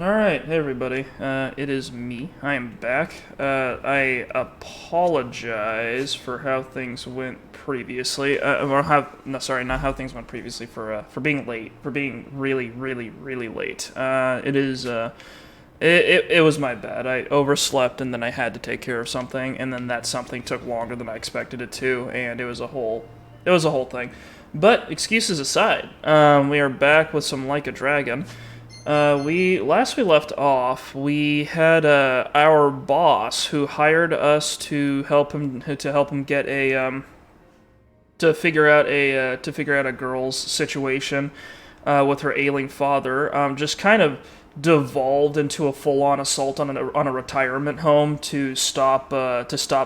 Alright, hey everybody. It is me. I am back. I apologize for how things went previously. Or how, no, sorry, not how things went previously, for being late. For being really, really, really late. It was my bad. I overslept and then I had to take care of something, and then that something took longer than I expected it to, and it was a whole thing. But, excuses aside, we are back with some Like a Dragon. We left off, we had our boss who hired us to help him get a to figure out a girl's situation with her ailing father. Just kind of devolved into a full-on assault on a retirement home to stop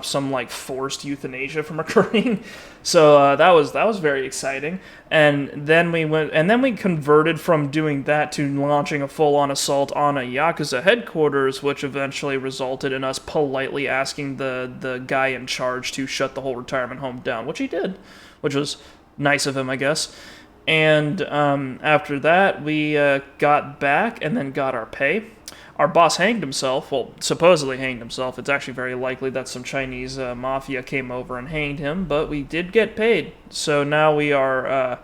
some like forced euthanasia from occurring. So that was very exciting. And then we converted from doing that to launching a full-on assault on a Yakuza headquarters, which eventually resulted in us politely asking the guy in charge to shut the whole retirement home down, which he did, which was nice of him, I guess. And after that, we got back and then got our pay. Our boss hanged himself. Well, supposedly hanged himself. It's actually very likely that some Chinese mafia came over and hanged him, but we did get paid. So now we're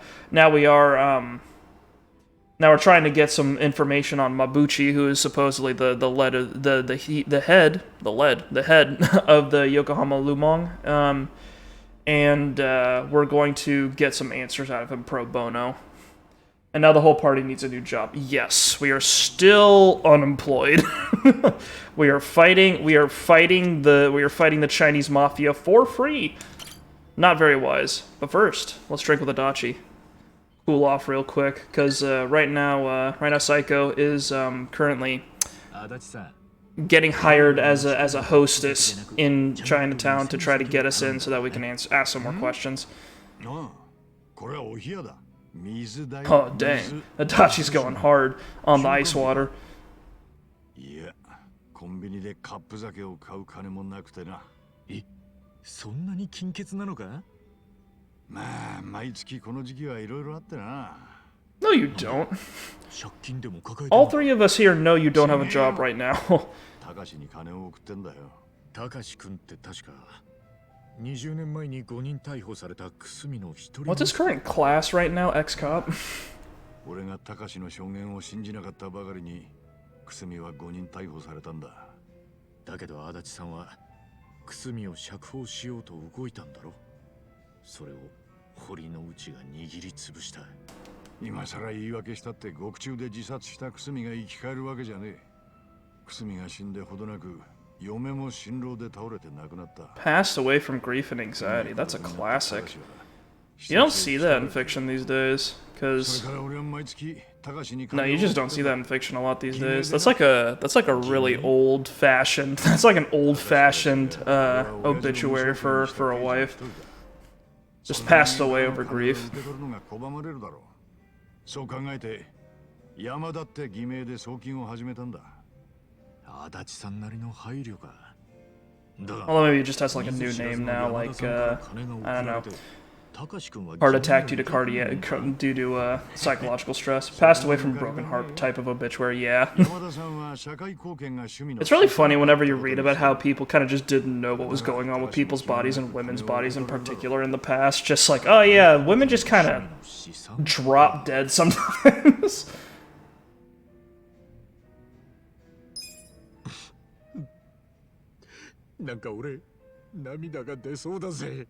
trying to get some information on Mabuchi, who is supposedly the head of the Yokohama Lumong. And we're going to get some answers out of him pro bono. And now the whole party needs a new job. Yes, we are still unemployed. We are fighting the Chinese mafia for free. Not very wise. But first, let's drink with Adachi. Cool off real quick, because right now Psycho is currently getting hired as a hostess in Chinatown to try to get us in so that we can ask some more questions. Oh dang, Adachi's going hard on the ice water. コンビニでカップ酒を買う金もなくてな。え、そんなに金欠なのか？まあ、毎月この時期はいろいろあってな。No, you don't. All three of us here know you don't have a job right now. たかしに金を送ってんだよ。たかし君って確か20年前に5人逮捕されたくすみの一人。What's his current class right now, ex-cop? 俺がたかしの証言を信じなかったばかりに、くすみは5人逮捕されたんだ。だけど足立さんはくすみを釈放しようと動いたんだろ。それを堀之内が握りつぶした。今さら言い訳したって獄中で自殺したくすみが生き返るわけじゃねえ。くすみが死んでほどなく、嫁も心労で倒れて亡くなった。Passed away from grief and anxiety. That's a classic. You don't see that in fiction these days, because no, you just don't see that in fiction a lot these days. That's like a really old-fashioned. That's like an old-fashioned obituary for a wife. Just passed away over grief. そう考えて山田って偽名で送金を始めたんだ。足立さんなりの配慮か。Although maybe he just has like a new name now, like I don't know, heart attack due to psychological stress. Passed away from broken heart type of obituary. Yeah. It's really funny whenever you read about how people kind of just didn't know what was going on with people's bodies and women's bodies in particular in the past. Just like, oh yeah, women just kind of drop dead sometimes. なんか俺涙が出そうだぜ。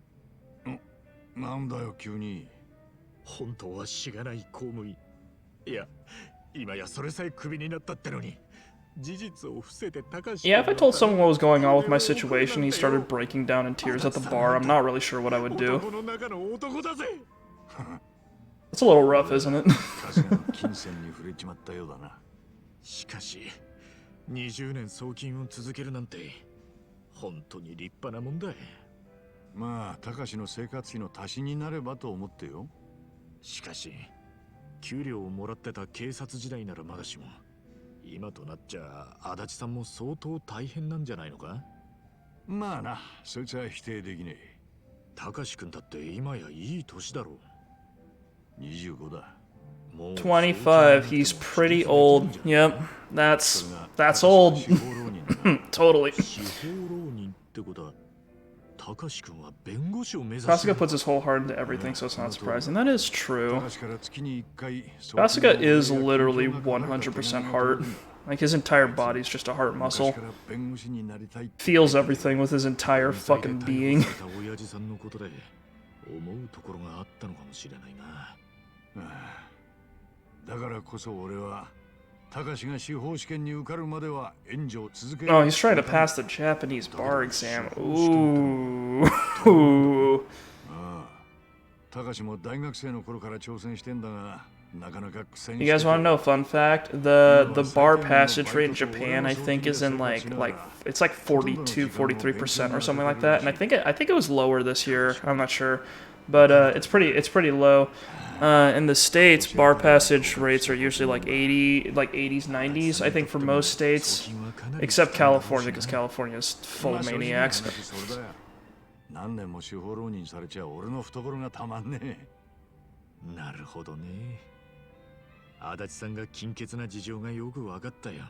なんだよ急に。本当はしがない公務員。いや、今やそれさえクビになったってのに。事実を伏せて高橋。Yeah, if I told someone what was going on with my situation, he started breaking down in tears at the bar, I'm not really sure what I would do. It's a little rough, isn't it? 金銭に触れちまったようだな。しかし、20年送金を続けるなんて。本当に立派なもんだ。まあ、高志の生活費の足しになればと思ってよ。しかし、給料をもらってた警察時代ならまだしも、今となっちゃ足立さんも相当大変なんじゃないのか。まあな、そいつは否定できねえ。高志君だって今やいい年だろう。25だ。25. He's pretty old. Yep, that's old. Totally. Kasuga puts his whole heart into everything, so it's not surprising. That is true. Kasuga is literally 100% heart. Like, his entire body's just a heart muscle. Feels everything with his entire fucking being. だからこそ俺は高志が司法試験に受かるまでは援助を続ける。 Oh, he's trying to pass the Japanese bar exam. Ooh. 高志も大学生の頃から挑戦してんだがなかなか苦戦して。 You guys want to know a fun fact? The bar passage rate in Japan, I think, is in like it's like 42, 43% or something like that. And I think it was lower this year. I'm not sure, but it's pretty low. In the States, bar passage rates are usually like 80s, 90s, I think, for most states, except California, because California is full of maniacs. 何年も司法浪人されちゃ俺の懐がたまんねえ。なるほどね。足立さんが金欠な事情がよく分かったよ。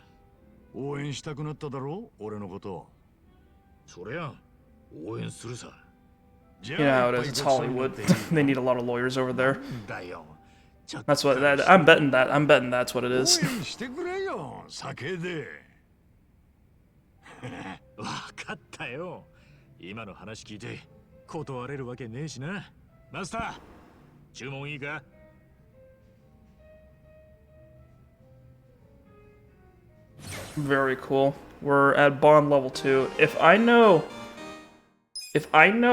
応援したくなっただろう、俺のこと。そりゃ応援するさ。 You know how it is. It's Hollywood. They need a lot of lawyers over there. That's what I'm betting that's what it is. わかったよ。今の話聞いて断れるわけねえしな。マスター、注文いいか? Very cool. We're at bond level 2. If I know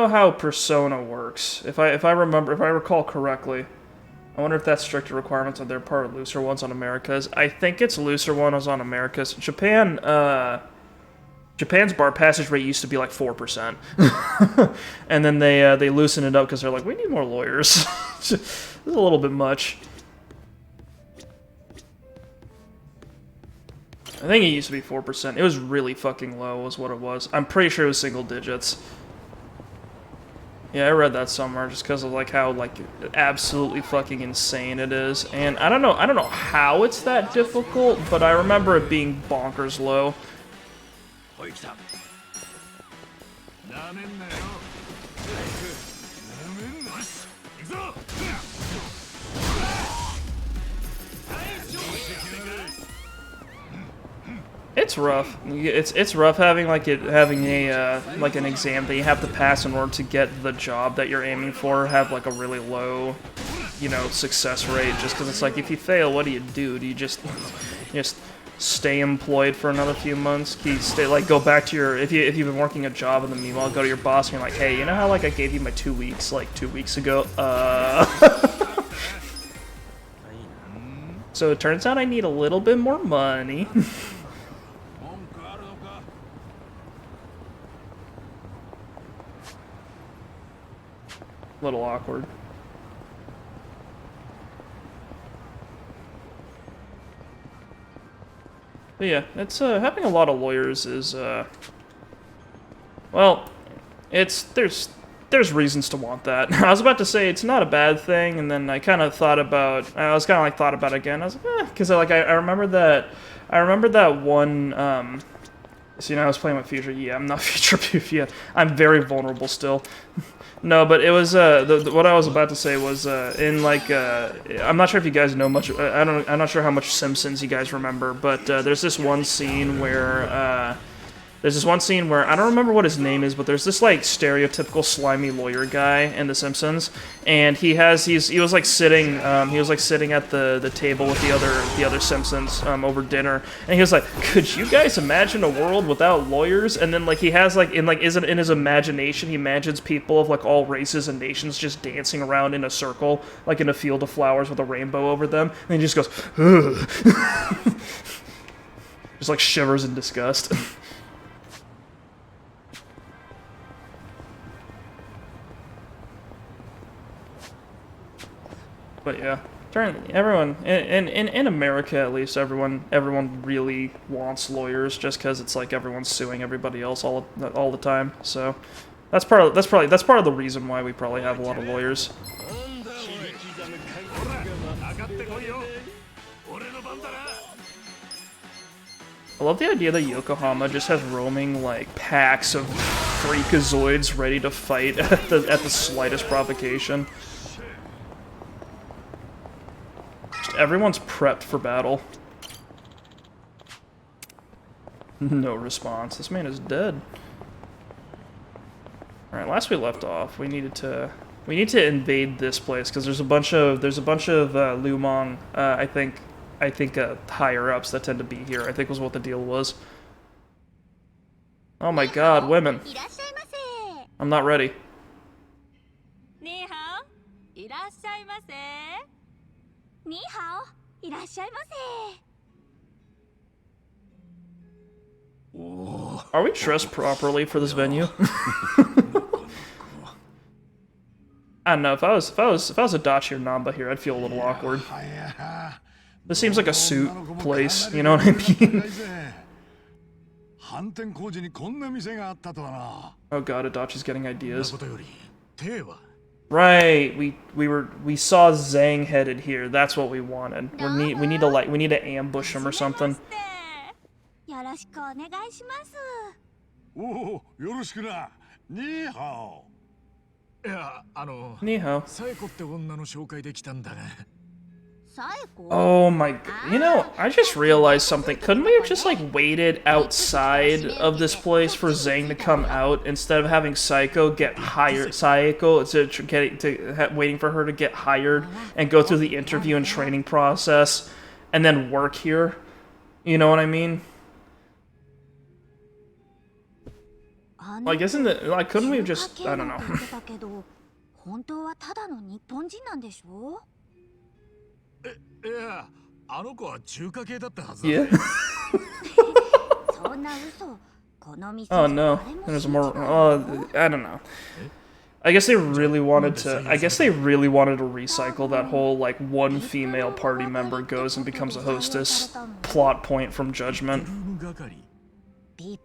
how Persona works, if I recall correctly, I wonder if that's stricter requirements on their part or looser ones on America's. I think it's looser ones on America's. Japan's bar passage rate used to be like 4%, and then they loosened it up because they're like, we need more lawyers. This is a little bit much. I think it used to be 4%. It was really fucking low, was what it was. I'm pretty sure it was single digits. Yeah, I read that somewhere just because of like how like absolutely fucking insane it is, and I don't know how it's that difficult, but I remember it being bonkers low. It's rough. It's rough having like a like an exam that you have to pass in order to get the job that you're aiming for. Have like a really low, you know, success rate. Just because it's like if you fail, what do you do? Do you just stay employed for another few months? Do you stay like go back to your if you've been working a job and then meanwhile go to your boss and you're like, hey, you know how like I gave you my 2 weeks like 2 weeks ago? So it turns out I need a little bit more money. Little awkward. But yeah, it's having a lot of lawyers is well, there's reasons to want that. I was about to say it's not a bad thing, and then I kind of thought about it again. I was like, because I remember that one. So, you know, I was playing with Future. Yeah, I'm not Future Proof yet. I'm very vulnerable still. No, but it was what I was about to say was in like I'm not sure if you guys know much. I'm not sure how much Simpsons you guys remember, but there's this one scene where I don't remember what his name is, but there's this like stereotypical slimy lawyer guy in The Simpsons, and he was like sitting at the table with the other Simpsons over dinner, and he was like, could you guys imagine a world without lawyers? And then like he has like in his imagination, he imagines people of like all races and nations just dancing around in a circle, like in a field of flowers with a rainbow over them, and he just goes, ugh. Just like shivers in disgust. But yeah, everyone in America at least, everyone really wants lawyers just because it's like everyone's suing everybody else all the time. So that's part of the reason why we probably have a lot of lawyers. I love the idea that Yokohama just has roaming, like, packs of freakazoids ready to fight at the slightest provocation. Just everyone's prepped for battle. No response. This man is dead. Alright, last we left off, we need to invade this place, because there's a bunch of Lumong, I think higher ups that tend to be here, I think was what the deal was. Oh my god, women. I'm not ready. Are we dressed properly for this venue? I don't know, if I was a Dachi or Namba here, I'd feel a little awkward. This seems like a suit place, you know what I mean? Oh god, Adachi's getting ideas. Right, we saw Zhang headed here. That's what we wanted. We need to ambush him or something. Nihao. Oh my god. You know, I just realized something. Couldn't we have just, like, waited outside of this place for Zhang to come out instead of having Saeko get hired? Waiting for her to get hired and go through the interview and training process and then work here? You know what I mean? Like, couldn't we have just, I don't know. Yeah. Oh no, there's more. I don't know. I guess they really wanted to recycle that whole, like, one female party member goes and becomes a hostess plot point from Judgment. He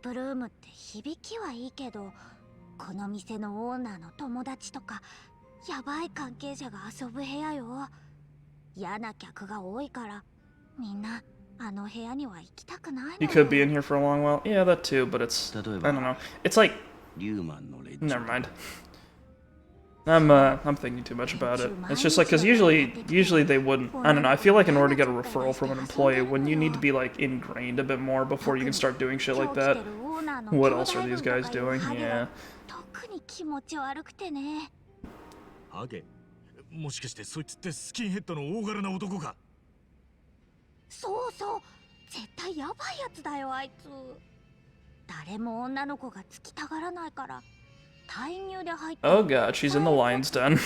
could be in here for a long while. Yeah, that too, but it's, I don't know. It's like, never mind. I'm thinking too much about it. It's just like, because usually they wouldn't. I don't know. I feel like in order to get a referral from an employee, wouldn't you need to be, like, ingrained a bit more before you can start doing shit like that? What else are these guys doing? Yeah. もしかしてそいつってスキンヘッドの大柄な男か。そうそう、絶対やばいやつだよあいつ。誰も女の子がつきたがらないから。Oh god, she's in the lion's den.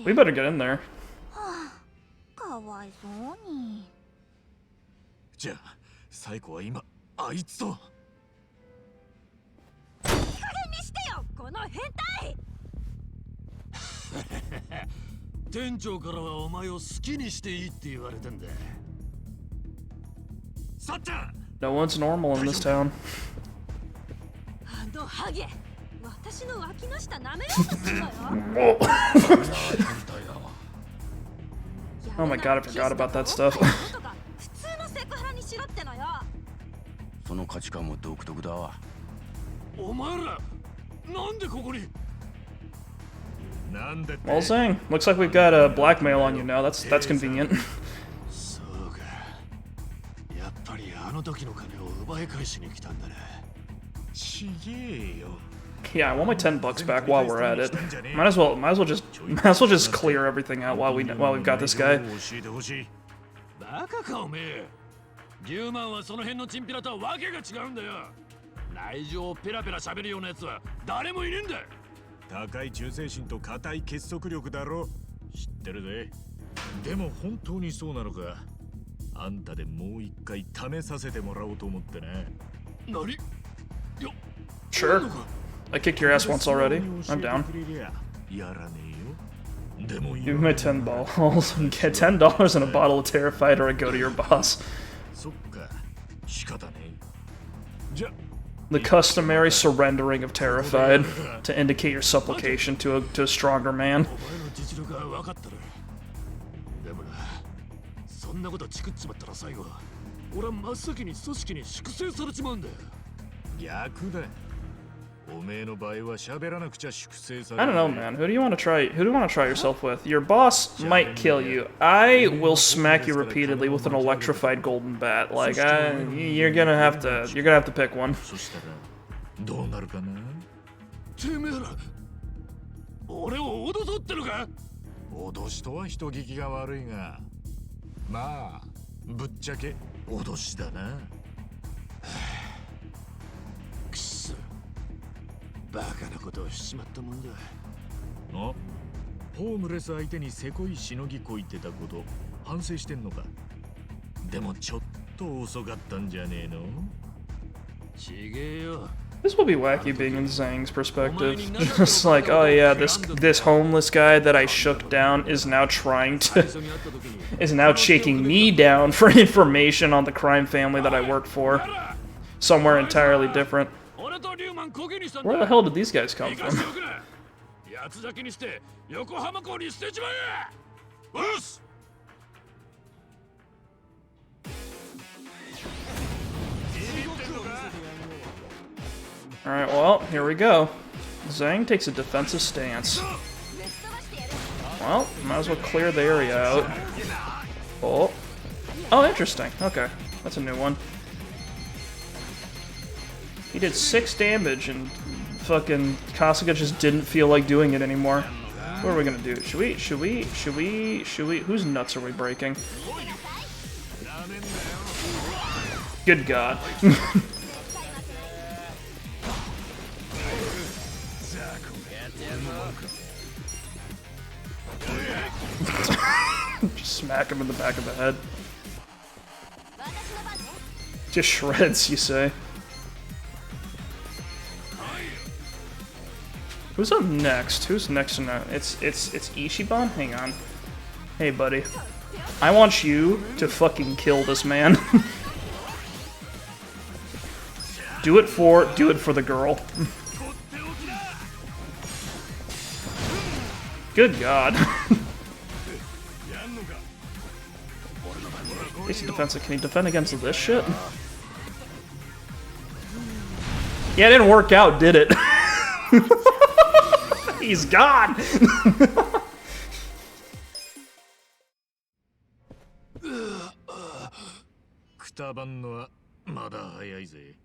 We better get in there. かわいそうに。じゃあ、最後は今あいつと。いい加減にしてよ、この変態。店長からはお前を好きにしていいって言われてんだ。さっちゃん。No one's normal in this town. あのハゲ、私の脇の下舐めようとするのよ。Oh my god, I forgot about that stuff. 普通のセクハラにしろってのよ。その価値観も独特だわ。お前ら、なんでここに？ Well, Zhang, looks like we've got a blackmail on you now. That's convenient. Yeah, I want my $10 back while we're at it. Might as well just clear everything out while we've got this guy. 10万はその辺のチンピラとはわけが違うんだよ。内情をペラペラ喋るようなやつは誰もいねえんだ。 高い忠誠心と固い結束力だろ。知ってるぜ。でも本当にそうなのか。あんたでもう一回試させてもらおうと思ってね。何？ Sure. I kicked your ass once already. I'm down. Give me my $10 and get $10 and a bottle of Terrified, or I go to your boss. The customary surrendering of Terrified to indicate your supplication to a stronger man. 俺は真っ先に組織に粛清されちまうんだ。逆だ。おめえの場合は喋らなくちゃ粛清され I don't know, man. Who do you want to try? Who do you want to try yourself with? Your boss might kill you. I will smack you repeatedly with an electrified golden bat. Like, you're gonna have to pick one. そしたらどうなるかな。てめえら、俺を脅そうってのか。脅しとは人聞きが悪いが、まあぶっちゃけ脅しだな。くそ、バカなことをしちまったもんだ。ホームレス相手にせこいしのぎこいてたこと反省してんのか。でもちょっと遅かったんじゃねえの。ちげえよ。This will be wacky being in Zhang's perspective. Just like, oh yeah, this homeless guy that I shook down is now is now shaking me down for information on the crime family that I work for. Somewhere entirely different. Where the hell did these guys come from? Alright, well, here we go. Zhang takes a defensive stance. Well, might as well clear the area out. Oh. Oh, interesting. Okay. That's a new one. He did 6 damage and fucking Kasuga just didn't feel like doing it anymore. What are we gonna do? Should we? Whose nuts are we breaking? Good God. Just smack him in the back of the head. Just shreds, you say. Who's up next? Who's next in that? It's Ichiban? Hang on. Hey, buddy. I want you to fucking kill this man. Do it for the girl. Good God. He's defensive. Can he defend against this shit? Yeah, it didn't work out, did it? He's gone! くたばんのはまだ早いぜ。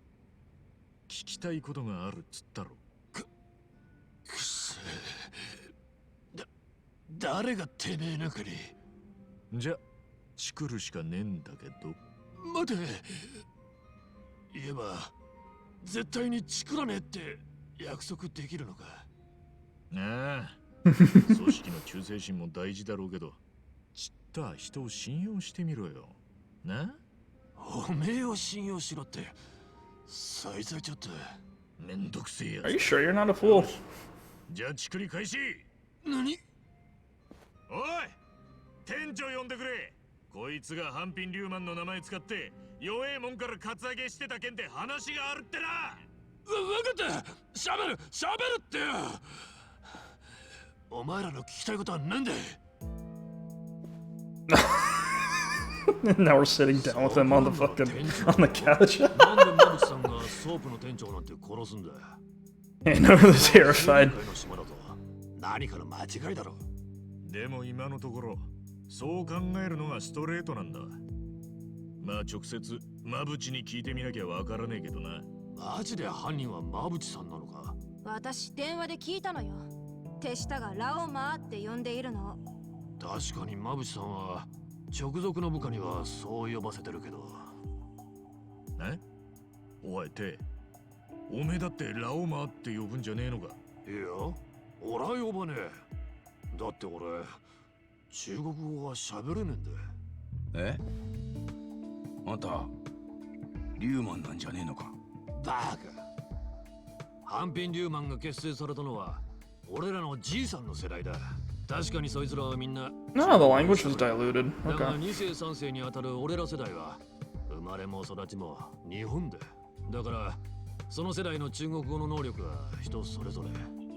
聞きたいことがあるっつったろ。くそ。誰がてめえなんかに。じゃ、チクるしかねえんだけど。待て。言えば、絶対にチクらねえって約束できるのか。ああ。組織の忠誠心も大事だろうけど、ちった人を信用してみろよ。な？おめえを信用しろって。さいついちゃっためんどくせえやつ。 Are you sure you're not a fool? じゃあチクリ開始。何？おい、店長呼んでくれ。こいつがハンピン・リューマンの名前使って弱えもんからカツアゲしてた件で話があるってな。わかった。しゃべるってよ。お前らの聞きたいことは何だ。Now we're sitting down with him on the couch. And I'm terrified. 何かの間違いだろ。でも今のところそう考えるのがストレートなんだ。まあ直接マブチに聞いてみなきゃわからねえけどな。マジで犯人はマブチさんなのか。私電話で聞いたのよ。手下がラオマーって呼んでいるの。確かにマブチさんは直属の部下にはそう呼ばせてるけど。え？おいて、おめえだってラオマーって呼ぶんじゃねえのか。いや、俺は呼ばねえ。だって俺中国語は喋れねえんだ。え？あんたリューマンなんじゃねえのか。バカ。ハンピン・リューマンが結成されたのは俺らのじいさんの世代だ。確かにそいつらはみんな。No, the language was diluted. だが Okay. 2世3世にあたる俺ら世代は生まれも育ちも日本で。だからその世代の中国語の能力は人それぞれ。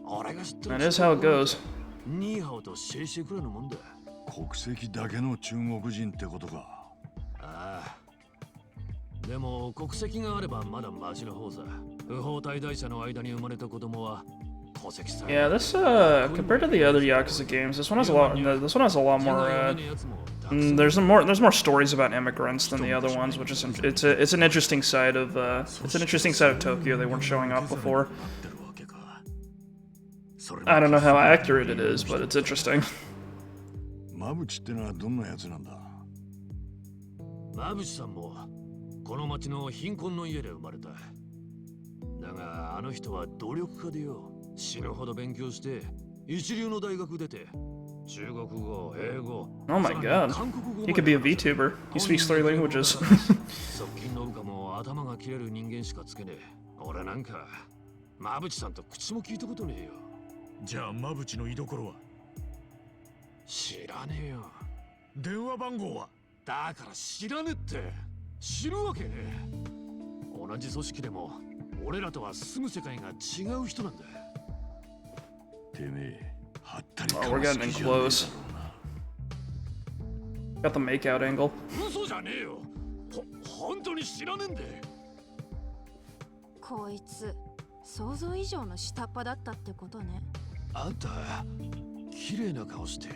俺が知ってる。That is how it goes. ニーハオとシェイシェくらいのもんだ。国籍だけの中国人ってことか。ああ。でも国籍があればまだマシな方さ。不法滞在者の間に生まれた子供は戸籍さえ。Yeah, this compared to the other Yakuza games, this one has a lot. This one has a lot more. There's more stories about immigrants than the other ones, which is it's an interesting side of Tokyo they weren't showing off before. I don't know how accurate it is, but it's interesting. マブチってのはどんなやつなんだ？マブチさんもこの町の貧困の家で生まれた。だがあの人は努力家でよ。死ぬほど勉強して一流の大学出て中国語、英語。Oh my god. He could be a VTuber. He speaks 3 languages. 側近の部下も頭が切れる人間しかつけねえ。俺なんかマブチさんと口も聞いたことねえよ。じゃあマブチの居所は？知らねえよ。電話番号は？だから知らねえって。知るわけねえ。同じ組織でも俺らとは住む世界が違う人なんだ。てめえ、はったり Oh, we're getting in close. Got the makeout angle. 嘘じゃねえよ。本当に知らねえんで。こいつ想像以上の下っ端だったってことね。あんた、綺麗な顔して。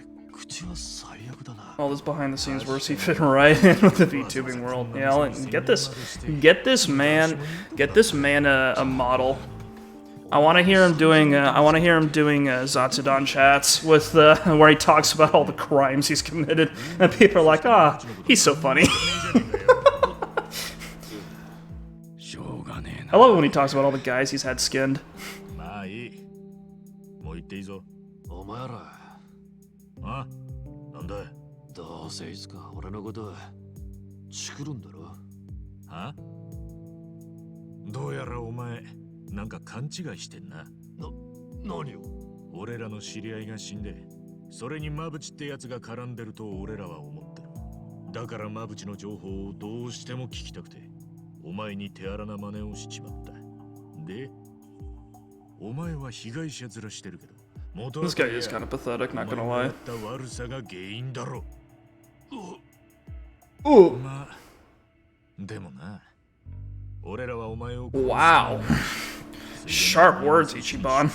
All this behind the scenes work, he fit right in with the VTubing world. Yeah, get this man a model. I want to hear him doing Zatsudan chats with where he talks about all the crimes he's committed, and people are like, ah, he's so funny. I love it when he talks about all the guys he's had skinned. あ、なんだ。どうせいつか俺のことチクるんだろ。は？どうやらお前なんか勘違いしてんな。何を？俺らの知り合いが死んで、それにマブチってやつが絡んでると俺らは思ってる。だからマブチの情報をどうしても聞きたくて、お前に手荒な真似をしちまった。で、お前は被害者面してるけど。This guy is kind of pathetic, not gonna lie. Ooh. Wow. Sharp words, Ichiban.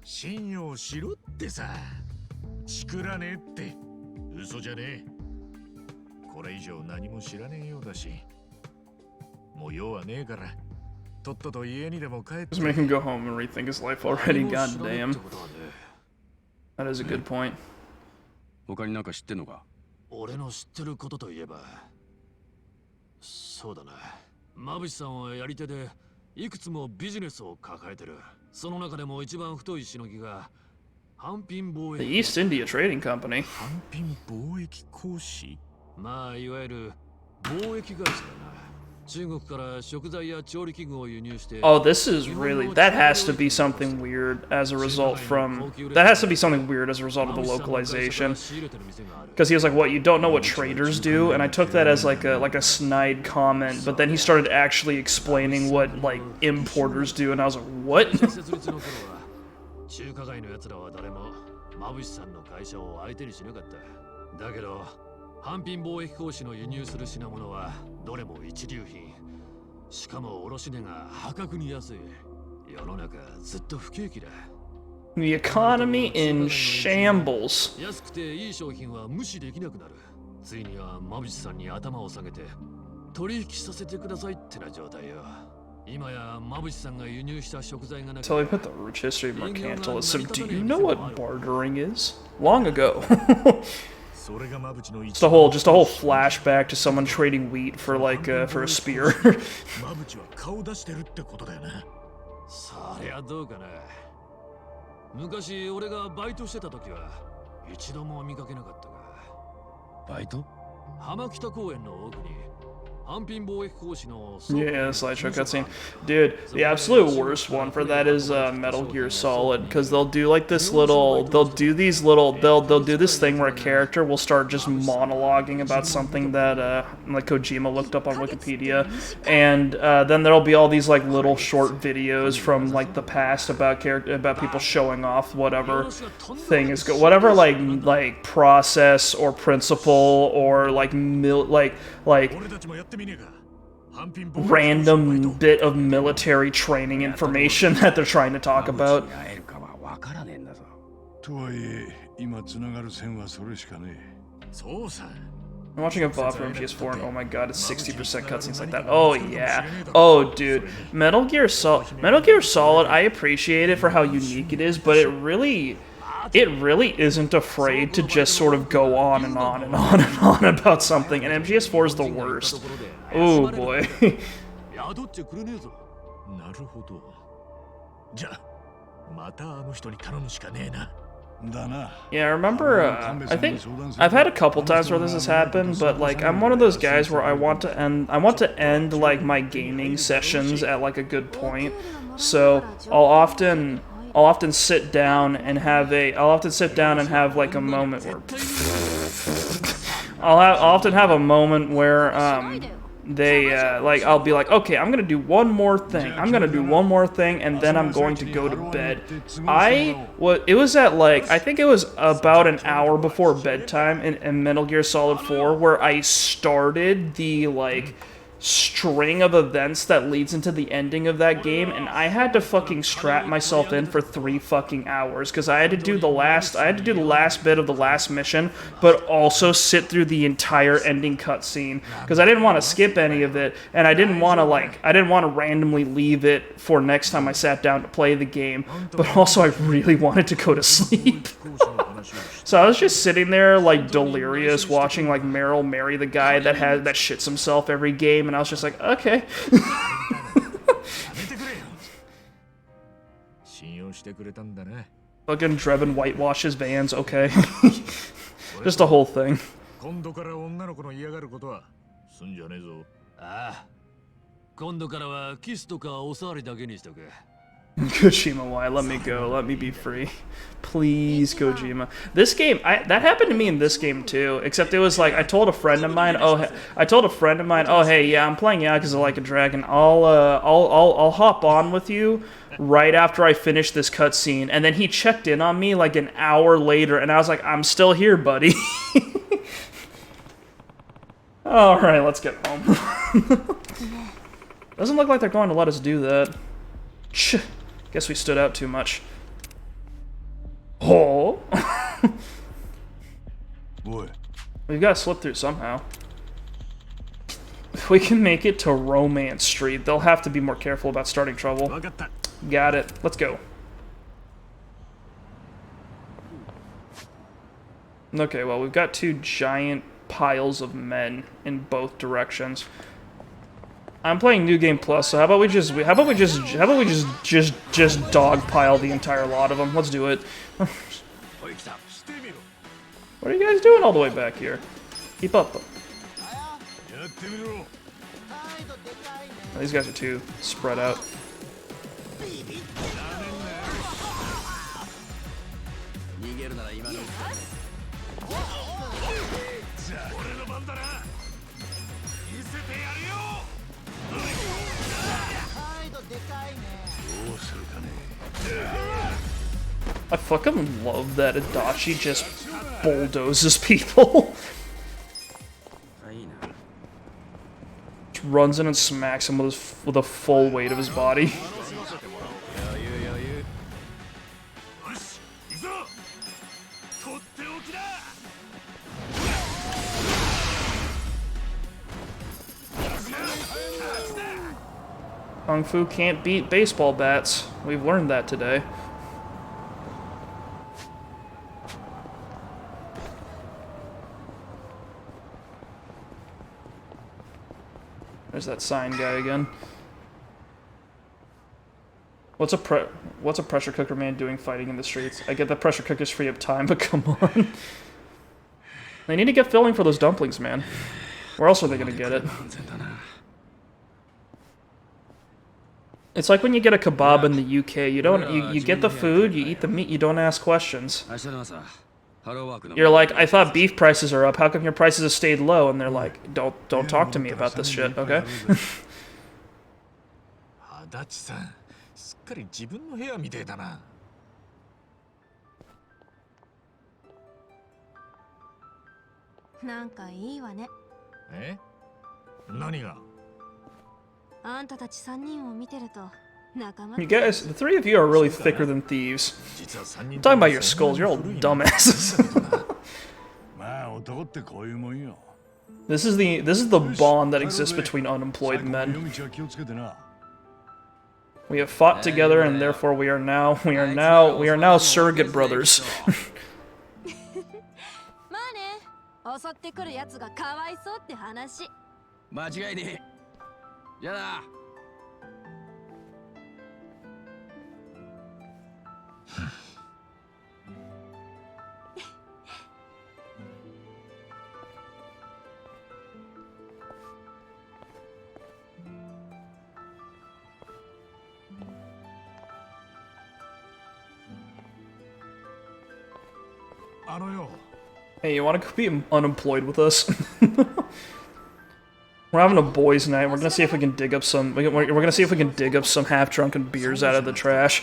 信用しろってさ。チクらねえって。嘘じゃねえ。これ以上何も知らねえようだし。もう用はねえから。Just make him go home and rethink his life already. God damn. That is a good point. 他になんか知ってんのか？俺の知ってることといえば、そうだな。マブシさんはやり手でいくつもビジネスを抱えてる。その中でも一番太いしのぎが販品貿易。The East India Trading Company. 販品貿易公司？まあいわゆる貿易会社だな。Oh, this is really, that has to be something weird as a result from, that has to be something weird as a result of the localization. Because he was like, what, you don't know what traders do? And I took that as like a snide comment, but then he started actually explaining what, like, importers do, and I was like, what? 販品貿易公司の輸入する品物はどれも一流品。しかも卸値が破格に安い。世の中ずっと不景気だ。The economy in shambles. 安くていい商品は無視できなくなる。ついにはマブチさんに頭を下げて取引させてくださいってな状態よ。今やマブチさんが輸入した食材がなく。Tell me about the rich history of mercantilism. Do you know what bartering is? Long ago. Just a whole flashback to someone trading wheat for like for a spear. そりゃどうかな。昔俺がバイトしてた時は一度も見かけなかったが。バイト？浜北公園の奥に Yeah, slideshow cutscene. Dude, the absolute worst one for that is Metal Gear Solid, because they'll do like this little, they'll do this thing where a character will start just monologuing about something that like Kojima looked up on Wikipedia, and then there'll be all these like little short videos from like the past about people showing off whatever thing is whatever like process or principle or like random bit of military training information that they're trying to talk about. とはいえ今つながる線はそれしかねえ。そうさ。 I'm watching a VOD from PS4 and oh my god, it's 60% cutscenes like that. Oh yeah. Oh dude. Metal Gear Solid, I appreciate it for how unique it is, but it really isn't afraid to just sort of go on and on and on and on about something, and MGS4 is the worst. Oh boy. なるほど。じゃあまたあの人に頼むしかねえな。 Yeah, I remember, I think I've had a couple times where this has happened, but like I'm one of those guys where I want to end like my gaming sessions at like a good point. So I'll often sit down and have like a moment where I'll often have a moment where like I'll be like, okay, I'm gonna do one more thing, and then I'm going to go to bed. It was at like, I think it was about an hour before bedtime in Metal Gear Solid 4 where I started the like string of events that leads into the ending of that game, and I had to fucking strap myself in for 3 fucking hours because I had to do the last bit of the last mission, but also sit through the entire ending cutscene because I didn't want to skip any of it, and I didn't want to randomly leave it for next time I sat down to play the game, but also I really wanted to go to sleep. So I was just sitting there like delirious watching like Meryl marry the guy that shits himself every game, and I was just like, okay. Fucking Drebin whitewashes Vans, okay. Just the whole thing. Kojima, why? Let me go. Let me be free. Please, Kojima. This game, that happened to me in this game too, except it was like, I told a friend of mine, oh hey, yeah, I'm playing Yakuza Like a Dragon. I'll hop on with you right after I finish this cutscene. And then he checked in on me like an hour later, and I was like, I'm still here, buddy. Alright, let's get home. Doesn't look like they're going to let us do that. Guess we stood out too much. Oh! We've got to slip through somehow. If we can make it to Romance Street, they'll have to be more careful about starting trouble. Got it. Let's go. Okay, well, we've got 2 giant piles of men in both directions. I'm playing New Game Plus, so how about we just dogpile the entire lot of them? Let's do it. What are you guys doing all the way back here? Keep up. These guys are too spread out. I fucking love that Adachi just bulldozes people. Just runs in and smacks him with the full weight of his body. Kung Fu can't beat baseball bats. We've learned that today. There's that sign guy again. What's a pressure cooker man doing fighting in the streets? I get that pressure cookers free up time, but come on. They need to get filling for those dumplings, man. Where else are they gonna get it? It's like when you get a kebab in the UK. You don't. You get the food, you eat the meat, you don't ask questions. You're like, I thought beef prices are up. How come your prices have stayed low? And they're like, don't talk to me about this shit, okay? 足立さん、すっかり自分の部屋みてえだな。なんかいいわね。え？何が？あんたたち3人を見てると仲間。 You guys, the three of you are really thicker than thieves. 実は3人 I'm talking about your skulls. You're all dumbasses. まあ男ってこういうもんよ。 This is the bond that exists between unemployed men. We have fought together, and therefore we are now surrogate brothers. まあね、襲ってくるやつがかわいそうって話。間違いねえ。じゃあな。あのよ。 Hey, you want to be unemployed with us? We're having a boys' night. We're gonna see if we can dig up some. We're gonna see if we can dig up some half-drunken beers out of the trash.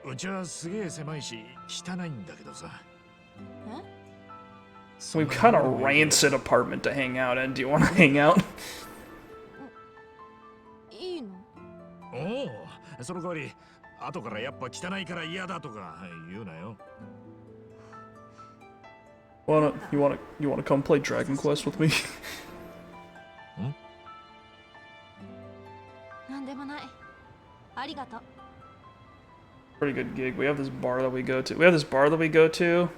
うちはすげえ狭いし汚いんだけどさ。 We've got a rancid apartment to hang out in. Do you want to hang out? いいの？おお、その代わり後からやっぱ汚いから嫌だとか言うなよ。 You wanna come play Dragon Quest with me? なんでもない。ありがとう。 Pretty good gig. We have this bar that we go to.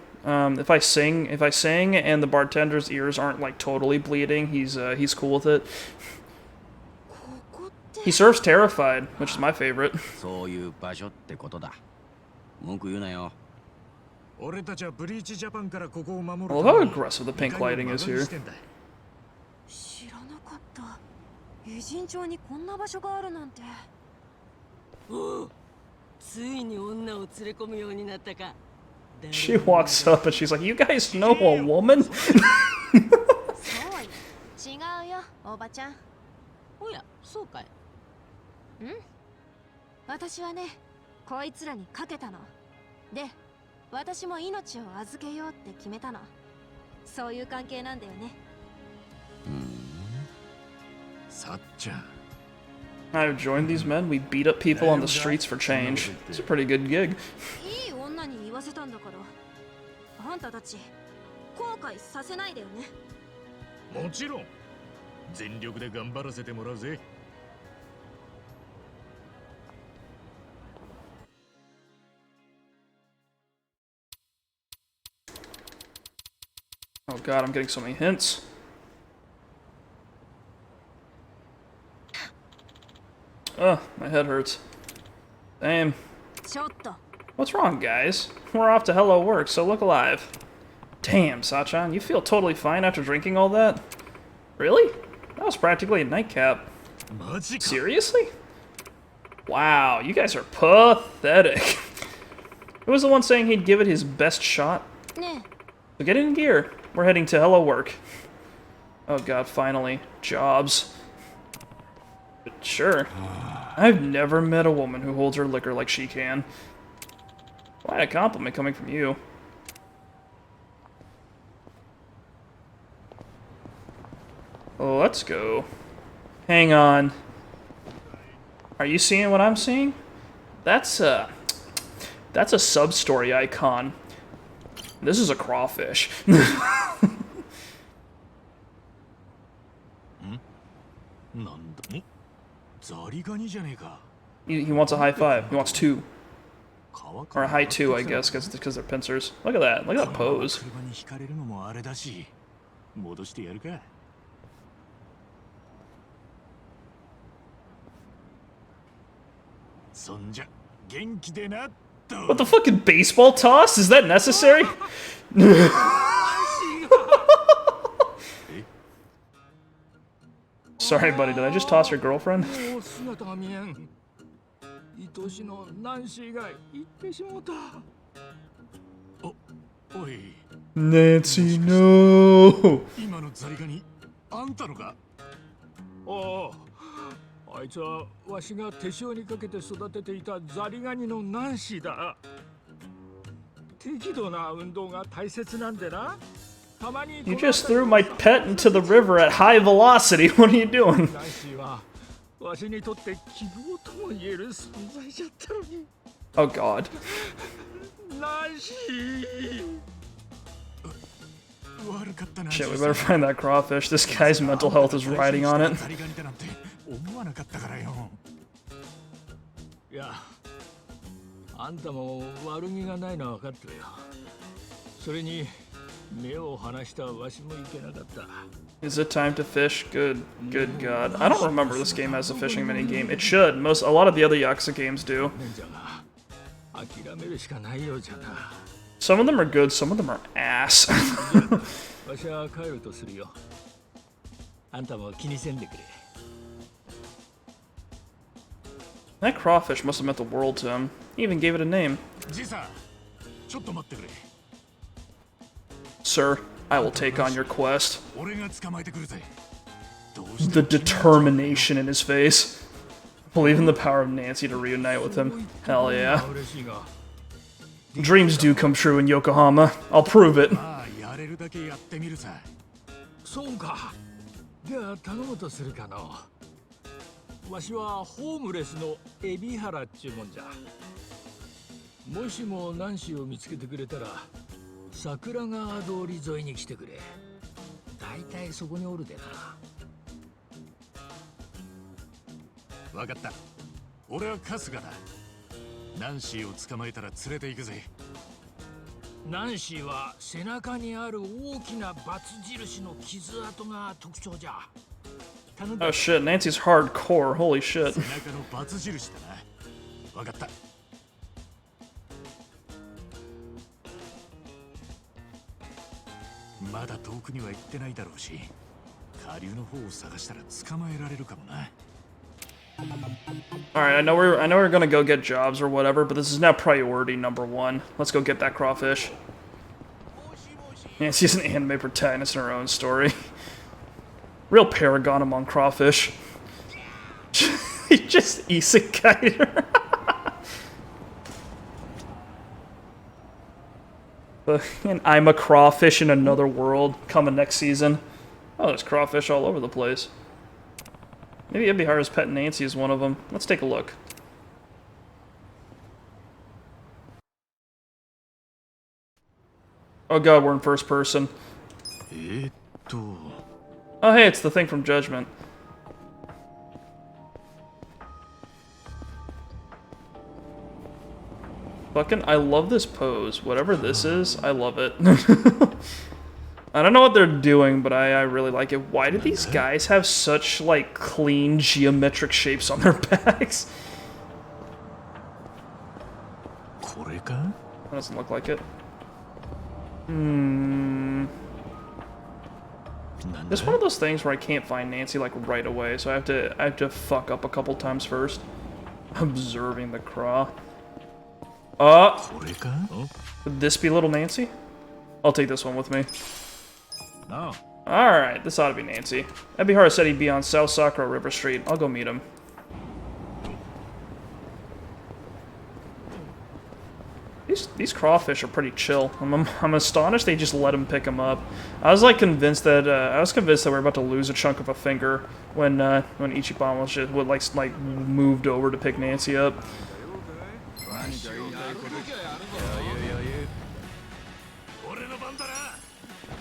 If I sing and the bartender's ears aren't like totally bleeding, he's cool with it. He serves Terrified, which is my favorite. そういう場所ってことだ。文句言うなよ。 俺たちはブリーチジャパンからここを守る。 I love how aggressive the pink lighting is here. 知らなかった。偉人町にこんな場所があるなんて。おう、ついに女を連れ込むようになったか。 She walks up and she's like, "You guys know a woman?" そうよ。違うよ、おばちゃん。おや、そうかい。私はね、こいつらにかけたの。で、私も命を預けようって決めたの。そういう関係なんだよね。さっちゃん。 I've joined these men. We beat up people on the streets for change. It's a pretty good gig. いい女に言わせたんだから。あんたたち、後悔させないでよね。もちろん。全力で頑張らせてもらうぜ。 Oh god, I'm getting so many hints. Ugh, my head hurts. Damn. ちょっと。 What's wrong, guys? We're off to Hello Work, so look alive. Damn, Sachan, you feel totally fine after drinking all that? Really? That was practically a nightcap. マジか。 Seriously? Wow, you guys are pathetic. Who was the one saying he'd give it his best shot? ね So get in gear. We're heading to Hello Work. Oh god, finally. Jobs. But sure. I've never met a woman who holds her liquor like she can. Quite a compliment coming from you. Let's go. Hang on. Are you seeing what I'm seeing? That's a sub-story icon. This is a crawfish. He wants a high five. He wants two. Or a high two, I guess, because they're pincers. Look at that. Look at that pose. 戻してやるか。そんじゃ元気でなっと。 What the fucking baseball toss? Is that necessary? Sorry, buddy, did I just toss your girlfriend? もう姿が見えん。愛しのナンシーが行ってしもうた。おい。 Nancy, no! 今のザリガニ、あんたのか？ああ、あいつはわしが手塩にかけて育てていたザリガニのナンシーだ。適度な運動が大切なんでな。たまに You just threw my pet into the river at high velocity. What are you doing? ナンシーはわしにとって希望とも言える存在じゃったのに。 Oh god. ナンシー。悪かったな。 Shit, we better find that crawfish. This guy's mental health is riding on it. ザリガニだなんて思わなかったからよ。いや、あんたも悪気がないのは分かってるよ。それに目を離したわしもいけなかった。 Is it time to fish? Good god. I don't remember this game has a fishing minigame. It should. A lot of the other Yakuza games do. じゃが諦めるしかないようじゃな。 Some of them are good, some of them are ass. わしは帰るとするよ。あんたも気にせんでくれ。 That crawfish must have meant the world to him. He even gave it a name. じいさん、ちょっと待ってくれ。 Sir, I will take on your quest. 俺が捕まえてくるぜ。 The determination in his face. Believe in the power of Nancy to reunite with him. Hell yeah. Dreams do come true in Yokohama. I'll prove it. まあやれるだけやってみるさ。そうか。では頼むとするかの。わしはホームレスのエビハラっちゅうもんじゃ。もしもナンシーを見つけてくれたら、桜川通り沿いに来てくれ。だいたいそこにおるでな。わかった。俺は春日だ。ナンシーを捕まえたら連れて行くぜ。ナンシーは背中にある大きなバツ印の傷跡が特徴じゃ。 Oh shit, Nancy's hardcore. Holy shit. 背中のバツ印だな。わかった。まだ遠くには行ってないだろうし、下流の方を探したら捕まえられるかもな。 Alright, I know we're gonna go get jobs or whatever, but this is now priority number 1. Let's go get that crawfish. Nancy's an anime protagonist in her own story. Real paragon among crawfish. He just isekai'd her. And I'm a crawfish in another world coming next season. Oh, there's crawfish all over the place. Maybe Ibihara's pet Nancy is one of them. Let's take a look. Oh god, we're in first person. Oh hey, it's the thing from Judgment. Fucking, I love this pose. Whatever this is, I love it. I don't know what they're doing, but I really like it. Why do these guys have such, like, clean geometric shapes on their backs? That doesn't look like it. This is one of those things where I can't find Nancy, like, right away, so I have to fuck up a couple times first. Observing the craw. Would this be little Nancy? I'll take this one with me. No. Alright, this ought to be Nancy. Ebihara said he'd be on South Sakura River Street. I'll go meet him. These crawfish are pretty chill. I'm astonished they just let him pick them up. I was like convinced that we were about to lose a chunk of a finger when Ichiban was just like moved over to pick Nancy up.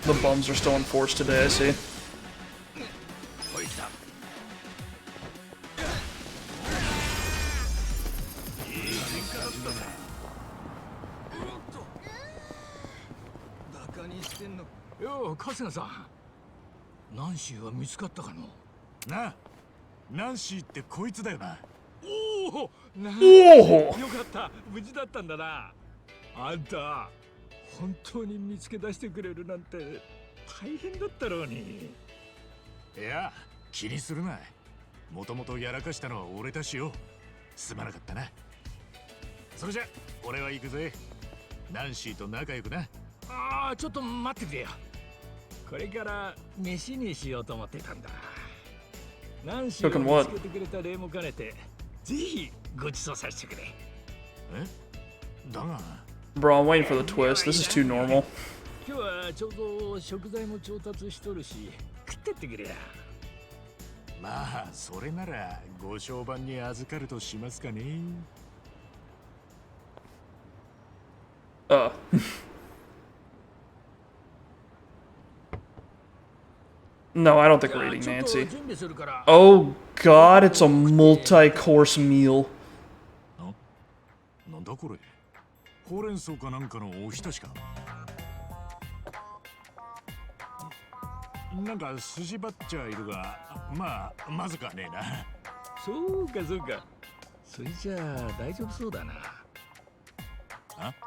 The bums are still in force today, I see. Yo, 春日さん。ナンシーは見つかったかの？なあ、ナンシーってこいつだよな。おお、よかった、無事だったんだな。あんた、本当に見つけ出してくれるなんて大変だったろうに。いや、気にするな。もともとやらかしたのは俺だしよ。すまなかったな。それじゃ俺は行くぜ。ナンシーと仲良くな。ああ、ちょっと待ってくれよ。これから飯にしようと思ってたんだ。ナンシーを見つけてくれた礼も兼ねて、ぜひご馳走させてくれ。え？だが。Bro, I'm waiting for the twist. This is too normal. 今日はちょうど食材も調達しとるし、食ってってくれや。まあ、それならご商売に預かるとしますかね。No, I don't think we're eating Nancy. Oh god, it's a multi-course meal. なんだこれ？ほうれん草かなんかのおひたしか。なんか筋張っちゃいるが、まあまずかねえな。そうかそうか。それじゃあ大丈夫そうだな。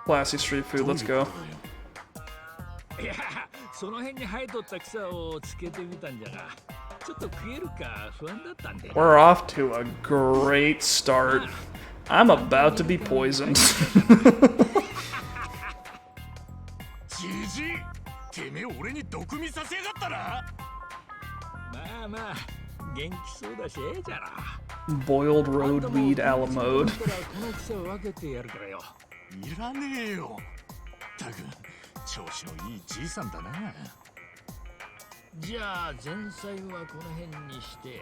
Classy street food, let's go. いや、その辺に生えとった草をつけてみたんじゃが、ちょっと食えるか不安だったんで。We're off to a great start. I'm about to be poisoned. じじい、てめえ俺に毒味させやがったな。まあまあ、元気そうだしええじゃろ。Boiled roadweed a la mode. この草を分けてやるからよ。いらねえよ。たく調子のいいじいさんだな。じゃあ前菜はこの辺にして、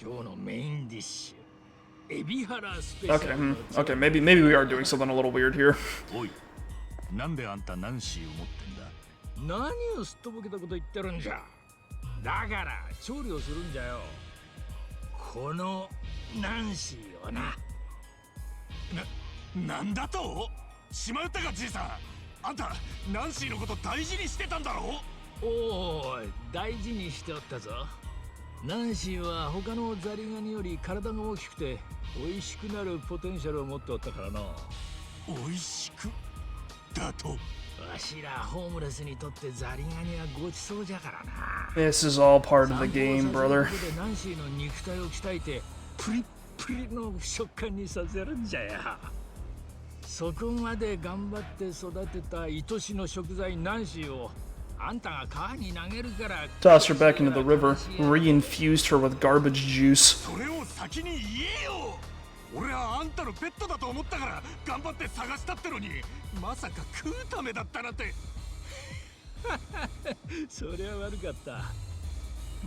今日のメインディッシュ、エビハラスペシャ Okay, ル。okay, maybe we are doing something a little weird here. おい、なんであんたナンシーを持ってんだ。何をすっとぼけたこと言ってるんじゃ。だから調理をするんじゃよ。このナンシーをな。なんだと？しまったかじいさん。あんたナンシーのこと大事にしてたんだろ？おーい、大事にしておったぞ。ナンシーは他のザリガニより体が大きくて美味しくなるポテンシャルを持っておったからな。美味しくだと？わしらホームレスにとってザリガニはごちそうじゃからな。This is all part of the game, brother. ナンシーの肉体を鍛えてプリップリの食感にさせるんじゃや。そこまで頑張って育てた愛しの食材ナンシーをあんたが川に投げるから。 Tossed her back into the river, re-infused her with garbage juice. それを先に言えよ。俺はあんたのペットだと思ったから頑張って探したってのに、まさか食うためだったなんて。そりゃ悪かった。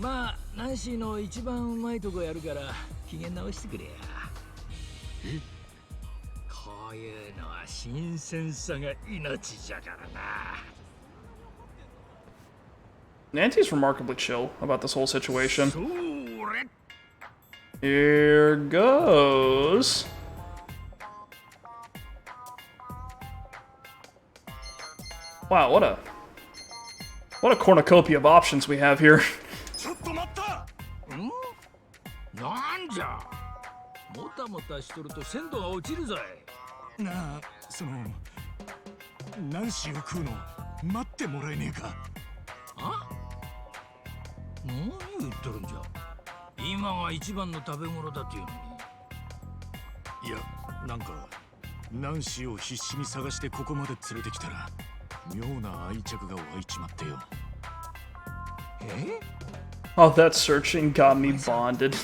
まあナンシーの一番うまいとこやるから機嫌直してくれや。え？こういうのは新鮮さが命じゃからな。Nancy's remarkably chill about this whole situation. それ Here goes. Wow, what a cornucopia of options we have here. ちょっと待った。なんじゃ。もたもたしとると鮮度が落ちるぞい。なあ、そのナンシーを食うの待ってもらえねえか。あ？何を言っとるんじゃ。今が一番の食べ頃だっていうのに。いや、なんかナンシーを必死に探してここまで連れてきたら妙な愛着が湧いちまってよ。えOh, that searching got me bonded.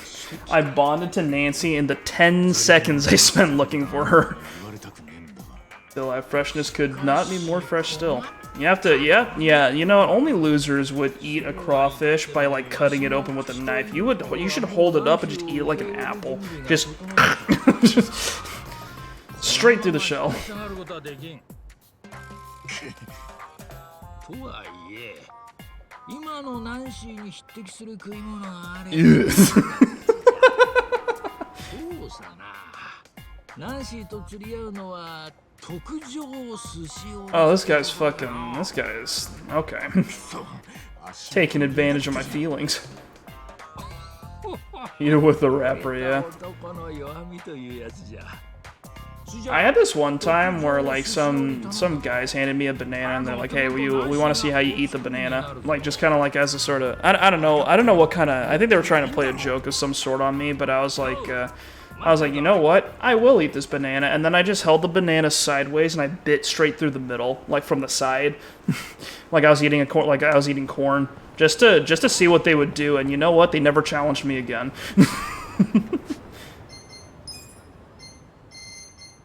I bonded to Nancy in the 10 seconds I spent looking for her. 言われたくねえんだが。 Still, life freshness could not be more fresh still. You have to, yeah, you know, only losers would eat a crawfish by, like, cutting it open with a knife. You should hold it up and just eat it like an apple. Just straight through the shell. とはいえ、今のナンシーに匹敵する食い物があれば。そうさな。ナンシーと釣り合うのは特上寿司を。Oh, this guy's okay. Taking advantage of my feelings. Eat it with the wrapper, yeah. 男の弱みというやつじゃ。I had this one time where like some guys handed me a banana and they're like, "Hey, we want to see how you eat the banana." Like just kind of like as a sort of I don't know what kind of I think they were trying to play a joke of some sort on me, but I was like, you know what? I will eat this banana, and then I just held the banana sideways and I bit straight through the middle, like from the side, like I was eating corn, just to see what they would do. And you know what? They never challenged me again.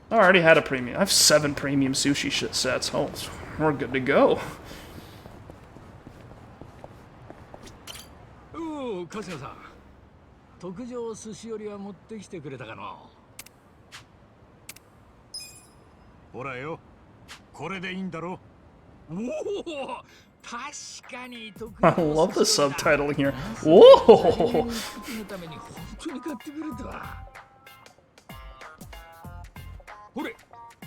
I already had a premium. I have 7 premium sushi shit sets. Oh, we're good to go. おお、春日さん。特上寿司よりは持ってきてくれたかな。ほらよ、これでいいんだろ。おお、確かに特 I love the subtitling here. Whoa! のために本当に買ってくれた。ほれ、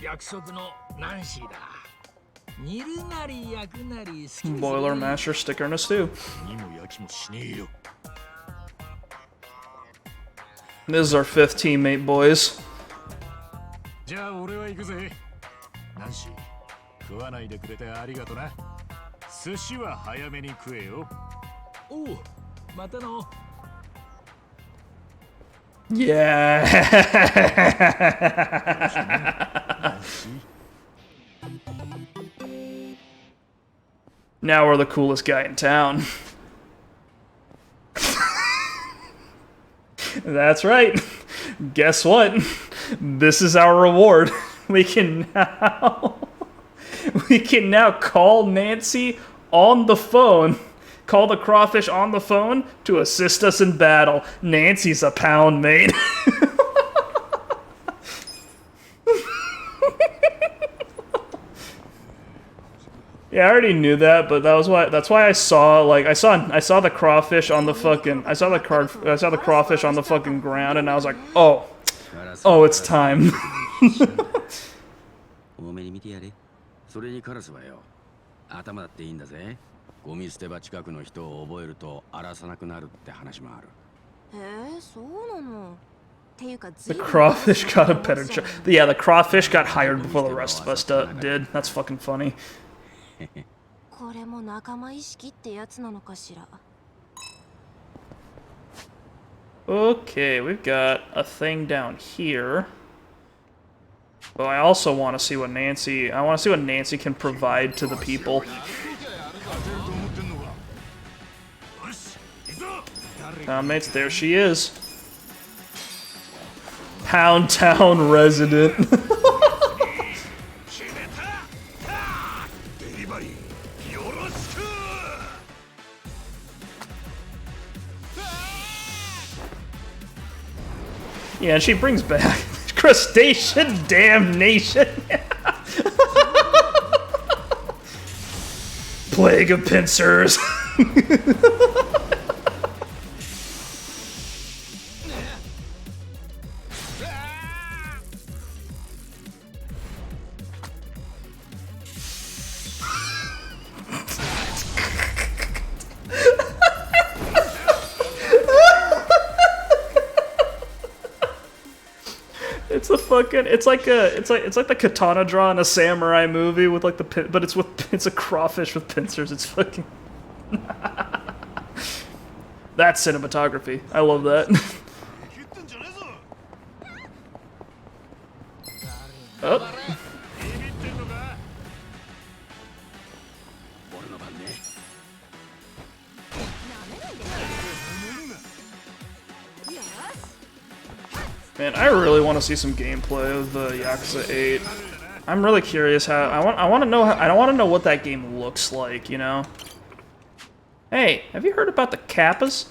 約束のナンシーだ。煮るなり焼くなり好きです。 Boiler Master sticker in a stew. にも焼きもしねえよ。This is our 5th teammate, boys. じゃあ俺は行くぜ。ナンシー、食わないでくれてありがとな。寿司は早めに食えよ。おう、またの。Yeah. Now we're the coolest guy in town. That's right. Guess what? This is our reward. We can now call Nancy on the phone. Call the crawfish on the phone to assist us in battle. Nancy's a pound, mate. Yeah, I already knew that, but that's why I saw the crawfish on the fucking I saw the crawfish on the fucking ground, and I was like, oh, it's time. 多めに見てやれ。それにカラスはよ、頭だっていいんだぜ。ゴミ捨て場近くの人を覚えると荒らさなくなるって話もある。そうなの。っていうか The crawfish got a better job. Yeah, the crawfish got hired before the rest of us did. That's fucking funny. これも仲間意識ってやつなのかしら。 Okay, we've got a thing down here. But I also want to see what Nancy can provide to the people. Mates, there she is. Pound Town resident. Yeah, and she brings back crustacean damnation. Plague of pincers. It's like the katana draw in a samurai movie with like but it's a crawfish with pincers. It's fucking that's cinematography. I love that. Oh. Man, I really want to see some gameplay of the Yakuza 8. I'm really curious how I want to know what that game looks like, you know. Hey, have you heard about the Kappas?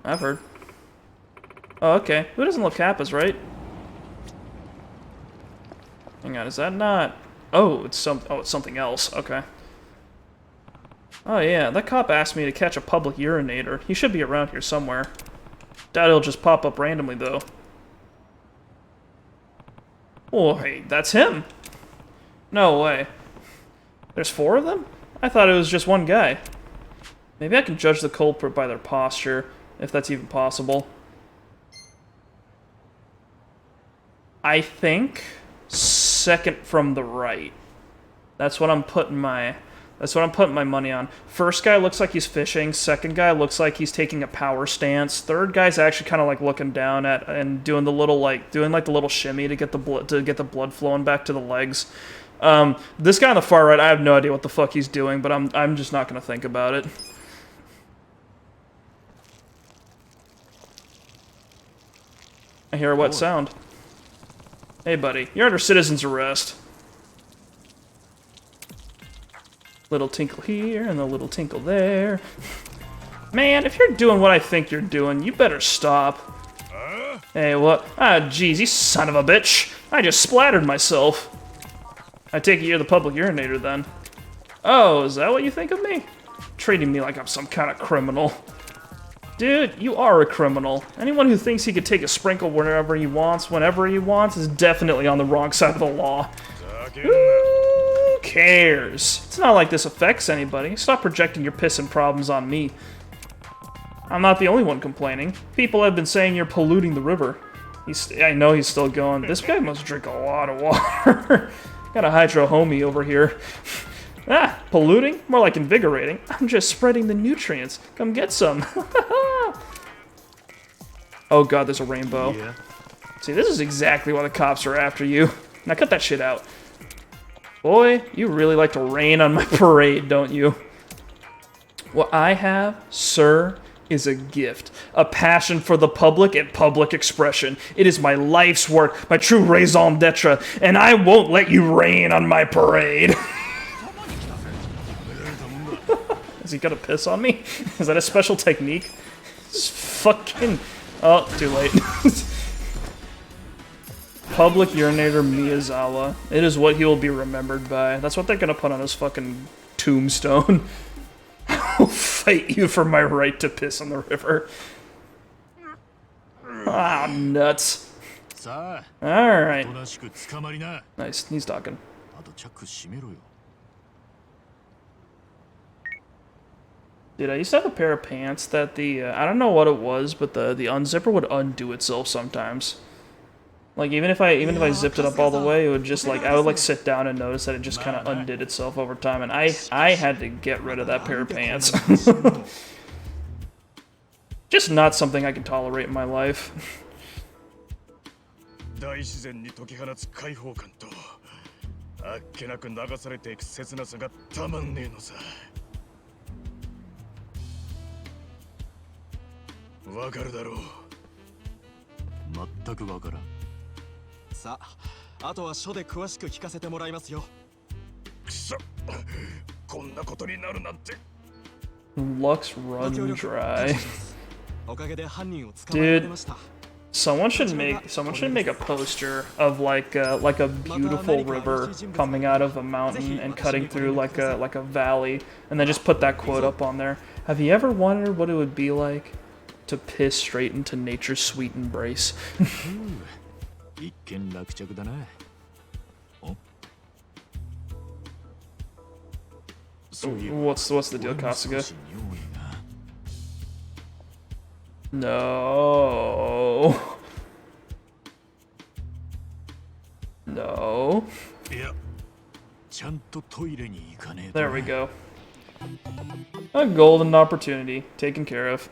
I've heard. Oh, okay. Who doesn't love Kappas, right? Hang on, is that not? Oh, it's something else. Okay. Oh yeah, that cop asked me to catch a public urinator. He should be around here somewhere. Doubt he'll just pop up randomly though. Oh, hey, that's him. No way. There's 4 of them? I thought it was just one guy. Maybe I can judge the culprit by their posture, if that's even possible. I think second from the right. That's what I'm putting my money on. First guy looks like he's fishing. Second guy looks like he's taking a power stance. Third guy's actually kind of like looking down at and doing the little the little shimmy to get the blood flowing back to the legs. This guy on the far right, I have no idea what the fuck he's doing, but I'm just not gonna think about it. I hear a wet sound. Hey, buddy, you're under citizen's arrest. Little tinkle here and a little tinkle there. Man, if you're doing what I think you're doing, you better stop. Hey, what? Ah, jeez, you son of a bitch. I just splattered myself. I take it you're the public urinator, then. Oh, is that what you think of me? Treating me like I'm some kind of criminal. Dude, you are a criminal. Anyone who thinks he could take a sprinkle whenever he wants, whenever he wants, is definitely on the wrong side of the law. Who cares? It's not like this affects anybody. Stop projecting your piss and problems on me. I'm not the only one complaining. People have been saying you're polluting the river. I know he's still going. This guy must drink a lot of water. Got a hydro homie over here. Ah, polluting? More like invigorating. I'm just spreading the nutrients. Come get some. Oh god, there's a rainbow. Yeah. See, this is exactly why the cops are after you. Now cut that shit out. Boy, you really like to rain on my parade, don't you? What I have, sir, is a gift. A passion for the public and public expression. It is my life's work, my true raison d'etre, and I won't let you rain on my parade. Is he gonna piss on me? Is that a special technique? It's fucking... Oh, too late. Public urinator Miyazawa. It is what he will be remembered by. That's what they're gonna put on his fucking tombstone. I'll fight you for my right to piss on the river. Ah, nuts. Alright. Nice, he's talking. Dude, I used to have a pair of pants that I don't know what it was, but the unzipper would undo itself sometimes. Like, even if I zipped it up all the way, it would just, like, I would, like, sit down and notice that it just kind of undid itself over time, and I had to get rid of that pair of pants. Just not something I can tolerate in my life. Lux run dry. Dude, someone should make a poster of like a beautiful river coming out of a mountain and cutting through like a valley, and then just put that quote up on there. Have you ever wondered what it would be like to piss straight into nature's sweet embrace? What's the deal, Kasuga? No. No. There we go. A golden opportunity taken care of.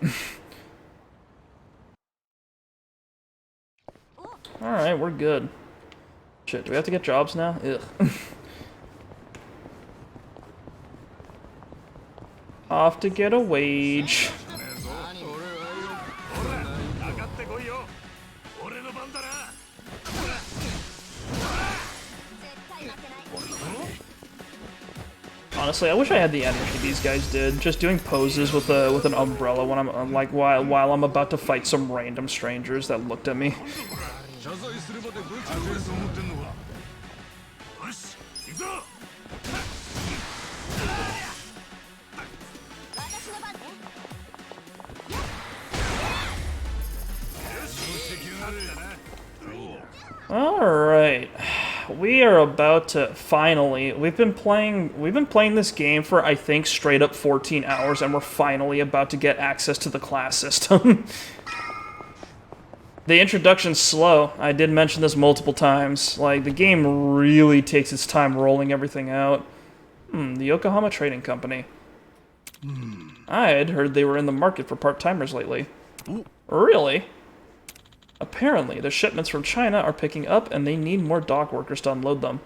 Alright, we're good. Shit, do we have to get jobs now? Ugh. Off to get a wage. Honestly, I wish I had the energy these guys did. Just doing poses with an umbrella when I'm like while I'm about to fight some random strangers that looked at me. Alright. We are about to finally... We've been playing this game for, I think, straight up 14 hours, and we're finally about to get access to the class system. The introduction's slow. I did mention this multiple times. Like, the game really takes its time rolling everything out. The Yokohama Trading Company. I had heard they were in the market for part-timers lately. Really? Apparently, the shipments from China are picking up and they need more dock workers to unload them.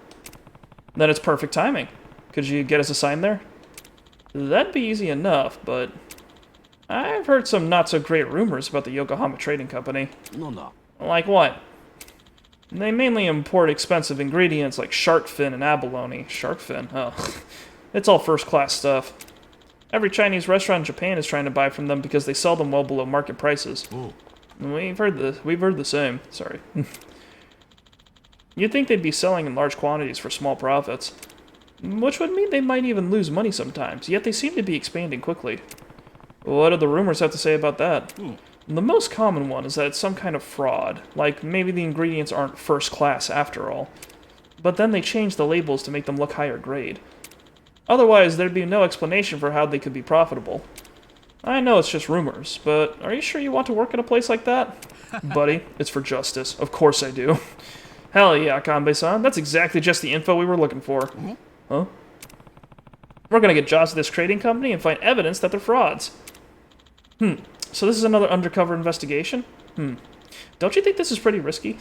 Then it's perfect timing. Could you get us assigned there? That'd be easy enough, but I've heard some not-so-great rumors about the Yokohama Trading Company. なんだ Like what? They mainly import expensive ingredients like shark fin and abalone. Shark fin? Oh. It's all first-class stuff. Every Chinese restaurant in Japan is trying to buy from them because they sell them well below market prices. We've heard the same. Sorry. You'd think they'd be selling in large quantities for small profits. Which would mean they might even lose money sometimes, yet they seem to be expanding quickly. What do the rumors have to say about that? The most common one is that it's some kind of fraud, like maybe the ingredients aren't first class after all. But then they change the labels to make them look higher grade. Otherwise, there'd be no explanation for how they could be profitable. I know it's just rumors, but are you sure you want to work at a place like that? Buddy, it's for justice. Of course I do. Hell yeah, Kanbei-san. That's exactly just the info we were looking for. Huh? We're gonna get jobs at this trading company and find evidence that they're frauds. So this is another undercover investigation? Don't you think this is pretty risky?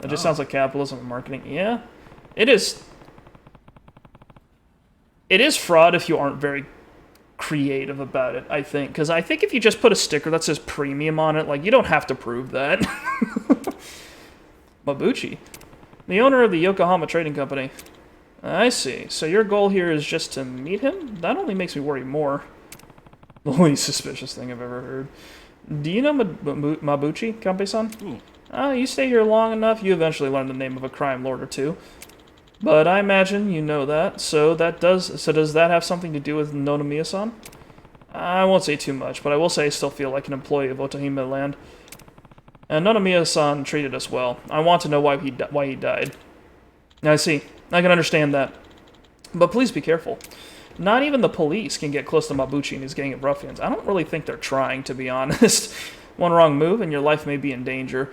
It just sounds like capitalism and marketing. Yeah, it is. It is fraud if you aren't very creative about it, I think. Because I think if you just put a sticker that says premium on it, like, you don't have to prove that. Mabuchi, the owner of the Yokohama Trading Company. I see. So your goal here is just to meet him? That only makes me worry more. The least suspicious thing I've ever heard. Do you know Mabuchi, Kanbei-san? You stay here long enough, you eventually learn the name of a crime lord or two. But I imagine you know that, so does that have something to do with Nonomiya-san? I won't say too much, but I will say I still feel like an employee of Otohime Land. And Nonomiya-san treated us well. I want to know why he died. I see. I can understand that. But please be careful. Not even the police can get close to Mabuchi and his gang of ruffians. I don't really think they're trying, to be honest. One wrong move and your life may be in danger.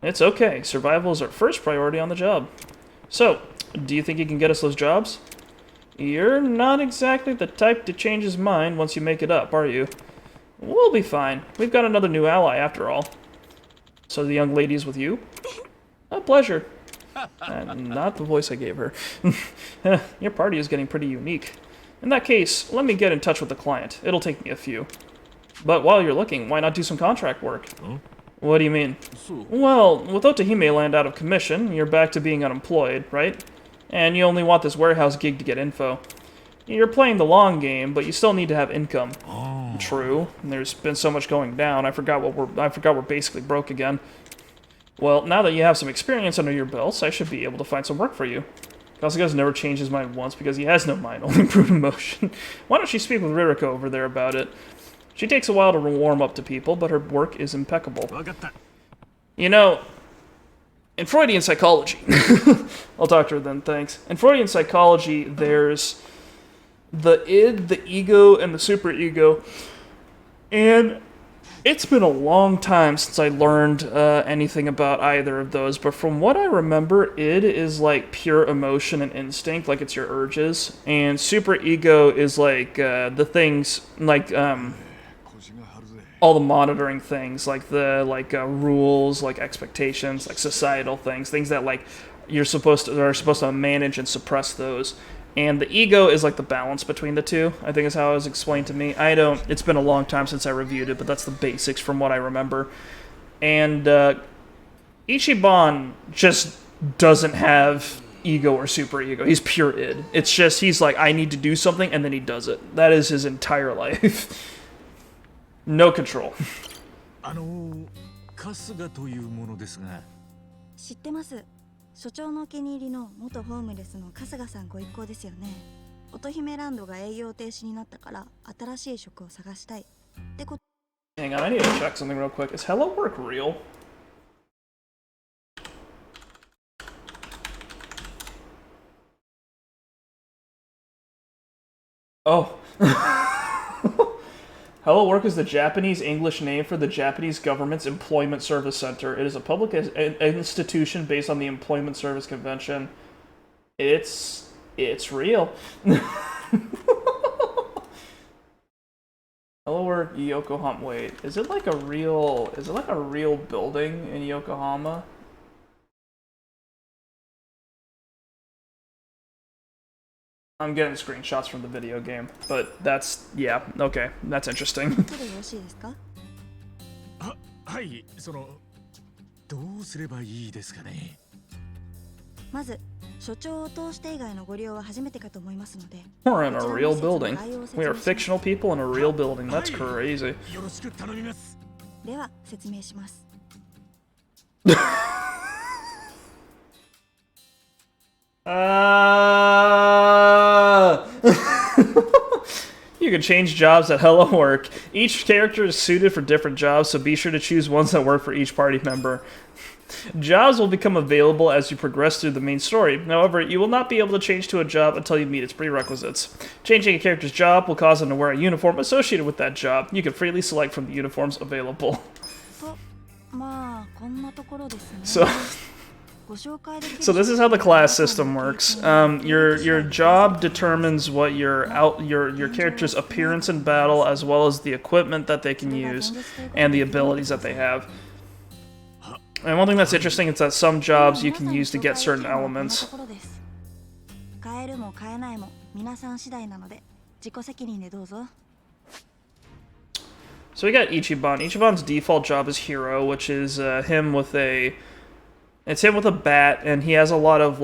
It's okay. Survival is our first priority on the job. So, do you think you can get us those jobs? You're not exactly the type to change his mind once you make it up, are you? We'll be fine. We've got another new ally, after all. So the young lady's with you? A pleasure. Not the voice I gave her. Your party is getting pretty unique. In that case, let me get in touch with the client. It'll take me a few. But while you're looking, why not do some contract work? What do you mean? Well, with Otohime Land out of commission, you're back to being unemployed, right? And you only want this warehouse gig to get info. You're playing the long game, but you still need to have income. True. There's been so much going down, I forgot we're basically broke again. Well, now that you have some experience under your belts, I should be able to find some work for you. Kasuga's never changed his mind once because he has no mind, only brute emotion. Why don't you speak with Ririko over there about it? She takes a while to warm up to people, but her work is impeccable. You know, in Freudian psychology... I'll talk to her then, thanks. In Freudian psychology, there's the id, the ego, and the superego. And it's been a long time since I learned anything about either of those, but from what I remember, id is like pure emotion and instinct, like it's your urges, and superego is like the things, like all the monitoring things, like the rules, like expectations, like societal things that like are supposed to manage and suppress those. And the ego is like the balance between the two, I think is how it was explained to me. It's been a long time since I reviewed it, but that's the basics from what I remember. And Ichiban just doesn't have ego or superego. He's pure id. It's just, he's like, I need to do something, and then he does it. That is his entire life. No control. 春日というものですが。知ってます。所長のお気に入りの元ホームレスの春日さんご一行ですよね。乙姫ランドが営業停止になったから新しい職を探したいってこと。Hang on, I need to check something real quick. Is Hello Work real? Oh. Hello Work is the Japanese English name for the Japanese government's Employment Service Center. It is a public institution based on the Employment Service Convention. It's real. Hello Work, Yokohama. Wait, is it like a real building in Yokohama? I'm getting screenshots from the video game, but that's, yeah, okay, that's interesting. 後でよろしいですか？はい、どうすればいいですかね。まず所長を通して以外のご利用は初めてかと思いますので。 We're in a real building. We are fictional people in a real building. That's crazy. よろしく頼みます。では説明します。You can change jobs at Hello Work. Each character is suited for different jobs, so be sure to choose ones that work for each party member. Jobs will become available as you progress through the main story. However, you will not be able to change to a job until you meet its prerequisites. Changing a character's job will cause them to wear a uniform associated with that job. You can freely select from the uniforms available. と、まあこんなところですね。 So, ご紹介できる so this is how the class system works. Your job determines what your character's appearance in battle, as well as the equipment that they can use and the abilities that they have. And one thing that's interesting is that some jobs you can use to get certain elements. 変えるも変えないも皆さん次第なので自己責任でどうぞ。 So we got Ichiban. Ichiban's default job is hero, which is him with a bat, and he has a lot of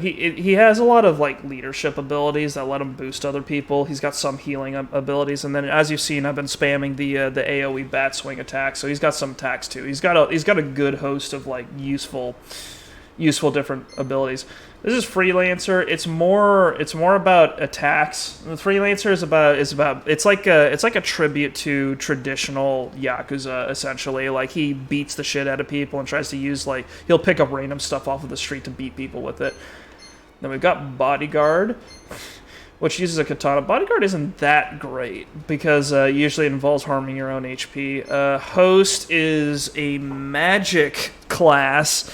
he has a lot of like leadership abilities that let him boost other people. He's got some healing abilities, and then as you've seen, I've been spamming the AOE bat swing attack, so he's got some attacks too. He's got a good host of like useful different abilities. This is Freelancer. It's more about attacks. The Freelancer is like a tribute to traditional Yakuza, essentially. Like he beats the shit out of people and tries to use he'll pick up random stuff off of the street to beat people with it. Then we've got Bodyguard, which uses a katana. Bodyguard isn't that great because usually it involves harming your own HP. Host is a magic class.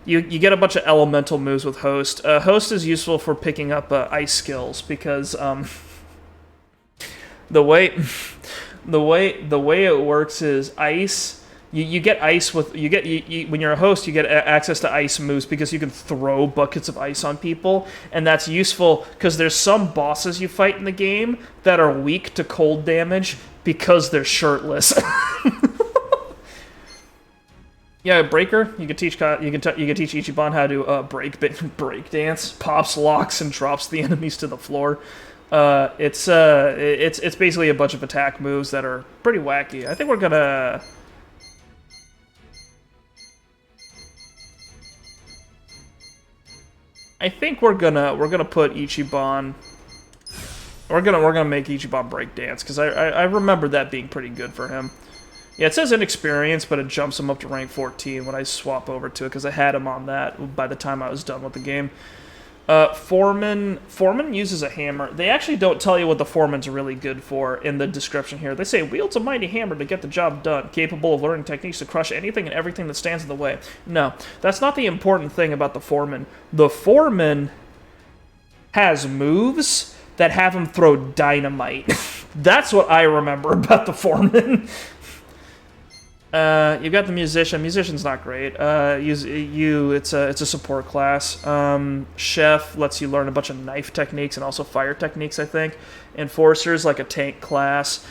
You get a bunch of elemental moves with Host. Host is useful for picking up ice skills because the way it works is ice. You get ice with when you're a host, you get access to ice moves because you can throw buckets of ice on people, and that's useful because there's some bosses you fight in the game that are weak to cold damage because they're shirtless. Yeah, Breaker. You can teach Ichiban how to break dance, pops locks and drops the enemies to the floor. It's basically a bunch of attack moves that are pretty wacky. I think we're gonna. Put Ichiban. We're gonna make Ichiban break dance because I remember that being pretty good for him. Yeah, it says inexperienced, but it jumps him up to rank 14 when I swap over to it, because I had him on that by the time I was done with the game. Foreman uses a hammer. They actually don't tell you what the Foreman's really good for in the description here. They say, wields a mighty hammer to get the job done, capable of learning techniques to crush anything and everything that stands in the way. No, that's not the important thing about the Foreman. The Foreman has moves that have him throw dynamite. That's what I remember about the Foreman. You've got the Musician. Musician's not great. It's a support class. Chef lets you learn a bunch of knife techniques and also fire techniques, I think. Enforcer's like a tank class.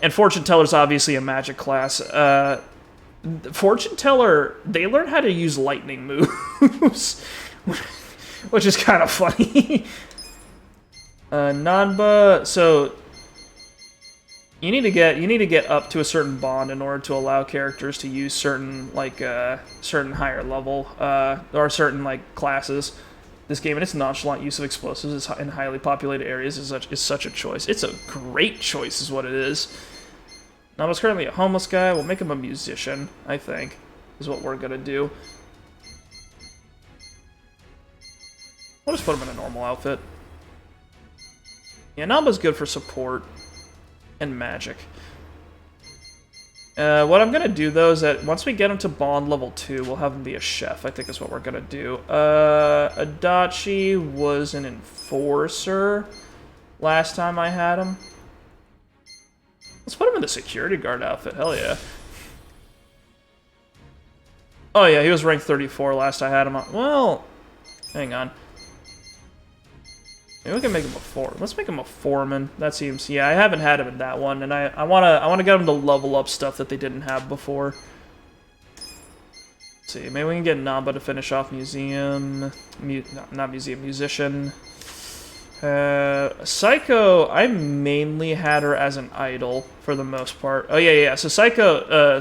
And Fortune Teller's obviously a magic class. Fortune Teller, they learn how to use lightning moves, which is kind of funny. Nanba, so you need to get up to a certain bond in order to allow characters to use certain certain higher level or certain classes. This game and its nonchalant use of explosives in highly populated areas is such a choice. It's a great choice, is what it is. Nama's currently a homeless guy. We'll make him a musician, I think, is what we're gonna do. We'll just put him in a normal outfit. Yeah, Namba's good for support. and magic. What I'm gonna do though is that once we get him to bond level 2, we'll have him be a chef. I think is what we're gonna do. Adachi was an enforcer last time I had him. Let's put him in the security guard outfit. Hell yeah. Oh yeah, he was ranked 34 last I had him on. Well, hang on. Maybe we can make him a 4. Let's make him a foreman. That seems... Yeah, I haven't had him in that one, and I wanna get him to level up stuff that they didn't have before. Let's see, maybe we can get Namba to finish off museum... not museum, musician. Psycho, I mainly had her as an idol for the most part. Oh yeah. So Psycho,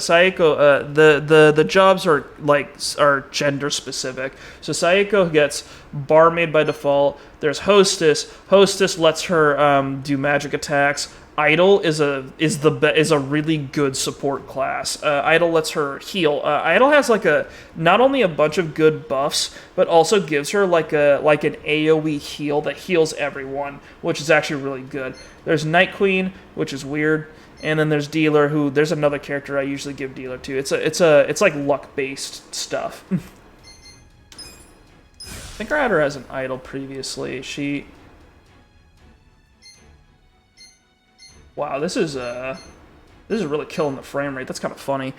the jobs are gender specific. So Psycho gets barmaid by default. There's hostess. Hostess lets her do magic attacks. Idol is a really good support class. Idol lets her heal. Idol has not only a bunch of good buffs, but also gives her like an AoE heal that heals everyone, which is actually really good. There's Night Queen, which is weird, and then there's Dealer, who there's another character I usually give Dealer to. It's like luck based stuff. I think I had her as an idol previously. Wow, this is really killing the frame rate. That's kind of funny.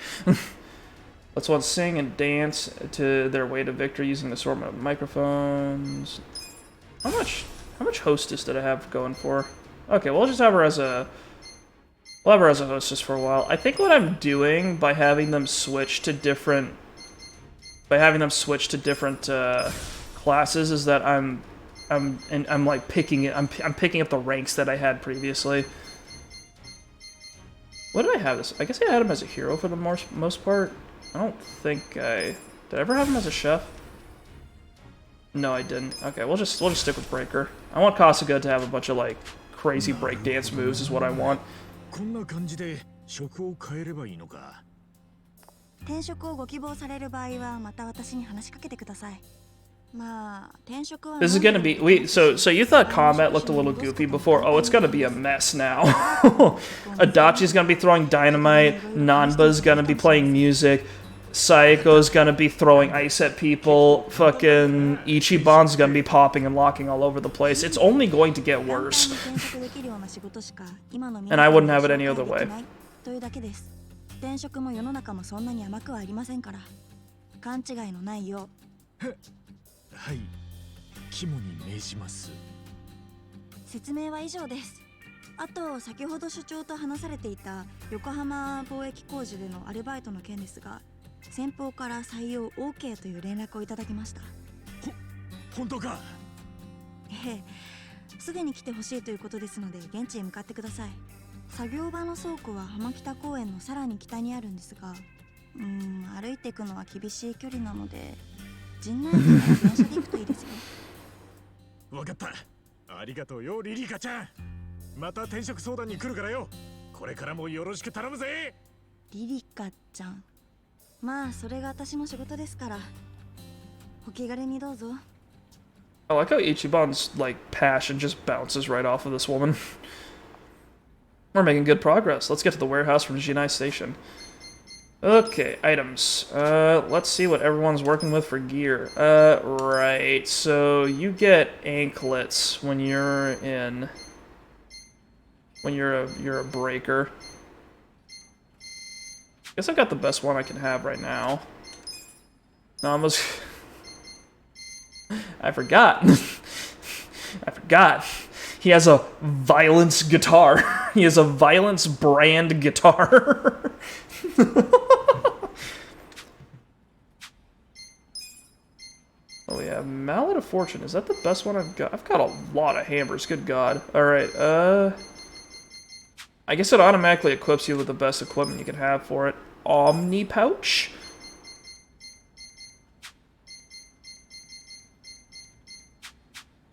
Let's one sing and dance to their way to victory using the assortment of microphones. How much hostess did I have going for? Okay, we'll just have her as a hostess for a while. I think what I'm doing by having them switch to different classes is that I'm picking up the ranks that I had previously. What did I have this? I guess I had him as a hero for the most part. I don't think did I ever have him as a chef? No, I didn't. Okay, we'll just stick with Breaker. I want Kasuga to have a bunch of crazy breakdance moves is what I want. こんな感じで職を変えればいいのか。転職をご希望される場合はまた私に話しかけてください。まあ、転職は This is gonna be so you thought combat looked a little goofy before. Oh, it's gonna be a mess now. Adachi's gonna be throwing dynamite, Nanba's gonna be playing music, Saeko's gonna be throwing ice at people, fucking Ichiban's gonna be popping and locking all over the place. It's only going to get worse. And I wouldn't have it any other way. というだけです。転職も世の中もそんなに甘くはありませんから。勘違いのないよう。はい、肝に銘じます。説明は以上です。あと先ほど所長と話されていた横浜貿易工事でのアルバイトの件ですが、先方から採用 OK という連絡をいただきました。本当か？ええ、すぐに来てほしいということですので現地へ向かってください。作業場の倉庫は浜北公園のさらに北にあるんですが、歩いていくのは厳しい距離なので。陣内駅から電車で行くといいですよ。わかった。ありがとうよ、リリカちゃん。また転職相談に来るからよ。これからもよろしく頼むぜ。リリカちゃん。まあそれが私の仕事ですから。お気軽にどうぞ。I like how Ichiban's passion just bounces right off of this woman. We're making good progress. Let's get to the warehouse from Jinai Station. Okay, items. Let's see what everyone's working with for gear. Right. So you get anklets when you're a breaker. Guess I've got the best one I can have right now. Nama's. I forgot. I forgot. He has a violence guitar. He has a violence brand guitar. Oh yeah, Mallet of Fortune. Is that the best one I've got? I've got a lot of hammers, good god. Alright, I guess it automatically equips you with the best equipment you can have for it. Omni Pouch?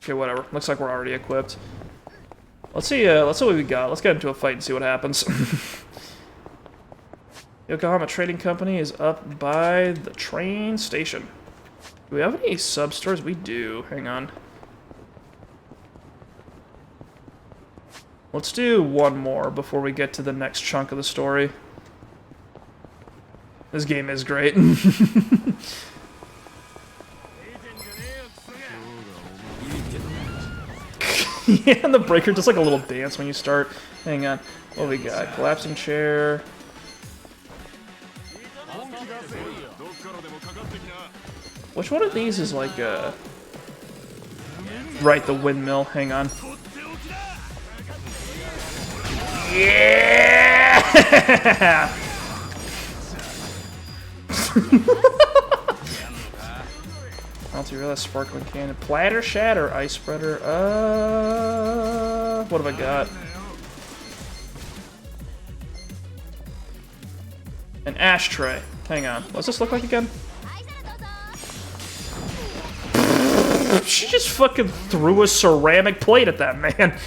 Okay, whatever. Looks like we're already equipped. Let's see what we got. Let's get into a fight and see what happens. Yokohama Trading Company is up by the train station. Do we have any sub-stores? We do. Hang on. Let's do one more before we get to the next chunk of the story. This game is great. Yeah, and the breaker does like a little dance when you start. Hang on. What we got? Collapsing chair. Which one of these is like right, the windmill. Hang on. Yeah! Multi-real sparkling cannon. Platter shatter. Ice spreader. What have I got? An ashtray. Hang on. What's this look like again? She just fucking threw a ceramic plate at that man.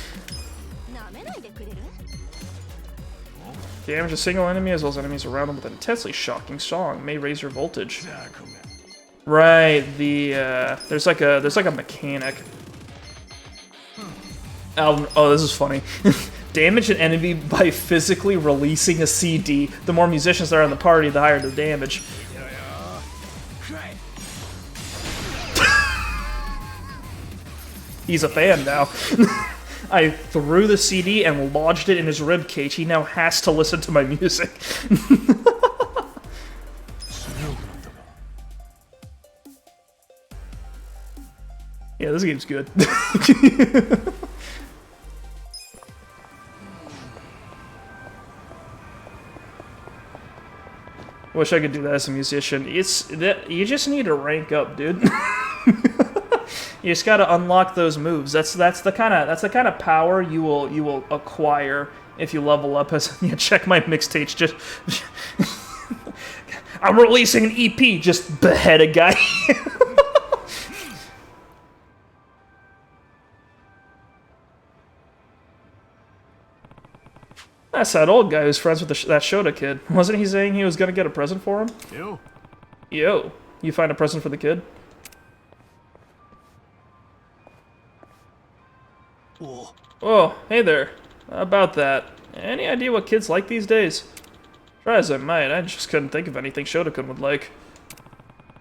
Damage a single enemy as well as enemies around them with an intensely shocking song may raise your voltage. Right, there's like a mechanic. Oh, this is funny. Damage an enemy by physically releasing a CD. The more musicians there are in the party, the higher the damage. He's a fan now. I threw the CD and lodged it in his ribcage. He now has to listen to my music. Yeah, this game's good. Wish I could do that as a musician. You just need to rank up, dude. You just gotta unlock those moves. That's the kind of power you will acquire if you level up. As you check my mixtapes, just I'm releasing an EP, just behead a guy. That's that old guy who's friends with that Shota kid. Wasn't he saying he was gonna get a present for him? Yo, you find a present for the kid? Oh, hey there. About that. Any idea what kids like these days? Try as I might, I just couldn't think of anything Shota-kun would like.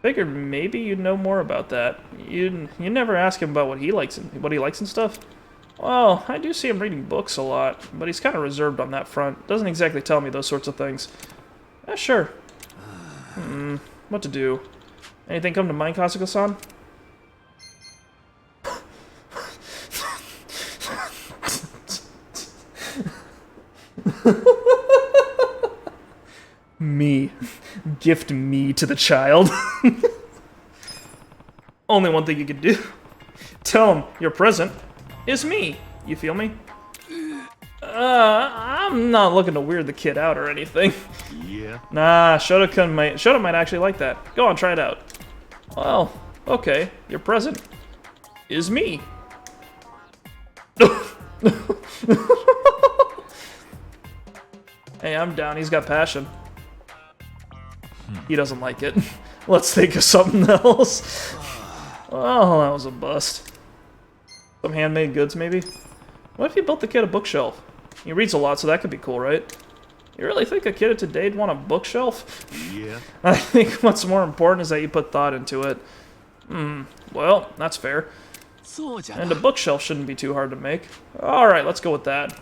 Figured maybe you'd know more about that. You never ask him about what he likes and stuff. Well, I do see him reading books a lot, but he's kind of reserved on that front. Doesn't exactly tell me those sorts of things. Sure. What to do? Anything come to mind, Kasuga-san? Me. Gift me to the child. Only one thing you can do. Tell him your present is me. You feel me? I'm not looking to weird the kid out or anything. Yeah. Nah, Shota might actually like that. Go on, try it out. Well, okay. Your present is me. Hey, I'm down. He's got passion. He doesn't like it. Let's think of something else. Oh, that was a bust. Some handmade goods, maybe? What if you built the kid a bookshelf? He reads a lot, so that could be cool, right? You really think a kid of today'd want a bookshelf? Yeah. I think what's more important is that you put thought into it. Well, that's fair. And a bookshelf shouldn't be too hard to make. Alright, let's go with that.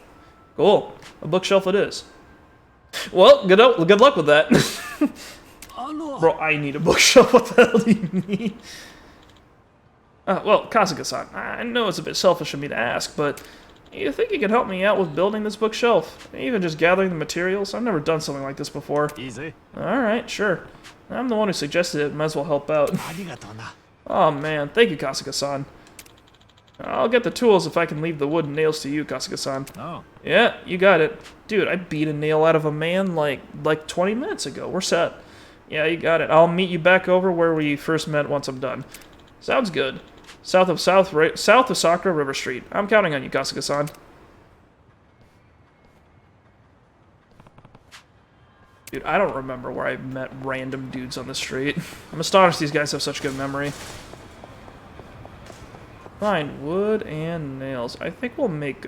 Cool. A bookshelf it is. Well, good luck with that. Bro, I need a bookshelf. What the hell do you need? Well, Kasuga-san, I know it's a bit selfish of me to ask, but you think you could help me out with building this bookshelf? Even just gathering the materials? I've never done something like this before. Easy. Alright, sure. I'm the one who suggested it, might as well help out. Oh man, thank you, Kasuga-san. I'll get the tools if I can leave the wood and nails to you, Kasuga-san. Oh. Yeah, you got it. Dude, I beat a nail out of a man like 20 minutes ago. We're set. Yeah, you got it. I'll meet you back over where we first met once I'm done. Sounds good. South of Sakura River Street. I'm counting on you, Kasuga-san. Dude, I don't remember where I met random dudes on the street. I'm astonished these guys have such good memory. Fine, wood and nails. I think we'll make...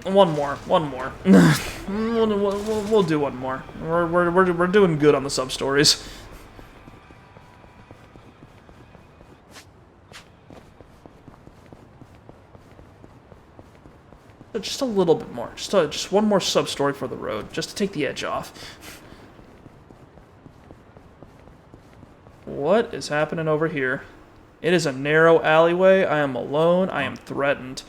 One more. We'll do one more. We're doing good on the sub stories. Just a little bit more. Just one more sub story for the road, just to take the edge off. What is happening over here? It is a narrow alleyway. I am alone. I am threatened.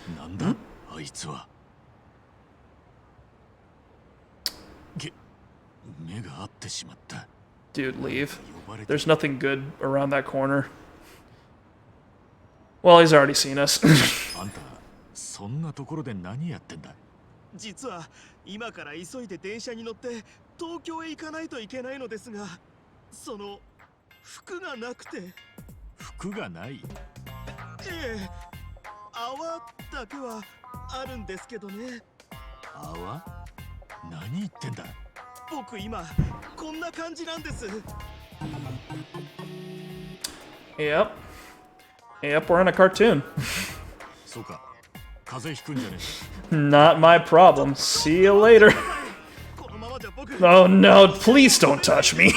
Dude, leave. There's nothing good around that corner. Well, he's already seen us. そんなところで何やってんだ。実は今から急いで電車に乗って東京へ行かないといけないのですが、その服がなくて。服がない？いえ、泡だけはあるんですけどね。泡？何言ってんだ。僕今こんな感じなんです。Yep. Yep, we're in a cartoon. そうか。Not my problem. See you later. Oh no, please don't touch me.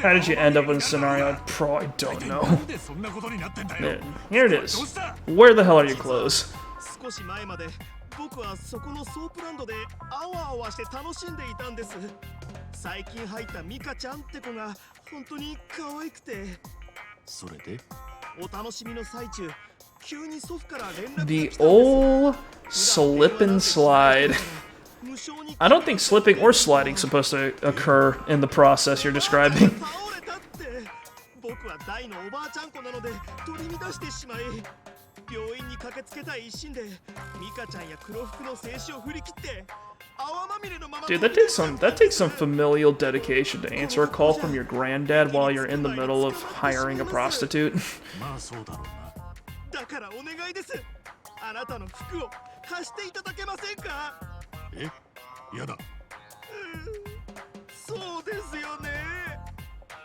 How did you end up in a scenario? I don't know. Here it is. Where the hell are your clothes? 僕はそこのソープランドでアワアワして楽しんでいたんです。最近入ったミカちゃんって子が本当に可愛くて。それでお楽しみの最中 The old slip and slide. I don't think slipping or sliding is supposed to occur in the process you're describing. Dude, that takes some familial dedication to answer a call from your granddad while you're in the middle of hiring a prostitute. だからお願いです。あなたの服を貸していただけませんか？え、やだ。そうですよね。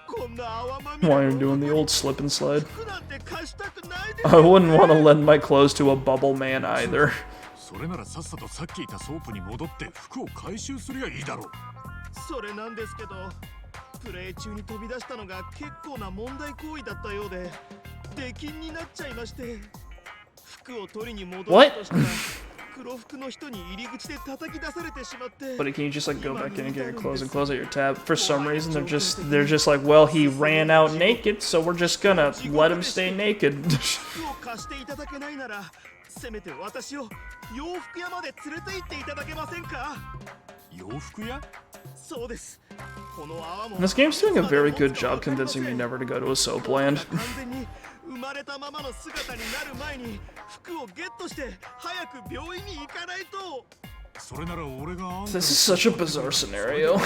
こんな泡まみれ。Why are you doing the old slip and slide? I wouldn't want to lend my clothes to a bubble man either. それならさっさとさっきいたソープに戻って服を回収すりゃいいだろう。それなんですけど、プレイ中に飛び出したのが結構な問題行為だったようで。 出禁になっちゃいまして、服を取りに戻ろうとしたら黒服の人に入り口で叩き出されてしまって。But can you just like go back in and get your clothes and close out your tab? For some reason, they're just like, well, he ran out naked, so we're just gonna let him stay naked. 服を貸していただけないなら、せめて私を洋服屋まで連れて行っていただけませんか？洋服屋？そうです。 This game's doing a very good job convincing me never to go to a soap land. This is such a bizarre scenario.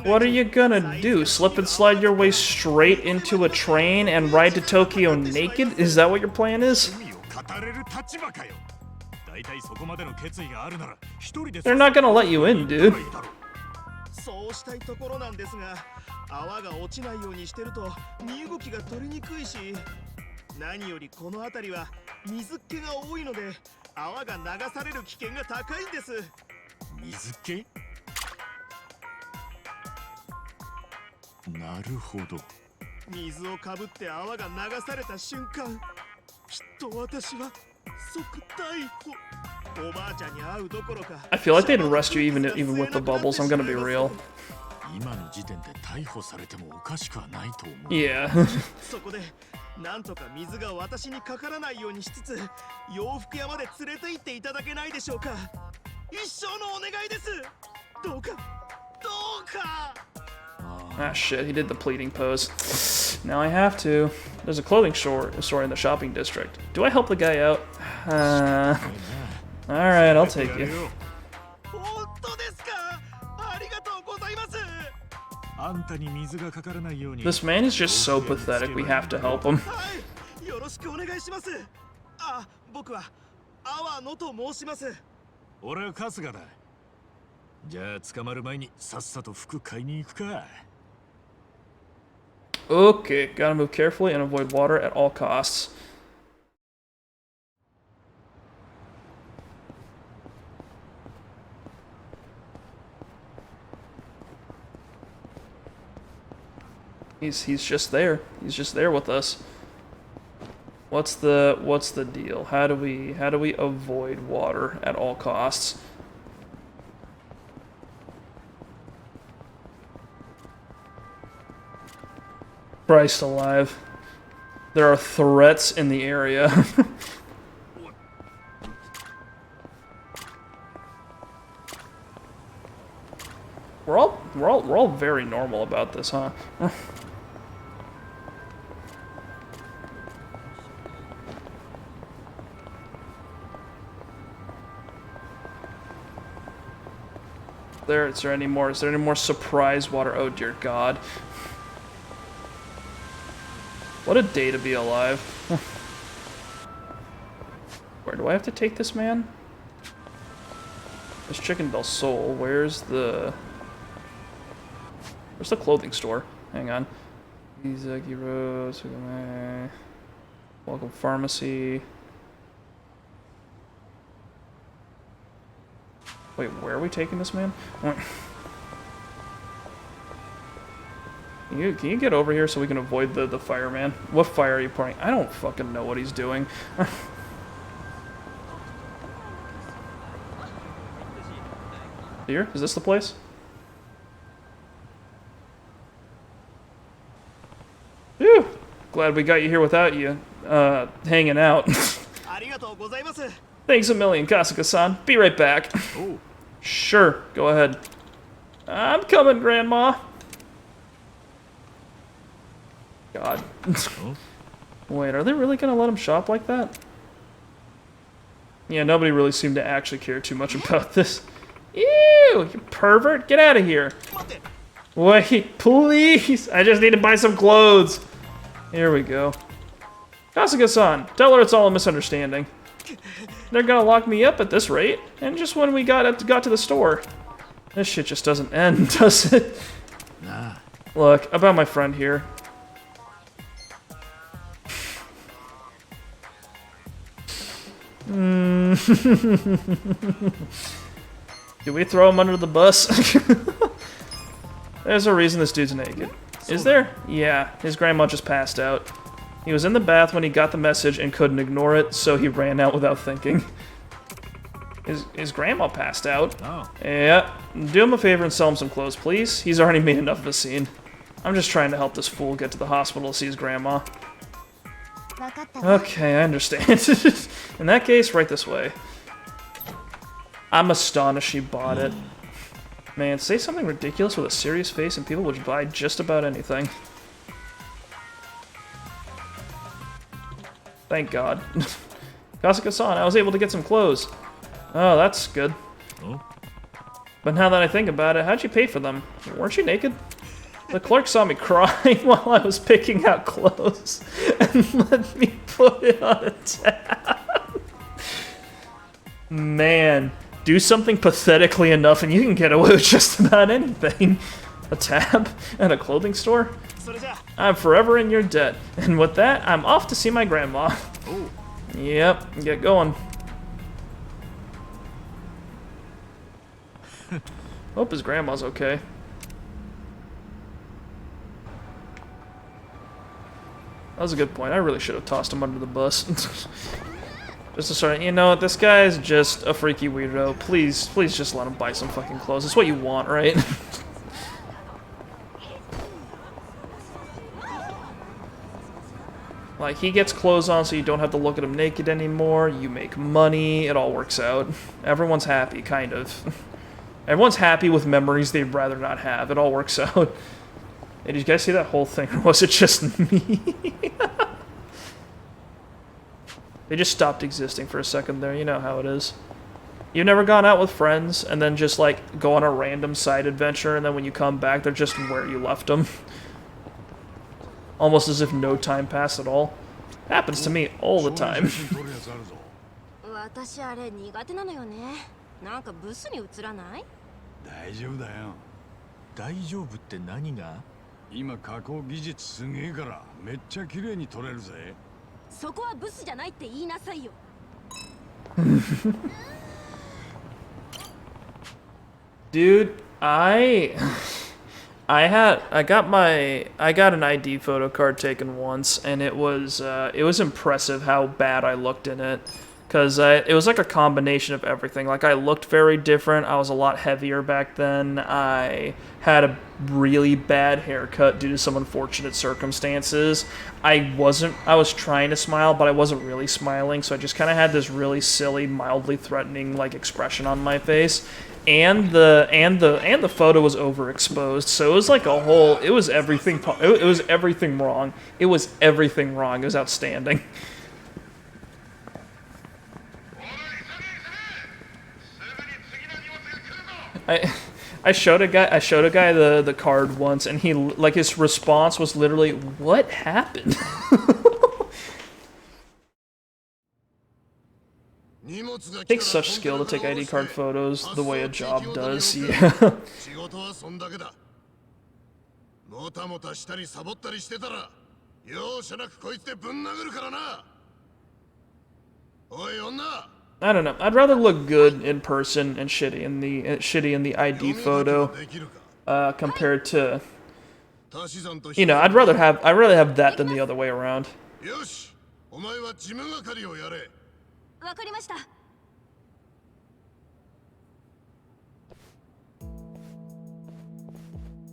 What are you gonna do? Slip and slide your way straight into a train and ride to Tokyo naked? Is that what your plan is? They're not gonna let you in, dude. そうしたいところなんですが、泡が落ちないようにしてると身動きが取りにくいし、何よりこの辺りは水っ気が多いので泡が流される危険が高いんです。水っ気？なるほど。水をかぶって泡が流された瞬間、きっと私は即逮捕。 I feel like they'd arrest you even with the bubbles, I'm gonna be real. Yeah. そこでなんとか水が私にかからないようにしつつ洋服屋まで連れて行っていただけないでしょうか。一生のお願いです。どうかどうか。 Ah shit, he did the pleading pose. Now I have to. There's a clothing store in the shopping district. Do I help the guy out? Alright, I'll take you. This man is just so pathetic, we have to help him. よろしくお願いします。あ、僕は阿波野と申します。俺は春日だ。じゃあ捕まる前にさっさと服買いに行くか。Okay, gotta move carefully and avoid water at all costs. He's just there. He's just there with us. What's the deal? How do we avoid water at all costs? Christ alive. There are threats in the area. We're all very normal about this, huh? Is there any more surprise water? Oh dear God. What a day to be alive. Where do I have to take this man? There's Chicken Bell Soul. Where's the clothing store? Hang on. Izaki Rose. Welcome Pharmacy. Wait, where are we taking this man? Can you get over here so we can avoid the fireman? What fire are you pouring? I don't fucking know what he's doing. Here? Is this the place? Phew! Glad we got you here without you hanging out. Thanks a million, Kasuga-san. Be right back. Oh. Sure, go ahead. I'm coming, Grandma. God. Wait, are they really gonna let him shop like that? Yeah, nobody really seemed to actually care too much about this. Ew, you pervert. Get out of here. Wait, please. I just need to buy some clothes. Here we go. Kasuga-san, tell her it's all a misunderstanding. They're gonna lock me up at this rate, and just when we got to the store. This shit just doesn't end, does it? Nah. Look, about my friend here. Do we throw him under the bus? There's a reason this dude's naked. Is there? Yeah, his grandma just passed out. He was in the bath when he got the message and couldn't ignore it, so he ran out without thinking. His grandma passed out. Oh. Yeah. Do him a favor and sell him some clothes, please. He's already made enough of a scene. I'm just trying to help this fool get to the hospital to see his grandma. Okay, I understand. In that case, right this way. I'm astonished she bought it. Man, say something ridiculous with a serious face and people would buy just about anything. Thank God. Kasuga-san, I was able to get some clothes. Oh, that's good. Oh. But now that I think about it, how'd you pay for them? Weren't you naked? The clerk saw me crying while I was picking out clothes and let me put it on a tab. Man, do something pathetically enough and you can get away with just about anything. A tab at a clothing store? I'm forever in your debt. And with that, I'm off to see my grandma. Oh. Yep, get going. Hope his grandma's okay. That was a good point. I really should have tossed him under the bus. Just to start, you know what, this guy's just a freaky weirdo. Please just let him buy some fucking clothes. It's what you want, right? Like, he gets clothes on so you don't have to look at him naked anymore. You make money. It all works out. Everyone's happy, kind of. Everyone's happy with memories they'd rather not have. It all works out. Hey, did you guys see that whole thing, or was it just me? They just stopped existing for a second there. You know how it is. You've never gone out with friends and then just, like, go on a random side adventure, and then when you come back, they're just where you left them. Almost as if no time passed at all. Happens to me all the time. 私あれ苦手なのよね。なんかブスに映らない？大丈夫だよ。大丈夫って何が？今加工技術すげえからめっちゃ綺麗に撮れるぜ。そこはブスじゃないって言いなさいよ。Dude, I got an ID photo card taken once, and it was impressive how bad I looked in it, because it was like a combination of everything. Like, I looked very different. I was a lot heavier back then. I had a really bad haircut due to some unfortunate circumstances. I was trying to smile, but I wasn't really smiling, so I just kind of had this really silly, mildly threatening like expression on my face. And the photo was overexposed, so it was like a whole. It was everything. It was everything wrong. It was everything wrong. It was outstanding. I showed a guy the card once, and he like his response was literally, "What happened?" It takes such skill to take ID card photos the way a job does. Yeah. 仕事はそんだけだ。もたもたしたりサボったりしてたら容赦なくこいつでぶん殴るからな。おい女。 I don't know. I'd rather look good in person and shitty in the ID photo, compared to, you know, I'd rather have that than the other way around. よし、お前は事務係をやれ。わかりました。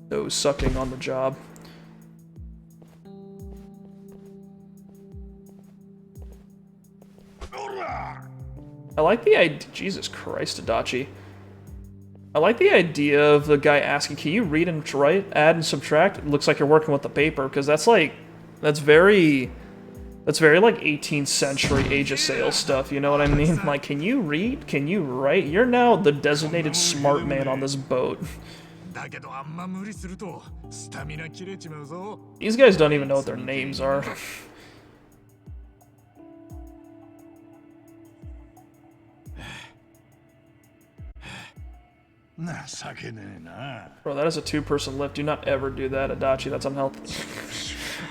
No sucking on the job. I like the idea. Jesus Christ, Adachi. I like the idea of the guy asking, "Can you read and write, add and subtract?" It looks like you're working with the paper, because that's very like 18th century Age of Sail stuff. You know what I mean? Like, can you read? Can you write? You're now the designated smart man on this boat. These guys don't even know what their names are. Bro, that is a two-person lift. Do not ever do that, Adachi. That's unhealthy.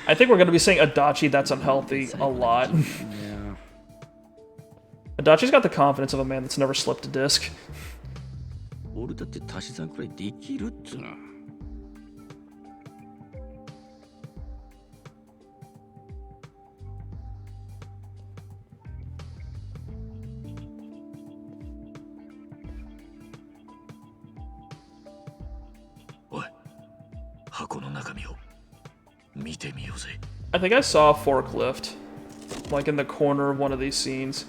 I think we're going to be saying Adachi, that's unhealthy, a lot. Yeah. Adachi's got the confidence of a man that's never slipped a disc. 俺だって足し算くらいできるっつうの。おい、箱の中身を見てみようぜ。I think I saw a forklift, like in the corner of one of these scenes,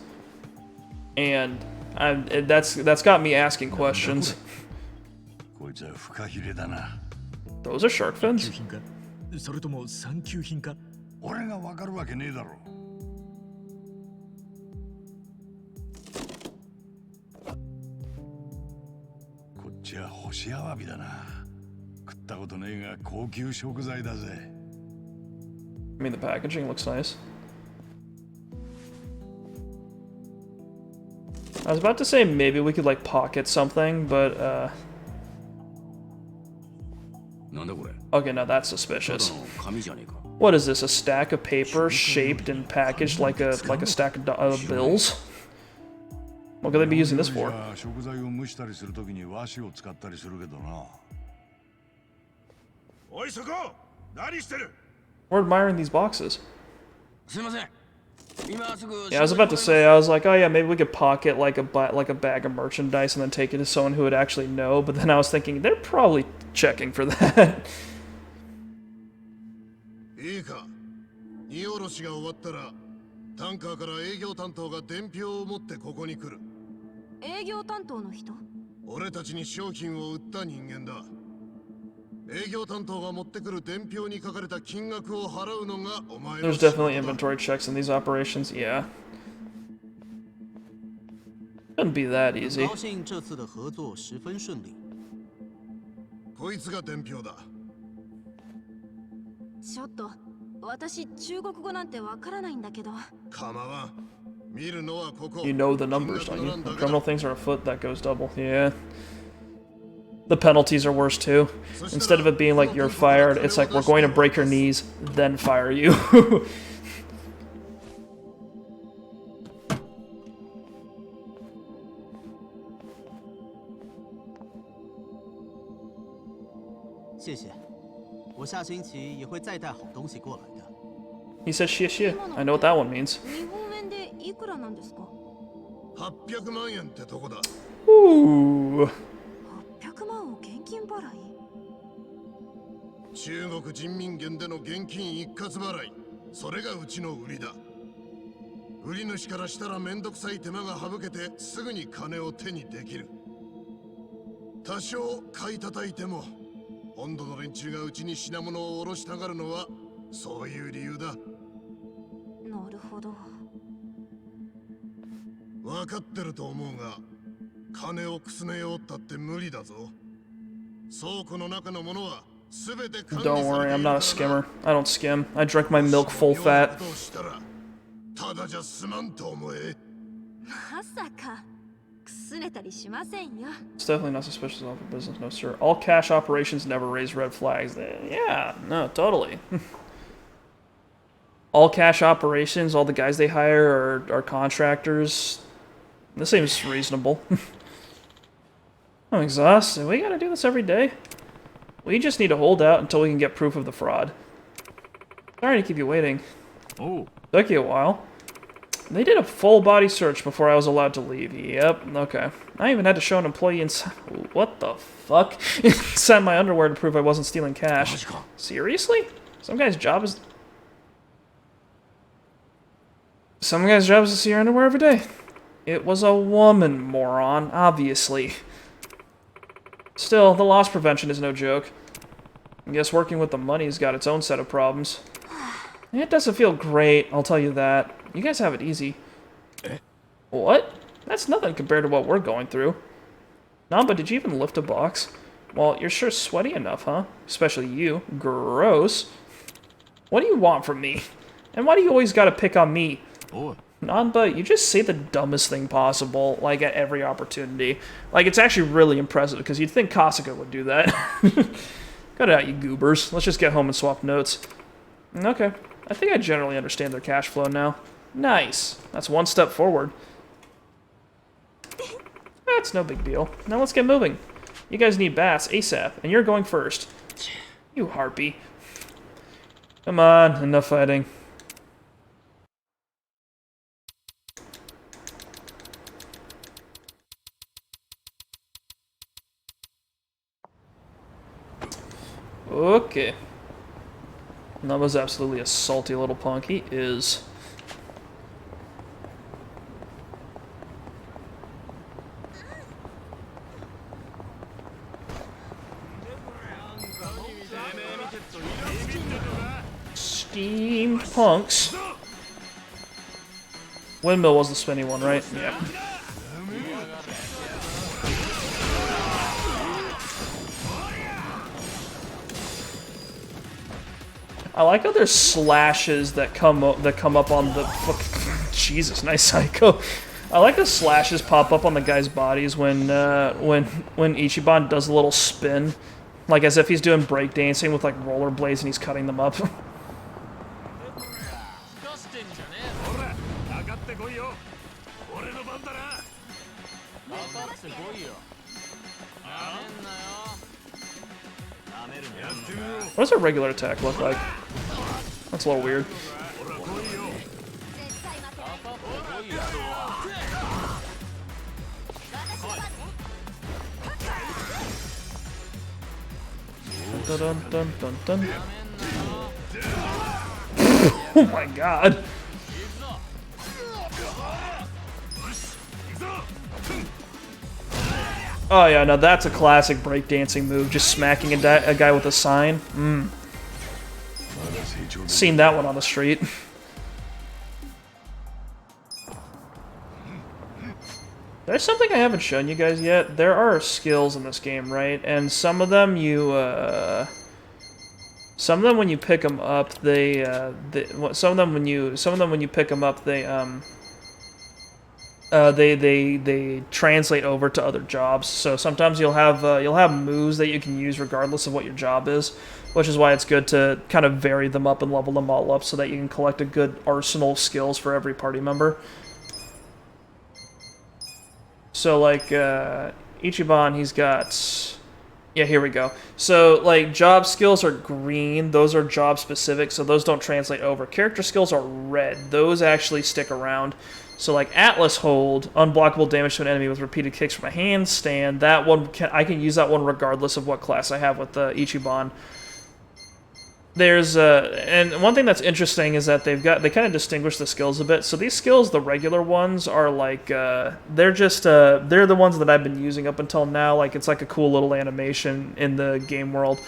and that's got me asking questions. こいつはフカヒレだな。 Those are shark fins? それとも産休品か？俺がわかるわけねえだろ。こっちは干しアワビだな。食ったことねえが高級食材だぜ。I mean, the packaging looks nice. I was about to say maybe we could like pocket something, but okay, now that's suspicious. What is this? A stack of paper shaped and packaged like a stack of bills? What could they be using this for? 食材を蒸したりするときに和紙を使ったりするけどな。おいそこ、何してる？ We're admiring these boxes. すいません。 Yeah, I was about to say, I was like, oh yeah, maybe we could pocket like a bag of merchandise and then take it to someone who would actually know, but then I was thinking, they're probably checking for that. いいか、荷下ろしが終わったら、タンカーから営業担当が伝票を持ってここに来る。営業担当の人？俺たちに商品を売った人間だ。営業担当が持ってくる伝票に書かれた金額を払うのがお前の。 There's definitely inventory checks in these operations, yeah. Shouldn't be that easy. 高兴这次的合作十分顺利。こいつが伝票だ。ちょっと、私中国語なんてわからないんだけど。構わん。見るのはここ。 You know the numbers, don't you? When criminal things are afoot, that goes double, yeah. The penalties are worse too. Instead of it being like you're fired, it's like we're going to break your knees, then fire you. 谢谢，我下星期也会再带好东西过来的。He says shit shit. I know what that one means. 日本円でいくらなんですか？ 800万円ってとこだ。 Ooh. 800万を現金払い？中国人民元での現金一括払い、それがうちの売りだ。売り主からしたらめんどくさい手間が省けてすぐに金を手にできる。多少買い叩いても本土の連中がうちに品物を卸したがるのはそういう理由だ。なるほど。分かってると思うが、金をくすねようったって無理だぞ。倉庫の中のものは全て管理されているからな。 Don't worry, I'm not a skimmer. I don't skim. I drink my milk full fat. ただじゃ済まんと思え。まさかくすねたりしませんよ。 It's definitely not suspicious of a business, no sir. All cash operations never raise red flags. Yeah, no, totally. All cash operations, all the guys they hire are contractors. This seems reasonable. I'm exhausted. We gotta do this every day. We just need to hold out until we can get proof of the fraud. Sorry to keep you waiting. Oh. Took you a while. They did a full body search before I was allowed to leave. Yep, okay. I even had to show an employee inside. What the fuck? Inside my underwear to prove I wasn't stealing cash. Seriously? Some guy's job is to see your underwear every day. It was a woman, moron, obviously. Still, the loss prevention is no joke. I guess working with the money's got its own set of problems. It doesn't feel great, I'll tell you that. You guys have it easy. What? That's nothing compared to what we're going through. Namba, did you even lift a box? Well, you're sure sweaty enough, huh? Especially you. Gross. What do you want from me? And why do you always gotta pick on me? Oh. Namba, you just say the dumbest thing possible, like, at every opportunity. Like, it's actually really impressive, because you'd think Kasuga would do that. Cut it out, you goobers. Let's just get home and swap notes. Okay. I think I generally understand their cash flow now. Nice. That's one step forward. That's no big deal. Now let's get moving. You guys need baths ASAP, and you're going first. You harpy. Come on, enough fighting. Okay. That was absolutely a salty little punk. He is. Steampunks. Windmill was the spinny one, right? Yeah. I like how there's slashes that come up on the Jesus, nice psycho. I like the slashes pop up on the guys' bodies when Ichiban does a little spin, like as if he's doing breakdancing with like rollerblades and he's cutting them up. What does a regular attack look like? That's a little weird. Dun, dun, dun, dun, dun. Oh my god. Oh yeah, now that's a classic breakdancing move, just smacking a guy with a sign. Seen that one on the street. There's something I haven't shown you guys yet. There are skills in this game, right? And some of them when you pick them up, some of them when you pick them up, they translate over to other jobs. So sometimes you'll have moves that you can use regardless of what your job is, which is why it's good to kind of vary them up and level them all up so that you can collect a good arsenal of skills for every party member. So like Ichiban, he's got, yeah, here we go. So like job skills are green, those are job specific, so those don't translate over. Character skills are red, those actually stick around. So like Atlas Hold, unblockable damage to an enemy with repeated kicks from a handstand. That one I can use that one regardless of what class I have with Ichiban. There's and one thing that's interesting is that they kind of distinguish the skills a bit. So these skills, the regular ones, are like they're the ones that I've been using up until now. Like it's like a cool little animation in the game world.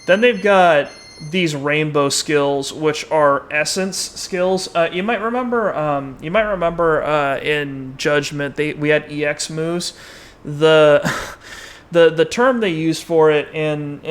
Then they've got these rainbow skills, which are essence skills. You might remember in Judgment we had EX moves. The term they use for it in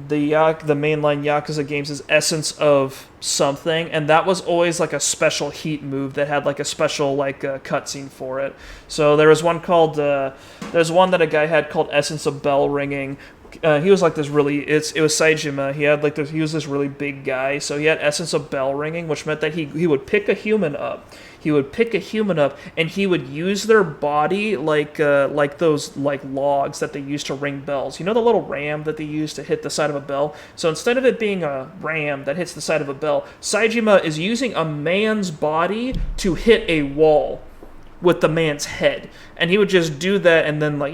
the mainline Yakuza games is essence of something, and that was always like a special heat move that had like a special like cutscene for it. So there was one called there's one that a guy had called Essence of Bell Ringing. He was like this really it was Saejima. He had like he was this really big guy, so he had Essence of Bell Ringing, which meant that he would pick a human up. He would pick a human up, and he would use their body like those like logs that they use to ring bells. You know the little ram that they use to hit the side of a bell? So instead of it being a ram that hits the side of a bell, Saejima is using a man's body to hit a wall with the man's head. And he would just do that and then like,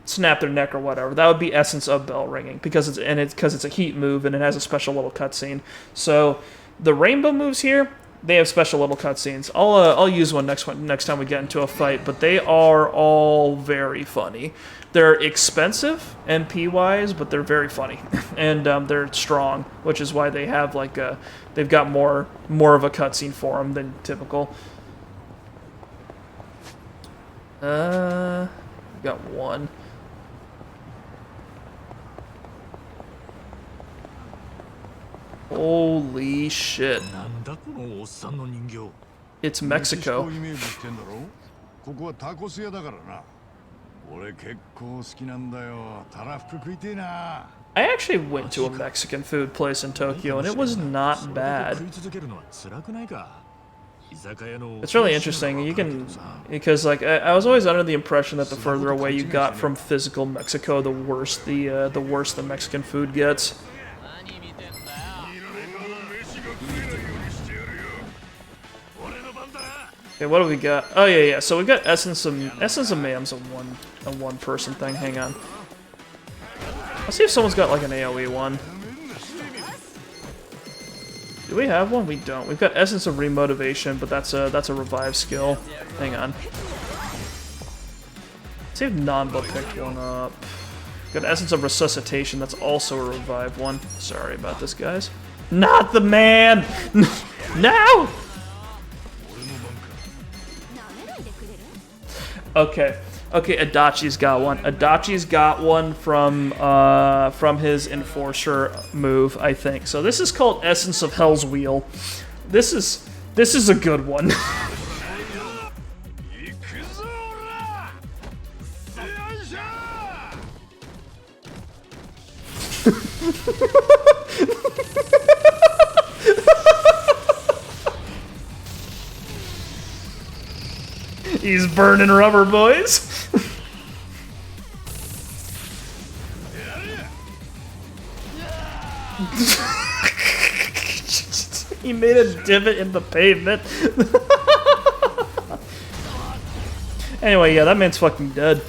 snap their neck or whatever. That would be Essence of Bell Ringing because it's a heat move and it has a special little cutscene. So the rainbow moves here, they have special little cutscenes. I'll use one next time we get into a fight, but they are all very funny. They're expensive MP wise, but they're very funny, and they're strong, which is why they have like they've got more of a cutscene for them than typical. Got one. Holy shit. It's Mexico. I actually went to a Mexican food place in Tokyo, and it was not bad. It's really interesting. Because like I was always under the impression that the further away you got from physical Mexico, the worse the Mexican food gets. Okay, what do we got? Oh yeah. So we got Essence of Mayhem's a one person thing. Hang on. Let's see if someone's got like an AoE one. Do we have one? We don't. We've got Essence of Remotivation, but that's a revive skill. Hang on. Let's see if Nanba picked one up. Got Essence of Resuscitation, that's also a revive one. Sorry about this, guys. Not the man! No! Okay, Adachi's got one. Adachi's got one from his Enforcer move, I think. So this is called Essence of Hell's Wheel. This is a good one. He's burning rubber, boys. He made a divot in the pavement. Anyway, yeah, that man's fucking dead.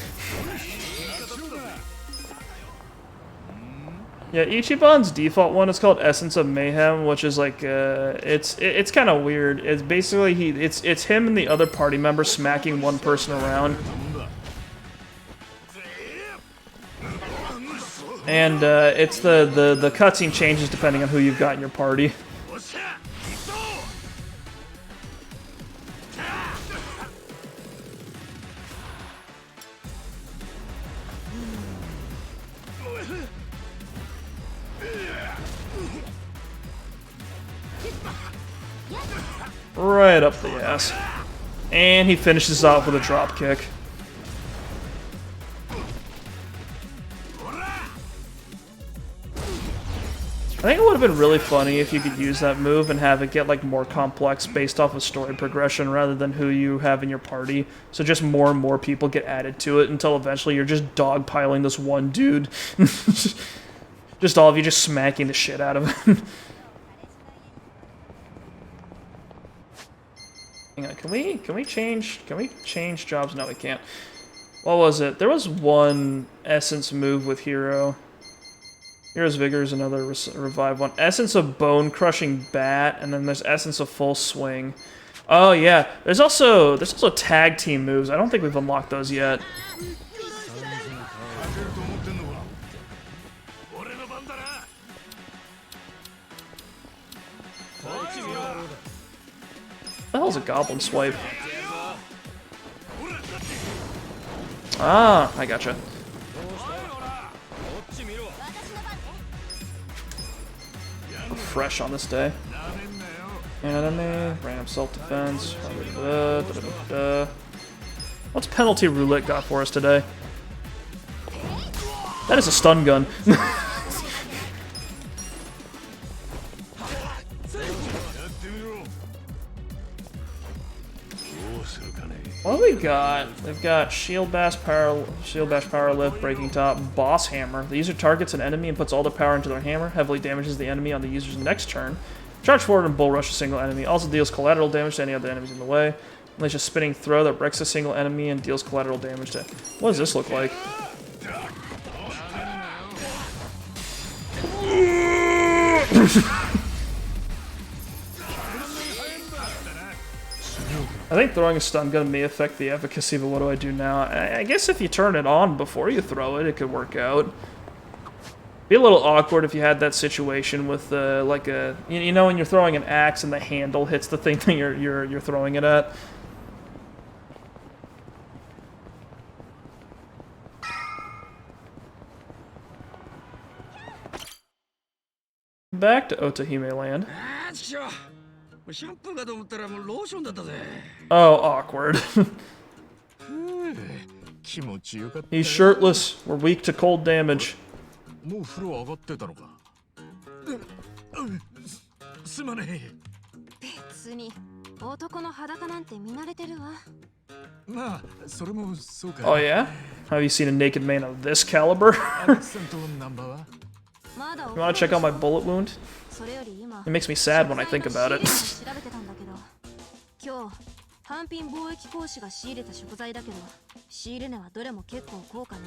Yeah, Ichiban's default one is called Essence of Mayhem, which is like it's kind of weird. It's basically it's him and the other party members smacking one person around, and it's the cutscene changes depending on who you've got in your party. Right up the ass. And he finishes off with a drop kick. I think it would have been really funny if you could use that move and have it get like more complex based off of story progression rather than who you have in your party. So just more and more people get added to it until eventually you're just dogpiling this one dude. Just all of you just smacking the shit out of him. Hang on, can we change jobs? No, we can't. What was it? There was one essence move with Hero. Hero's Vigor is another revive one. Essence of Bone Crushing Bat, and then there's Essence of Full Swing. Oh yeah, there's also tag team moves. I don't think we've unlocked those yet. What the hell's a Goblin Swipe? Ah, I gotcha. Fresh on this day. Anime, random self-defense. What's Penalty Roulette got for us today? That is a stun gun. What do we got? They've got Shield Bash Power Lift, Breaking Top, Boss Hammer. The user targets an enemy and puts all the power into their hammer, heavily damages the enemy on the user's next turn. Charge forward and bull rush a single enemy. Also deals collateral damage to any other enemies in the way. Unleash a spinning throw that wrecks a single enemy and deals collateral damage to... What does this look like? I think throwing a stun gun may affect the efficacy, but what do I do now? I guess if you turn it on before you throw it, it could work out. Be a little awkward if you had that situation with like a, you know, when you're throwing an axe and the handle hits the thing that you're throwing it at. Back to Otahime Land. Oh, awkward. He's shirtless. We're weak to cold damage. Oh yeah? Have you seen a naked man of this caliber? You wanna check out my bullet wound? It makes me sad when I think about it. 単品貿易講師が仕入れた食材だけど、仕入れ値はどれも結構高価ね。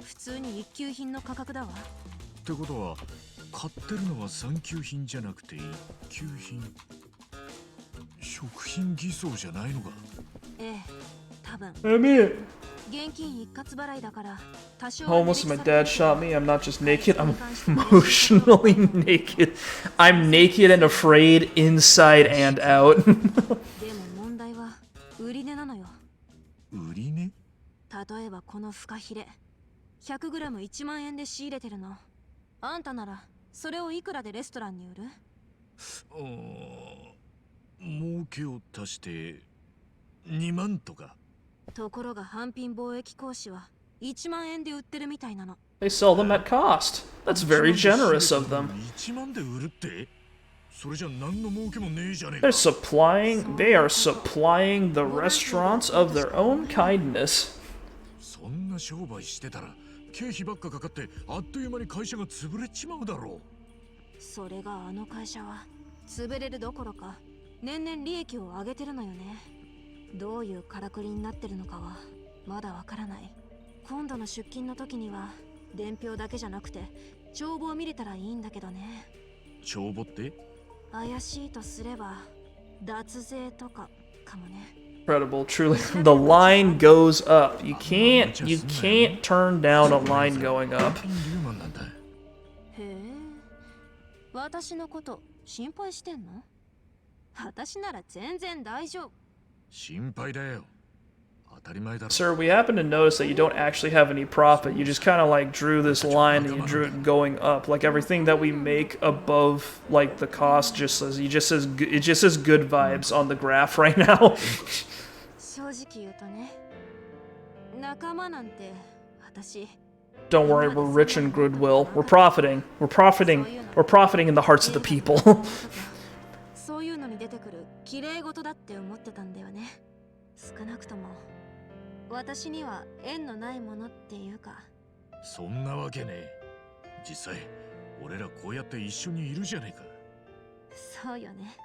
普通に一級品の価格だわ。ってことは、買ってるのは三級品じゃなくて一級品。食品偽装じゃないのか。ええ、多分。現金一括払いだから。Homeless, my dad shot me. I'm not just naked, I'm emotionally naked. I'm naked and afraid inside and out. 売り値なのよ。売り値？例えばこのフカヒレ 100g1 万円で仕入れてるの。あんたならそれをいくらでレストランに売る？儲けを足して2万とか。ところが販品貿易講師は1万円で売ってるみたいなの。They sell them at cost. That's very generous of them. 1万で売るって？それじゃ何の儲けもねえじゃねえか。They are supplying the restaurants of their own kindness. そんな商売してたら経費ばっかかかってあっという間に会社が潰れちまうだろう。それがあの会社は潰れるどころか年々利益を上げてるのよね。どういうからくりになってるのかはまだわからない。今度の出勤の時には伝票だけじゃなくて帳簿を見れたらいいんだけどね。帳簿って？怪しいとすれば脱税とかかもね。Incredible, truly. The line goes up. You can't turn down a line going up. へえ、私のこと心配してんの？私なら全然大丈夫。心配だよ。Sir, we happen to notice that you don't actually have any profit. You just kind of like drew this line and you drew it going up. Like everything that we make above like the cost just says it just says good vibes on the graph right now. 直言うとね、仲間なんて私 Don't worry, we're rich in goodwill. We're profiting. We're profiting. We're profiting in the hearts of the people. そういうのに出てくる綺麗事だって思ってたんだよね。少なくとも私には縁のないものっていうか。そんなわけねえ。実際俺らこうやって一緒にいるじゃねえか。そうよね。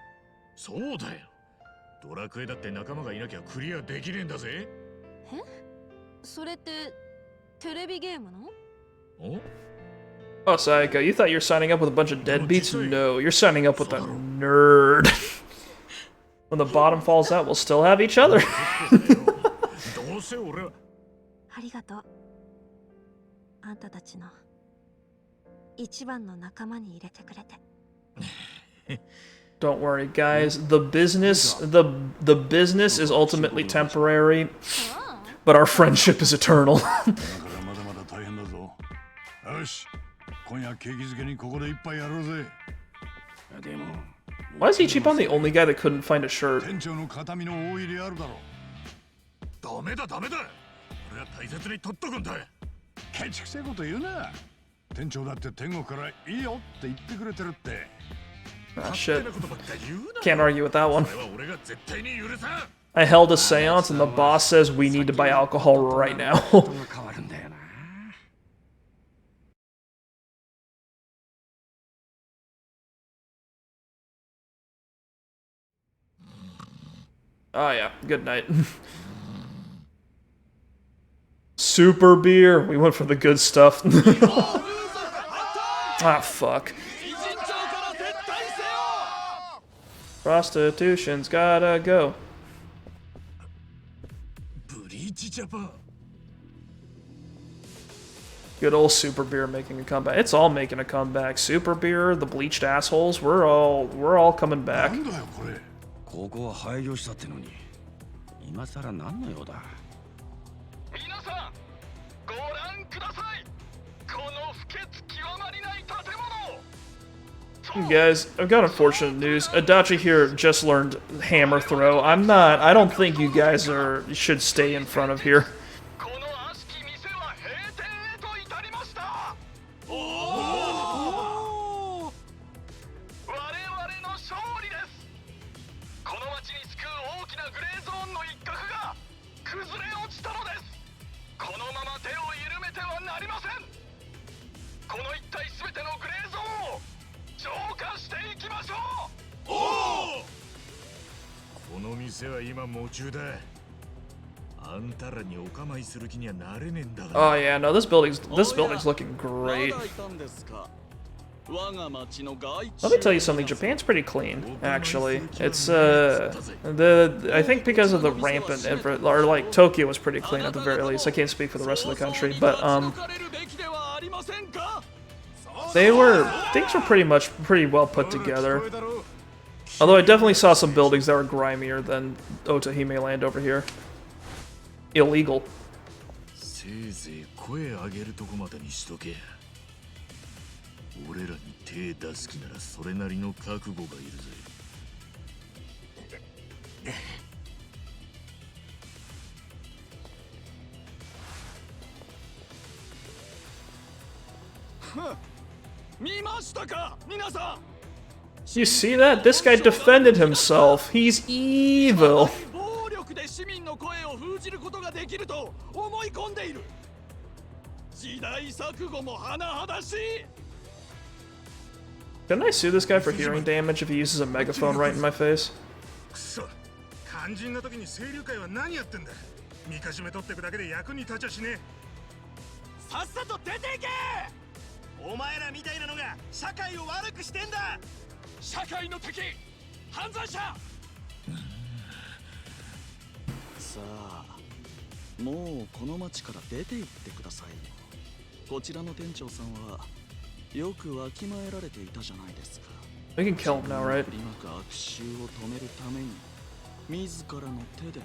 そうだよ。ドラクエだって仲間がいなきゃクリアできねえんだぜ。え？それってテレビゲームの？おOh, Sayaka, you thought you were signing up with a bunch of deadbeats? No, you're signing up with a nerd. When the bottom falls out, we'll still have each other. どうせ俺は。ありがとう。あんたたちの一番の仲間に入れてくれて。Don't worry, guys. The business is ultimately temporary, but our friendship is eternal. だからまだまだ大変だぞ。よし、今夜景気づけにここで一杯やろうぜ。でも Why is Ichiban the only guy that couldn't find a shirt? 店長の形見の大入りあるだろ。ダメだダメだ。俺は大切に取っとくんだ。ケチくせえこと言うな。店長だって天国からいいよって言ってくれてるって。Ah, shit. Can't argue with that one. I held a seance and the boss says we need to buy alcohol right now. Oh yeah, good night. Super beer. We went for the good stuff. Ah, fuck. Prostitution's gotta go. Good old Super Beer making a comeback. It's all making a comeback. Super Beer, the bleached assholes, we're all coming back. ここは廃業したってのに今さら何の用だ。皆さんご覧ください。この不潔極まりない建物。Guys, I've got unfortunate news. Adachi here just learned hammer throw. I don't think you guys should stay in front of here. Oh yeah, no, this building's looking great. Let me tell you something, Japan's pretty clean, actually. It's I think because of the rampant or like Tokyo was pretty clean at the very least. I can't speak for the rest of the country, but things were pretty well put together. Although I definitely saw some buildings that were grimier than Otahime Land over here. Illegal. You see that? This guy defended himself. He's evil. Couldn't I sue this guy for hearing damage if he uses a megaphone right in my face? We can kill him now, right? 自らの手で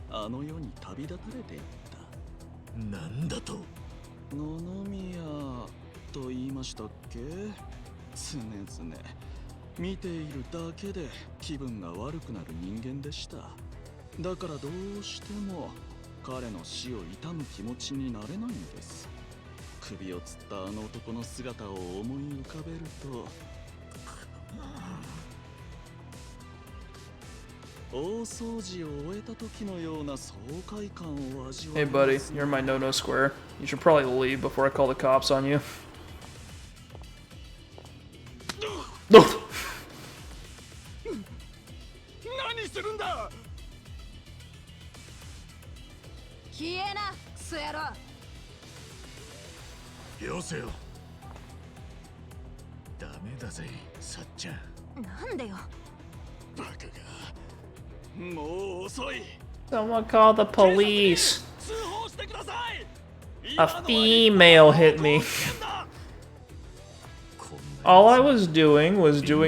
あの世に旅立たれていった。なんだと？野々宮と言いましたっけ？常々見ているだけで気分が悪くなる人間でした。だからどうしても彼の死を悼む気持ちになれないんです。首を吊ったあの男の姿を思い浮かべると、大掃除を終えた時のような爽快感を味わ Hey いま buddy, す。 you're in my no-no square. You should probably leave before I call the cops on you. 何するんだ。消えな、クソ野郎。よせよ。ダメだぜ、さっちゃん。なんでよ。バカが。もう遅い。 Someone call the police. 通報してください。 A female hit me. All I was doing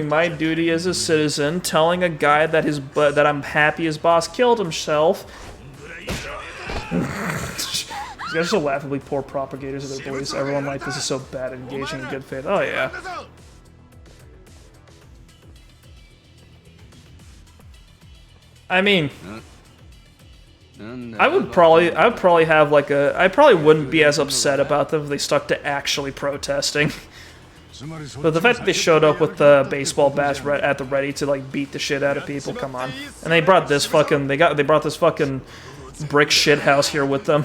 my duty as a citizen, telling a guy that that I'm happy his boss killed himself. These guys are so laughably poor propagators of their beliefs. Everyone like this is so bad at engaging in good faith. Oh yeah. I mean, I would probably have like I probably wouldn't be as upset about them if they stuck to actually protesting. But the fact that they showed up with the baseball bats at the ready to like beat the shit out of people, come on. And they brought this fucking they brought this fucking brick shit house here with them.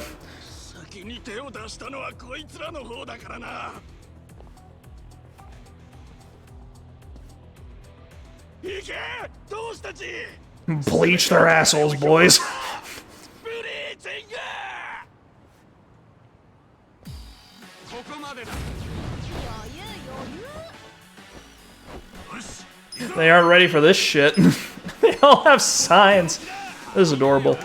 先に手を出したのはこいつらの方だからな。行け、同志たち。 Bleach their assholes, boys. ブリーチング。ここまでだ。 They aren't ready for this shit. They all have signs. This is adorable.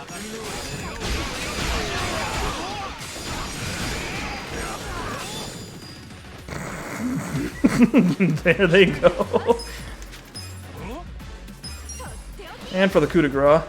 There they go. And for the coup de grace.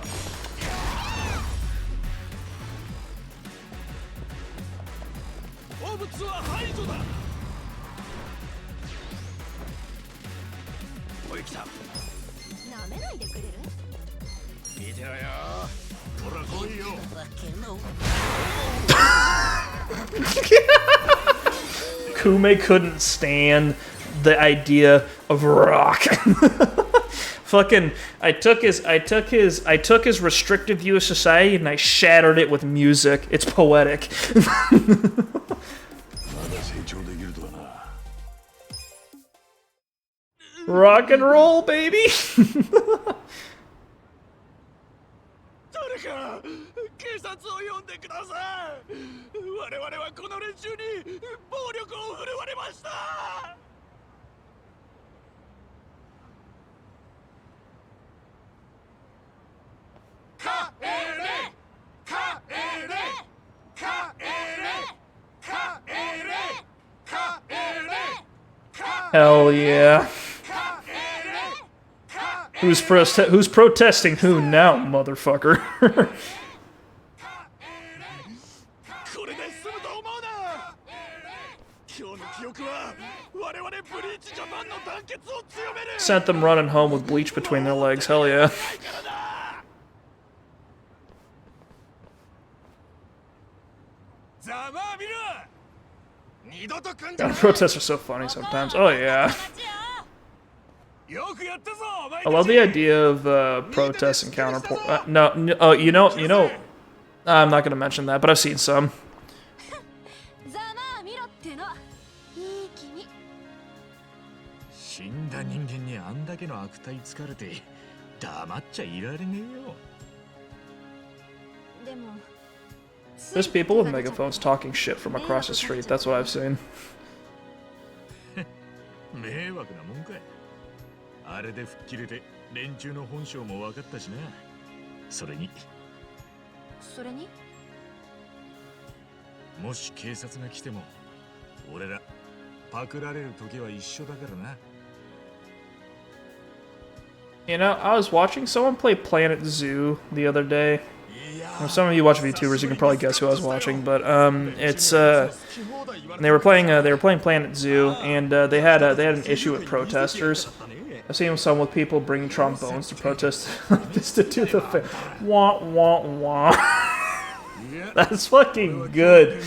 Kume couldn't stand the idea of rock. Fucking, I took his restrictive view of society and I shattered it with music. It's poetic. Rock and roll, baby. 誰か警察を呼んでください。我々はこの連中に暴力を振るわれました。帰れ、帰れ、帰れ、帰れ、帰れ。 Hell yeah. Who's protesting who now, motherfucker? これで済むと思うな。今日の記憶は我々ブリーチジャパンの団結を強める。 Sent them running home with bleach between their legs. Hell yeah. Protests are so funny sometimes. Oh yeah. I love the idea of protests and counter. Oh, you know. I'm not gonna mention that, but I've seen some. 死んだ人間にあんだけの悪態つかれて黙っちゃいられねえよ。 There's people with megaphones talking shit from across the street. That's what I've seen. 迷惑なもんか。あれで吹っ切れて連中の本性も分かったしな。それにもし警察が来ても俺らパクられる時は一緒だからな。 You know, I was watching someone play Planet Zoo the other day. Well, some of you watch VTubers, you can probably guess who I was watching, but it's they were playing Planet Zoo, and they had an issue with protesters. I've seen some with people bringing trombones to protest this to do the thing. Wah, wah, wah. That's fucking good.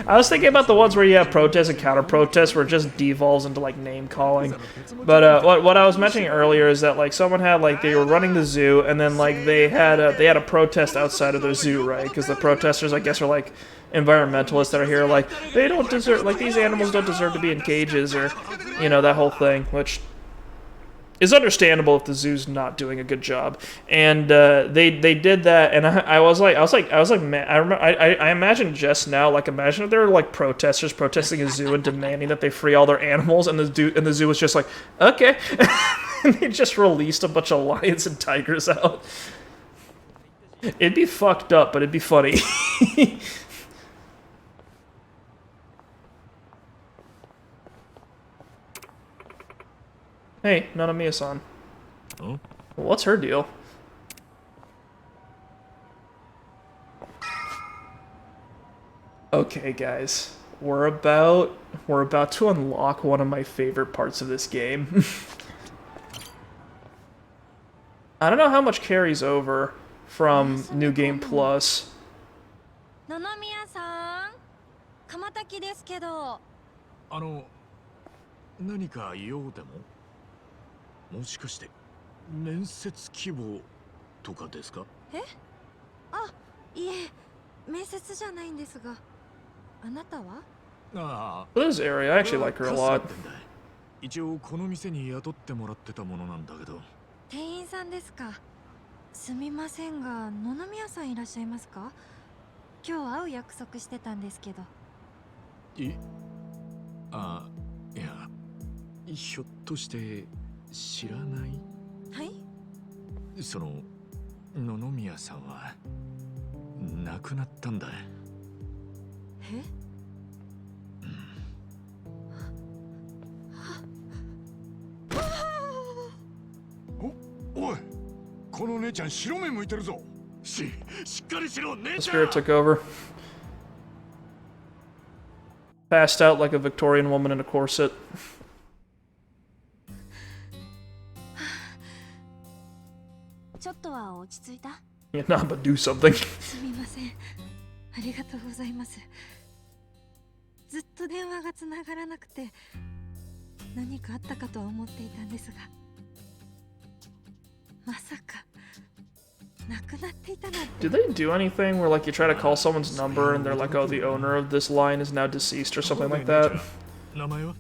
I was thinking about the ones where you have protests and counter protests where it just devolves into like name calling. But what I was mentioning earlier is that like someone had like they were running the zoo and then like they had a protest outside of their zoo, right? Because the protesters I guess are like environmentalists that are here like they don't deserve, like these animals don't deserve to be in cages, or you know, that whole thing, which is understandable if the zoo's not doing a good job. And they did that, and I was like, man, I imagine just now, like imagine if there were like protesters protesting a zoo and demanding that they free all their animals, and the zoo was just like, okay, and they just released a bunch of lions and tigers out. It'd be fucked up, but it'd be funny. Hey, Nanamiya-san. Huh? What's her deal? Okay, guys. We're about to unlock one of my favorite parts of this game. I don't know how much carries over from New Game Plus. 野々宮さん、鎌滝ですけど。何か用でも？もしかして面接希望とかですか？え？あ、いえ、面接じゃないんですが。あなたは？ああ。This area, I actually like her a lot. 一応この店に雇ってもらってたものなんだけど。店員さんですか。すみませんが、野々宮さんいらっしゃいますか？今日会う約束してたんですけど。あ、いや、ひょっとして知らない？はい？その野々宮さんは亡くなったんだ。え？おい、この姉ちゃん白目向いてるぞ。しっかりしろ、姉 The ちゃん。 spirit took over. Passed out like a Victorian woman in a corset. ちょっとは落ち着いた？ Yeah, nah, but do something. すみません。ありがとうございます。ずっと電話がつながらなくて何かあったかとは思っていたんですが、まさか亡くなっていたなんて。 Do they do anything where like you try to call someone's number and they're like, oh, the owner of this line is now deceased or something like that? 名前は？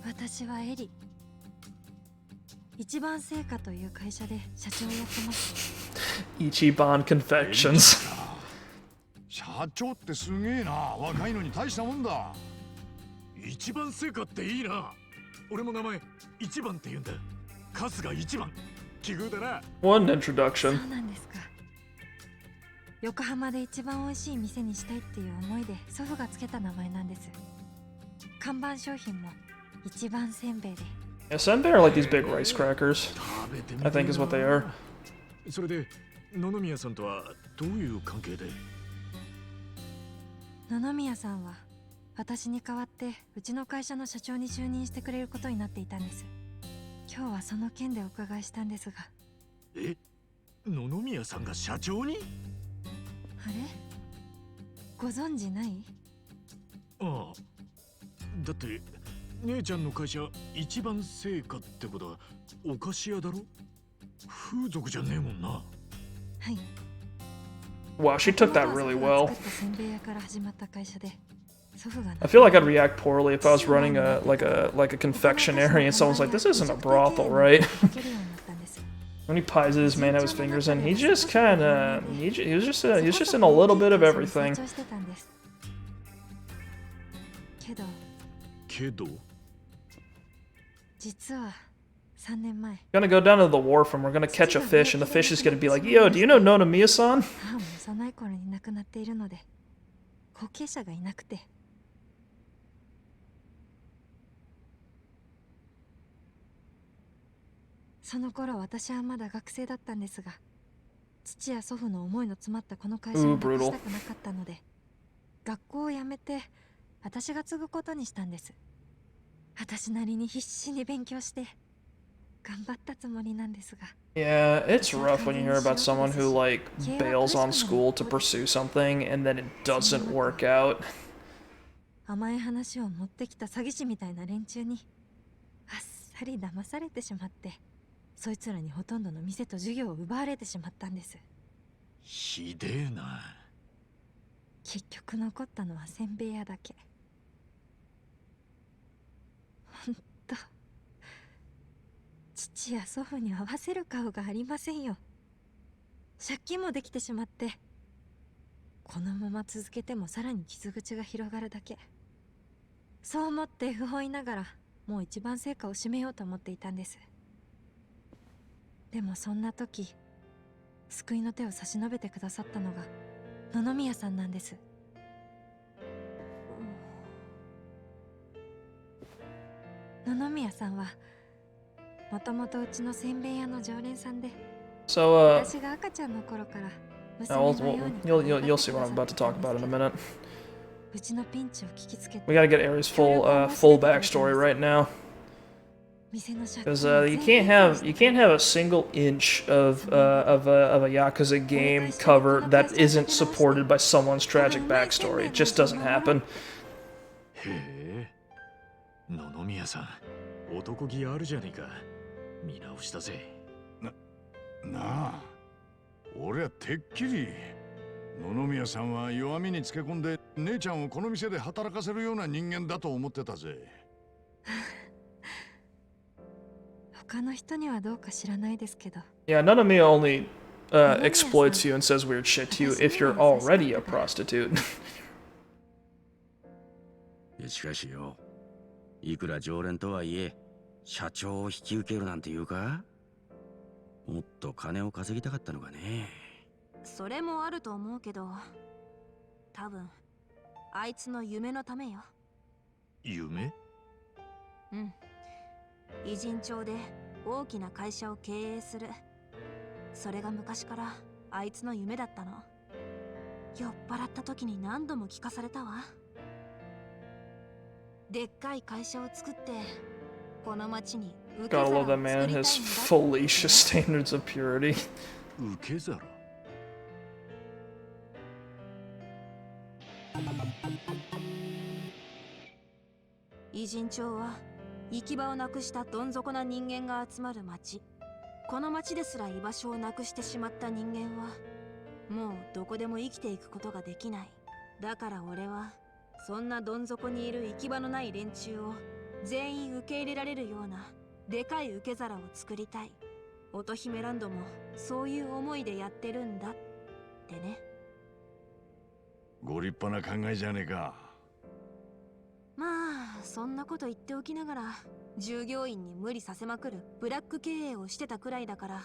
私はエリ。一番製菓という会社で社長をやってます。Ichiban Confections. 社長ってすげえな。若いのに大したもんだ。一番製菓っていいな。俺も名前一番って言うんだ。春日一番。奇遇だな。One introduction. そうなんですか。横浜で一番美味しい店にしたいっていう思いで祖父がつけた名前なんです。看板商品も一番せんべいで。Yeah, senbei are like these big rice crackers. I think is what they are. それで野々宮さんとはどういう関係で？野々宮さんは私に代わってうちの会社の社長に就任してくれることになっていたんです。今日はその件でお伺いしたんですが。え？野々宮さんが社長に？あれ？ご存知ない？ああ。だって姉ちゃんの会社一番製菓ってことはお菓子屋だろ？風俗じゃねえもんな。はい。Wow, she took that really well. 作ったせんべい屋から始まった会社で。I feel like I'd react poorly if I was running a confectionery and someone's like, "This isn't a brothel, right?" How many pies did this man have his fingers in? He just kind of he was just in a little bit of everything. けど実は3年前 Gonna go down to the wharf and we're gonna catch a fish and the fish is gonna be like, "Yo, do you know Nanamiya-san?" 母も幼い頃に亡くなっているので後継者がいなくて。その頃私はまだ学生だったんですが、父や祖父の思いの詰まったこの会社をなくしたくなかったので、学校を辞めて私が継ぐことにしたんです。私なりに必死に勉強して頑張ったつもりなんですが。Yeah, it's rough when you hear about someone who like bails on school to pursue something and then it doesn't work out. 甘い話を持ってきた詐欺師みたいな連中にあっさり騙されてしまって、そいつらにほとんどの店と授業を奪われてしまったんです。ひでえな。結局残ったのはせんべい屋だけ。ほんと父や祖父に合わせる顔がありませんよ。借金もできてしまって、このまま続けてもさらに傷口が広がるだけ。そう思って不本意ながらもう一番成果を締めようと思っていたんです。でもそんな時、救いの手を差し伸べてくださったのが野々宮さんなんです。野々宮さんはもともとうちのせんべい屋の常連さんで、So, 私が赤ちゃんの頃からyou'll see what I'm about to talk about in a minute. うちのピンチを聞きつけて、 We gotta get Aries full backstory right now. Because you can't have a single inch of a Yakuza game cover that isn't supported by someone's tragic backstory. It just doesn't happen. へえ、野々宮さん、男気あるじゃねえか。見直したぜ。なあ、俺はてっきり野々宮さんは弱みにつけ込んで姉ちゃんをこの店で働かせるような人間だと思ってたぜ。他の人にはどうか知らないですけど。Yeah, Nanamiya only exploits you and says weird shit to you if you're already a prostitute. しかしよ、いくら常連とはいえ社長を引き受けるなんていうか。もっと金を稼ぎたかったのかね。それもあると思うけど、多分あいつの夢のためよ。夢？うん。偉人町で大きな会社を経営する。それが昔からあいつの夢だったの。酔っ払った時に何度も聞かされたわ。でっかい会社を作ってこの町に受け皿 Gotta を love 作 that りたい man. んだ。 His fallacious standards of purity. 受け皿？偉人町は行き場をなくしたどん底な人間が集まる町。この町ですら居場所をなくしてしまった人間はもうどこでも生きていくことができない。だから俺はそんなどん底にいる行き場のない連中を全員受け入れられるようなでかい受け皿を作りたい。乙姫ランドもそういう思いでやってるんだってね。ご立派な考えじゃねえか。まあそんなこと言っておきながら従業員に無理させまくるブラック経営をしてたくらいだから。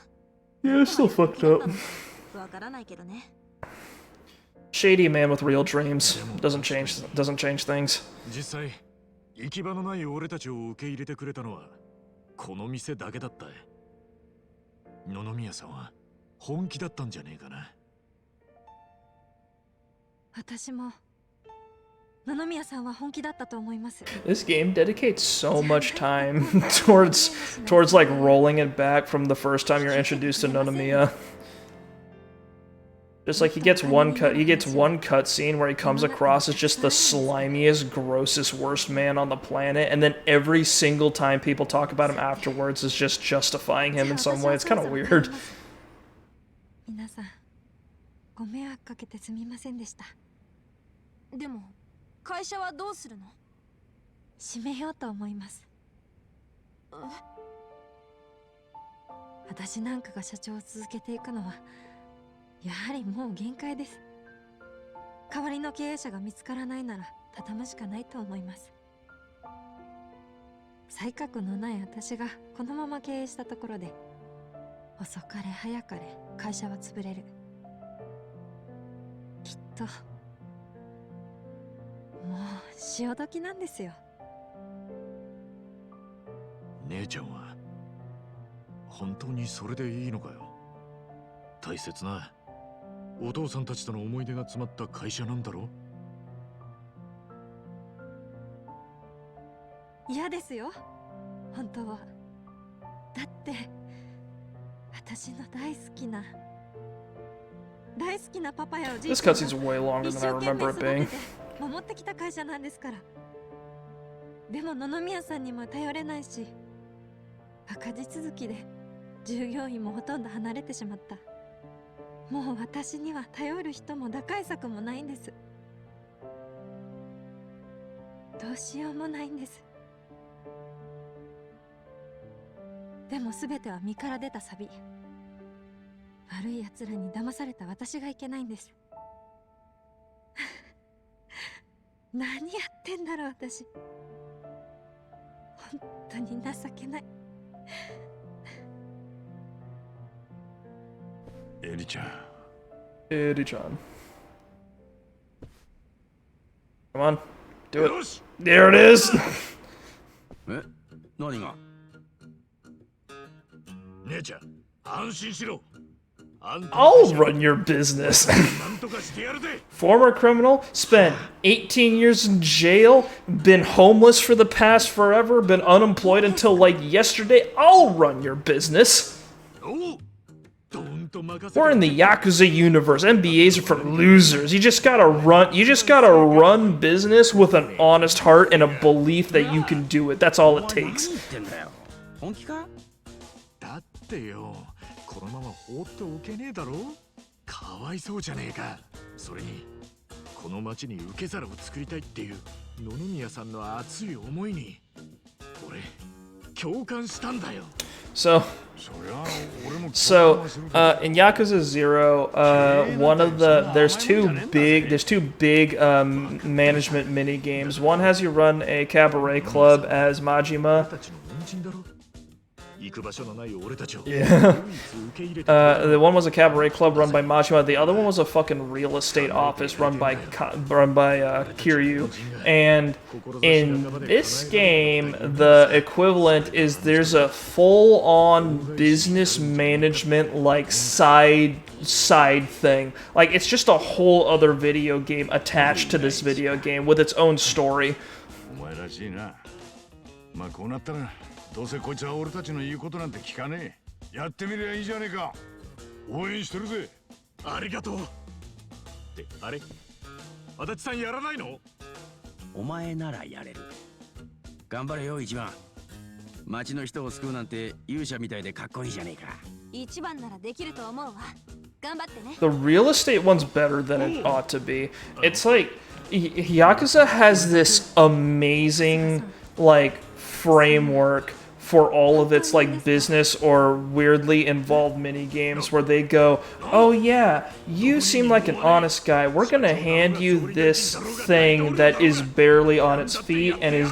Yeah, it's still fucked up. わからないけどね。 Shady man with real dreams doesn't change things. 実際行き場のない俺たちを受け入れてくれたのはこの店だけだった。野々宮さんは本気だったんじゃねえかな。私も野々宮さんは本気だったと思います。 This game dedicates so much time towards like rolling it back from the first time you're introduced to Nanamiya. Just like he gets one cutscene where he comes across as just the slimiest, grossest, worst man on the planet, and then every single time people talk about him afterwards is just justifying him in some way. It's kind of weird. 皆さんご迷惑かけてすみませんでした。でも会社はどうするの？閉めようと思います。私なんかが社長を続けていくのはやはりもう限界です。代わりの経営者が見つからないなら畳むしかないと思います。才覚のない私がこのまま経営したところで遅かれ早かれ会社は潰れる。きっともう潮時なんですよ。姉ちゃんは本当にそれでいいのかよ。大切なお父さんたちとの思い出が詰まった会社なんだろ。嫌ですよ本当は。だって私の大好きなパパやおじい This ちゃん cutscene's way longer 一 than I 生懸 remember 命 it 育て being. て守ってきた会社なんですから。でも野々宮さんにも頼れないし、赤字続きで従業員もほとんど離れてしまった。もう私には頼る人も打開策もないんです。どうしようもないんです。でも全ては身から出たサビ。悪い奴らに騙された私がいけないんです。何やってんだろう私。本当に情けない。エリちゃん。Eddie-chan. Come on. Do it. There it is! え、何が？姉ちゃん、安心しろ。I'll run your business. Former criminal, spent 18 years in jail, been homeless for the past forever, been unemployed until like yesterday. I'll run your business. We're in the Yakuza universe. MBAs are for losers. You just gotta run business with an honest heart and a belief that you can do it. That's all it takes. 本気か？だってよ、このまま放っておけねえだろ。かわいそうじゃねえか。それにこの町に受け皿を作りたいっていう野々宮さんの熱い思いに俺共感したんだよ。So, in Yakuza 0, there's two big management mini games. One has you run a cabaret club as Majima. Yeah. The one was a cabaret club run by Majima. The other one was a fucking real estate office run by Kiryu. And in this game, the equivalent is there's a full-on business management like side thing. Like it's just a whole other video game attached to this video game with its own story. どうせこいつは俺たちの言うことなんて聞かねえ。やってみりゃいいじゃねえか。応援してるぜ。ありがとう。ってあれ？足立さんやらないの？お前ならやれる。頑張れよ一番。町の人を救うなんて勇者みたいでかっこいいじゃねえか。一番ならできると思うわ。頑張ってね。 The real estate one's better than it ought to be. It's like Yakuza has this amazing like framework for all of its like business or weirdly involved mini games where they go, oh yeah, you seem like an honest guy, we're gonna hand you this thing that is barely on its feet and is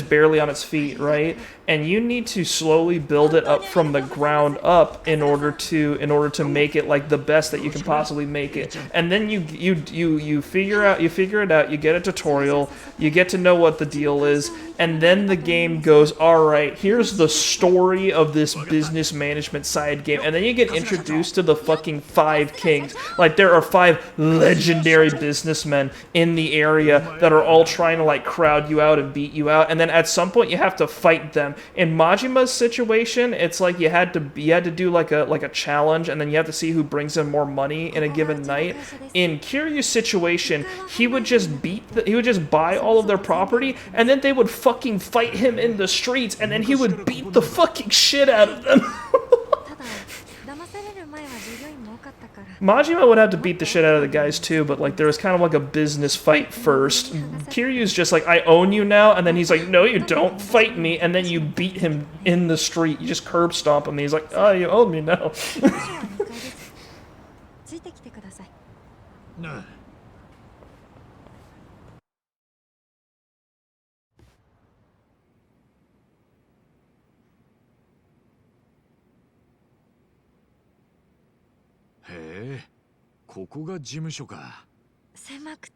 barely on its feet, right? And you need to slowly build it up from the ground up in order to make it like the best that you can possibly make it. And then you figure it out, you get a tutorial, you get to know what the deal is, and then the game goes, all right, here's the story of this business management side game. And then you get introduced to the fucking 5 kings. Like there are 5 legendary businessmen in the area that are all trying to like crowd you out and beat you out. And then at some point you have to fight them. In Majima's situation, it's like you had to do like a challenge, and then you have to see who brings in more money in a given night. In Kiryu's situation, he would just buy all of their property, and then they would fucking fight him in the streets, and then he would beat the fucking shit out of them. Majima would have to beat the shit out of the guys too, but like there was kind of like a business fight first. Kiryu's just like, I own you now, and then he's like, no you don't, fight me, and then you beat him in the street. You just curb stomp him, and he's like, oh, you own me now. No. へえ、ここが事務所か。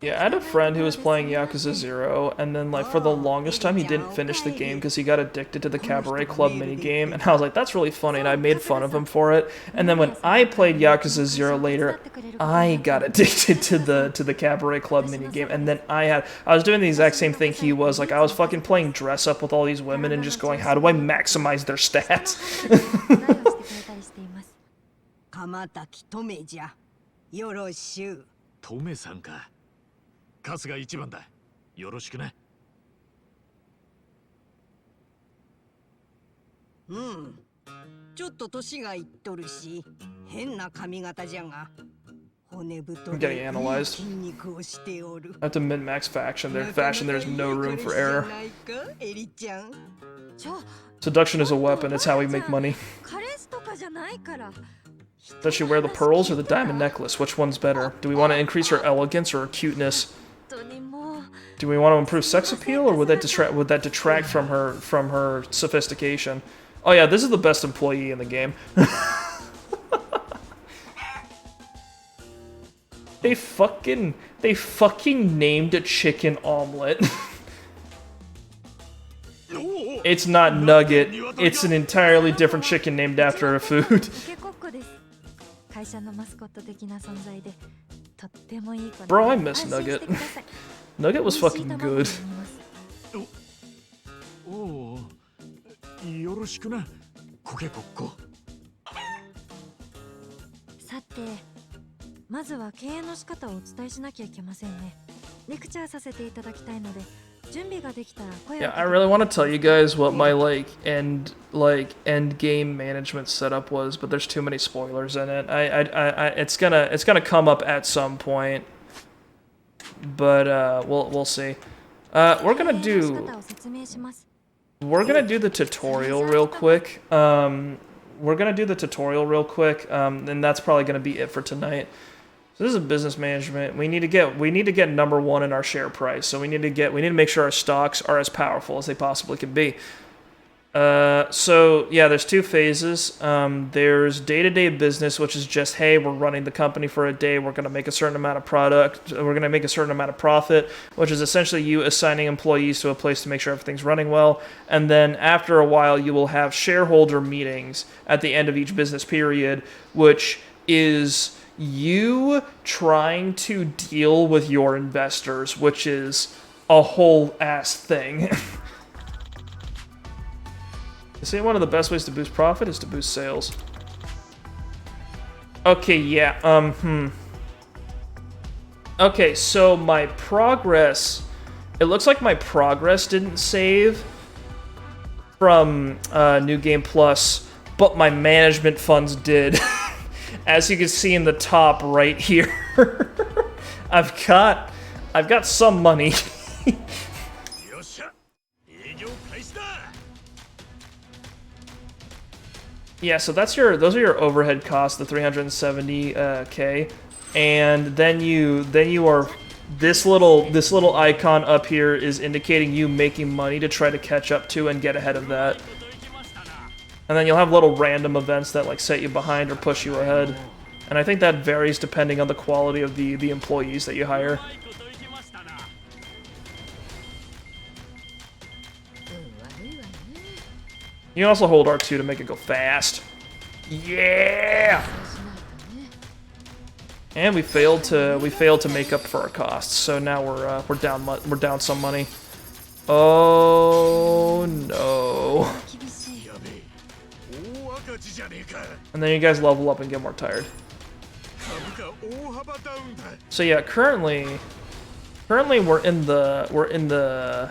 Yeah, I had a friend who was playing Yakuza 0, and then, like, for the longest time, he didn't finish the game because he got addicted to the Cabaret Club minigame, and I was like, that's really funny, and I made fun of him for it. And then when I played Yakuza 0 later, I got addicted to the Cabaret Club minigame, and then I was doing the exact same thing he was. Like, I was fucking playing dress up with all these women and just going, how do I maximize their stats? 鎌滝トメじゃよろしゅう。トメさんか。春日一番だ。よろしくな。うん。ちょっと年がいっとるし、変な髪型じゃが。骨太で筋肉をしておる。I have to min-max fashion. There's no room for error. エリちゃん。Seduction is a weapon. It's how we make money. 彼氏とかじゃないから。 Does she wear the pearls or the diamond necklace? Which one's better? Do we want to increase her elegance or her cuteness? Do we want to improve sex appeal, or would that detract from her sophistication? Oh yeah, this is the best employee in the game. They fucking named a chicken omelet. It's not Nugget. It's an entirely different chicken named after a food. Bro, I miss Nugget. Nugget was fucking good. おお、よろしくな、コケコッコ。さて、まずは経営の仕方をお伝えしなきゃいけませんね。レクチャーさせていただきたいので、準備ができたら声を。Yeah, I really want to tell you guys what my end game management setup was, but there's too many spoilers in it. It's gonna come up at some point, but we'll see. We're gonna do the tutorial real quick. And that's probably gonna be it for tonight. So this is business management. We need to get number one in our share price. So we need to make sure our stocks are as powerful as they possibly can be. So yeah, there's two phases. There's day-to-day business, which is just, hey, we're running the company for a day. We're going to make a certain amount of product. We're going to make a certain amount of profit, which is essentially you assigning employees to a place to make sure everything's running well. And then after a while, you will have shareholder meetings at the end of each business period, which is you trying to deal with your investors, which is a whole ass thing. They say one of the best ways to boost profit is to boost sales. Okay, yeah, Okay, so my progress... It looks like my progress didn't save from New Game Plus, but my management funds did. As you can see in the top right here, I've got some money. Yeah, so those are your overhead costs, the 370K, and then you are this little icon up here is indicating you making money to try to catch up to and get ahead of that. And then you'll have little random events that like set you behind or push you ahead. And I think that varies depending on the quality of the employees that you hire. You can also hold R2 to make it go fast. Yeah! And we failed to make up for our costs, so now we're down some money. Oh no. And then you guys level up and get more tired. So yeah, currently we're in the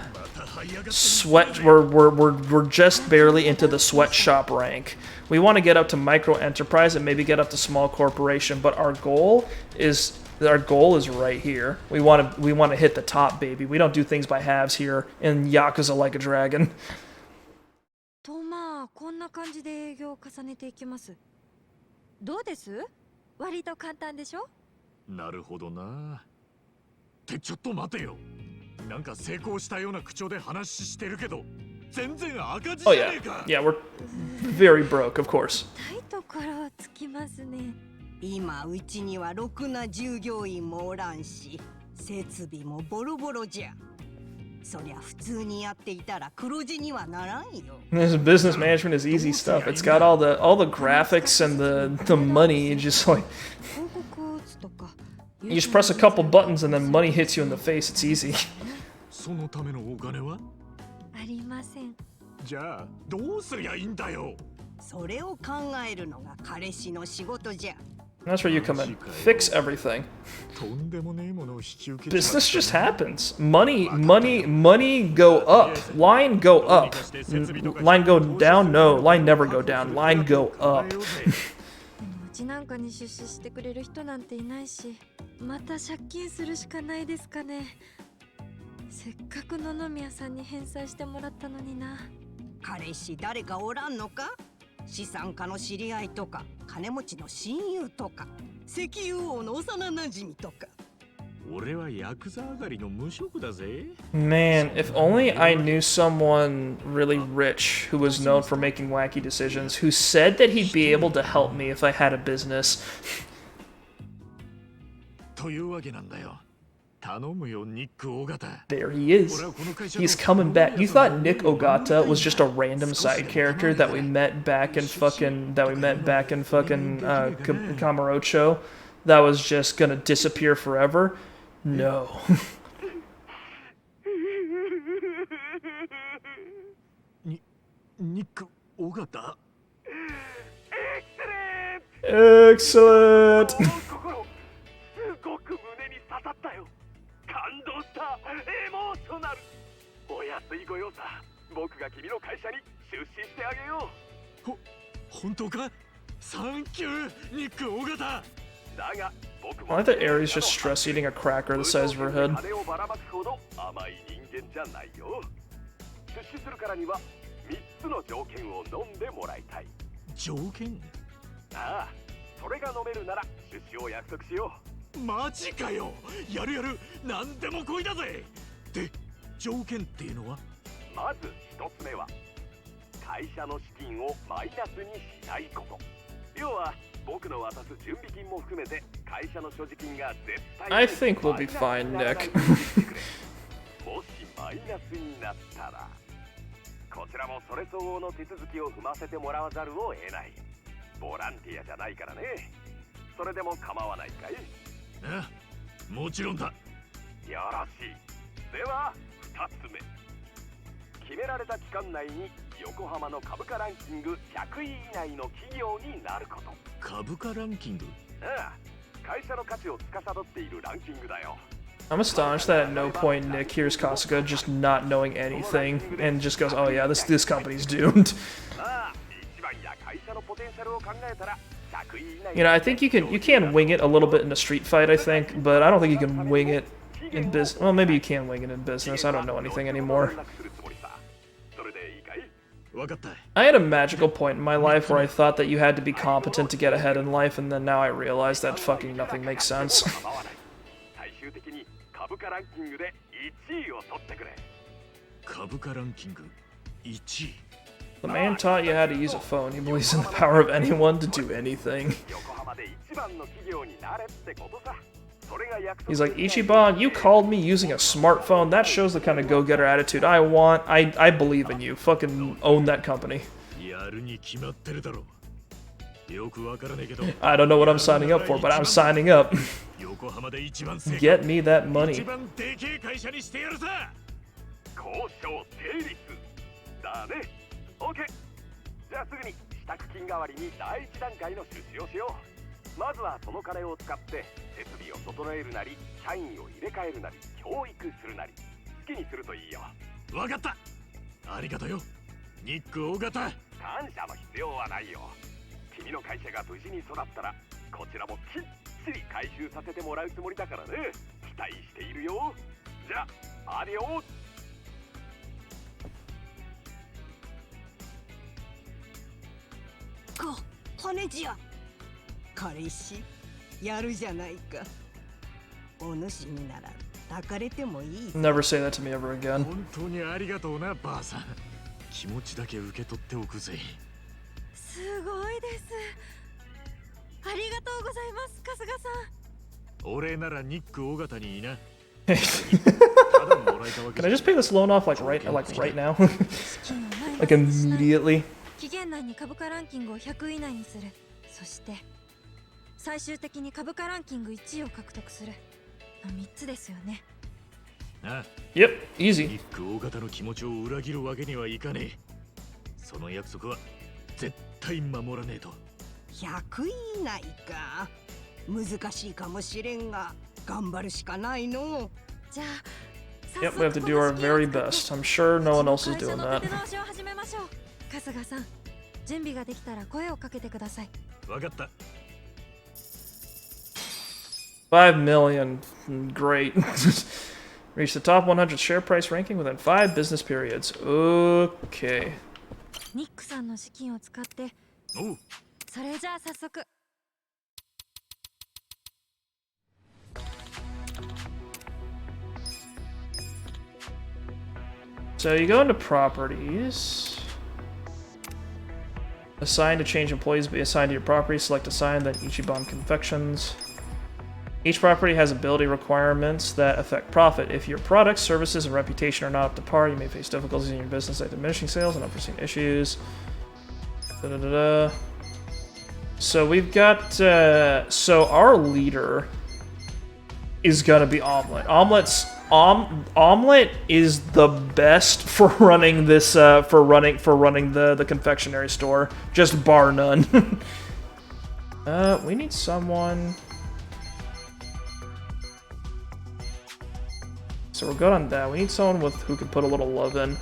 sweat. We're just barely into the sweatshop rank. We want to get up to micro enterprise and maybe get up to small corporation, but our goal is right here. We want to hit the top, baby. We don't do things by halves here in Yakuza Like a Dragon. とまあこんな感じで営業を重ねていきます。どうです？割と簡単でしょ？なるほどな。ってちょっと待てよ。なんか成功したような口調で話してるけど、全然赤字じゃねえか。Yeah, we're very broke, of course. 痛いところをつきますね。今うちにはろくな従業員もおらんし、設備もボロボロじゃ。そりゃ普通にやっていたら黒字にはならんよ。This business management is easy stuff. It's got all the graphics and the money. You just like you just press a couple buttons and then money hits you in the face. It's easy. そのためのお金はありません。じゃあどうすりゃいいんだよ。それを考えるのが彼氏の仕事じゃ。 That's where you come in. Fix everything. とんでもねえものを引き受け Business just happens. Money go up. Line go up. Line go down? No. Line never go down. Line go up. でもうちなんかに出資してくれる人なんていないし、また借金するしかないですかね。せっかく野々宮さんに返済してもらったのにな。彼氏誰かおらんのか？資産家の知り合いとか、金持ちの親友とか、石油王の幼馴染とか。俺はヤクザ上がりの無職だぜ。 Man, if only I knew someone really rich who was known for making wacky decisions, who said that he'd be able to help me if I had a business. というわけなんだよ。頼むよ、ニック・オガタ。 There he is. He's coming back. You thought Nick Ogata was just a random side character that we met back in fucking Kamurocho that was just gonna disappear forever? No. ニック・オガタ。 Excellent. 僕が君の会社に出資してあげよう。本当か？サンキュー、ニック・オガタ。だが I like that Aries just stress eating a cracker the size of her head. 金をばらまくほど甘い人間じゃないよ。出資するからには3つの条件を飲んでもらいたい。条件？ああ、それが飲めるなら出資を約束しよう。マジかよ。やるやる、何でも来いだぜ。で、条件っていうのは？まず1つ目は会社の資金をマイナスにしないこと。要は僕の渡す準備金も含めて会社の所持金が絶対に I think we'll be fine, Nick. もしマイナスになったらこちらもそれ相応の手続きを踏ませてもらわざるを得ない。ボランティアじゃないからね。それでも構わないかい？ああ、もちろんだ。よろしい。では2つ目。決められた期間内に横浜の株価ランキング100位以内の企業になること。株価ランキング？ああ、会社の価値を司っているランキングだよ。 I'm astonished that at no point Nick hears Kasuga just not knowing anything and just goes, "Oh yeah, this company's doomed." You know, I think you can wing it a little bit in a street fight, I think, but I don't think you can wing it in business. Well, maybe you can wing it in business. I don't know anything anymore. I had a magical point in my life where I thought that you had to be competent to get ahead in life, and then now I realize that fucking nothing makes sense. 株価ランキングで1位を取ってくれ。株価ランキング1位。 The man taught you how to use a phone. He believes in the power of anyone to do anything. He's like, Ichiban, you called me using a smartphone. That shows the kind of go-getter attitude I want. I believe in you. Fucking own that company. I don't know what I'm signing up for, but I'm signing up. Get me that money. じゃあすぐに支度金代わりに第一段階の出資をしよう。まずはその金を使って設備を整えるなり、社員を入れ替えるなり、教育するなり、好きにするといいよ。わかった。ありがとうよ、ニック大型。感謝の必要はないよ。君の会社が無事に育ったら、こちらもきっちり回収させてもらうつもりだからね。期待しているよ。じゃあ、アディオス。羽地や彼氏やるじゃないか。お主になら抱かれてもいい。 Never say that to me ever again. 本当にありがとうな、ばあさん。気持ちだけ受け取っておくぜ。すごいです。ありがとうございます、春日さん。俺ならニック大型にいな。Can I just pay this loan off like right now? Like immediately? 期限内に株価ランキングを100位以内にする。そして最終的に株価ランキング1位を獲得するの3つですよね。Yep, easy. 一区大型の気持ちを裏切るわけにはいかねえ。その約束は絶対守らねえと。100位以内か。難しいかもしれんが、頑張るしかないの。じゃあ Yep, we have to do our very best. I'm sure no one else is doing that. 春日さん、準備ができたら声をかけてください。わかった。5 million. Great. Reach the top 100 share price ranking within 5 business periods. Okay. ニックさんの資金を使って。おう。それじゃあ早速。So you go into properties. Assign to change employees be assigned to your property. Select assign, then Ichiban Confections. Each property has ability requirements that affect profit. If your products, services, and reputation are not up to par, you may face difficulties in your business like diminishing sales and unforeseen issues. So we've got, so our leader is gonna be Omelet. Omelet is the best for running this, for running the confectionery store, just bar none. We need someone. So we're good on that. We need someone with who can put a little love in.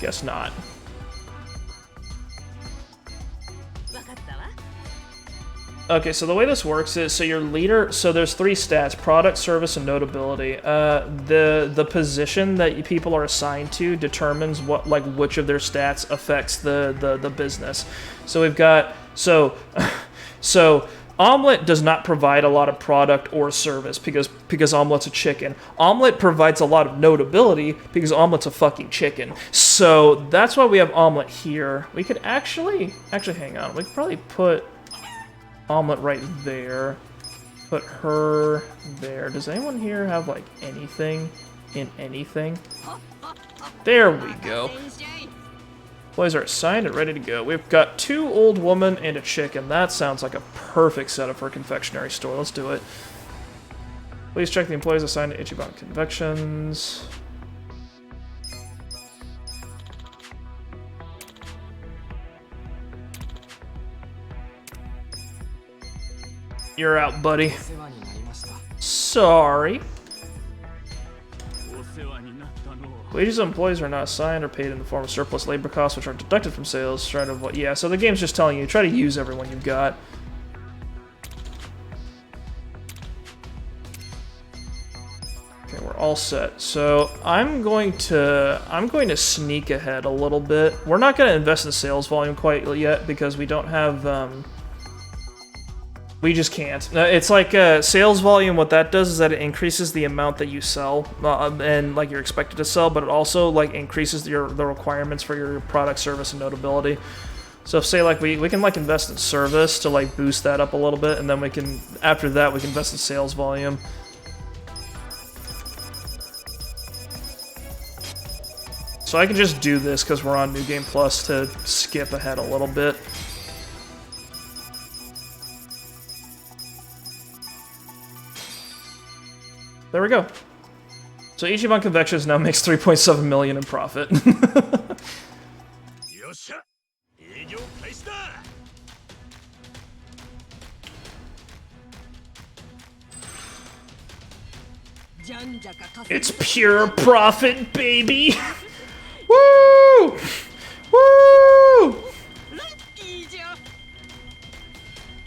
Guess not. Okay, so the way this works is, so your leader, so there's 3 stats: product, service, and notability. The position that people are assigned to determines what, like, which of their stats affects the business. So we've got, so Omelet does not provide a lot of product or service because Omelet's a chicken. Omelet provides a lot of notability because Omelet's a fucking chicken. So that's why we have Omelet here. We could actually hang on. We could probably put Omelet right there. Put her there. Does anyone here have, like, anything in anything? There we go. Employees are assigned and ready to go. We've got 2 old women and a chicken. That sounds like a perfect setup for a confectionery store. Let's do it. Please check the employees assigned to Ichiban Confections. You're out, buddy. Sorry. Wages of employees are not assigned or paid in the form of surplus labor costs, which are deducted from sales. Try to avoid. Yeah, so the game's just telling you, try to use everyone you've got. Okay, we're all set. So I'm going to sneak ahead a little bit. We're not going to invest in sales volume quite yet because we don't have. We just can't. It's like sales volume. What that does is that it increases the amount that you sell, and like you're expected to sell, but it also like increases the requirements for your product, service, and notability. So if say like we can like invest in service to like boost that up a little bit, and then we can after that we can invest in sales volume. So I can just do this because we're on New Game Plus to skip ahead a little bit. There we go. So Ichiban Confections now makes 3.7 million in profit. It's pure profit, baby! Woo! Woo!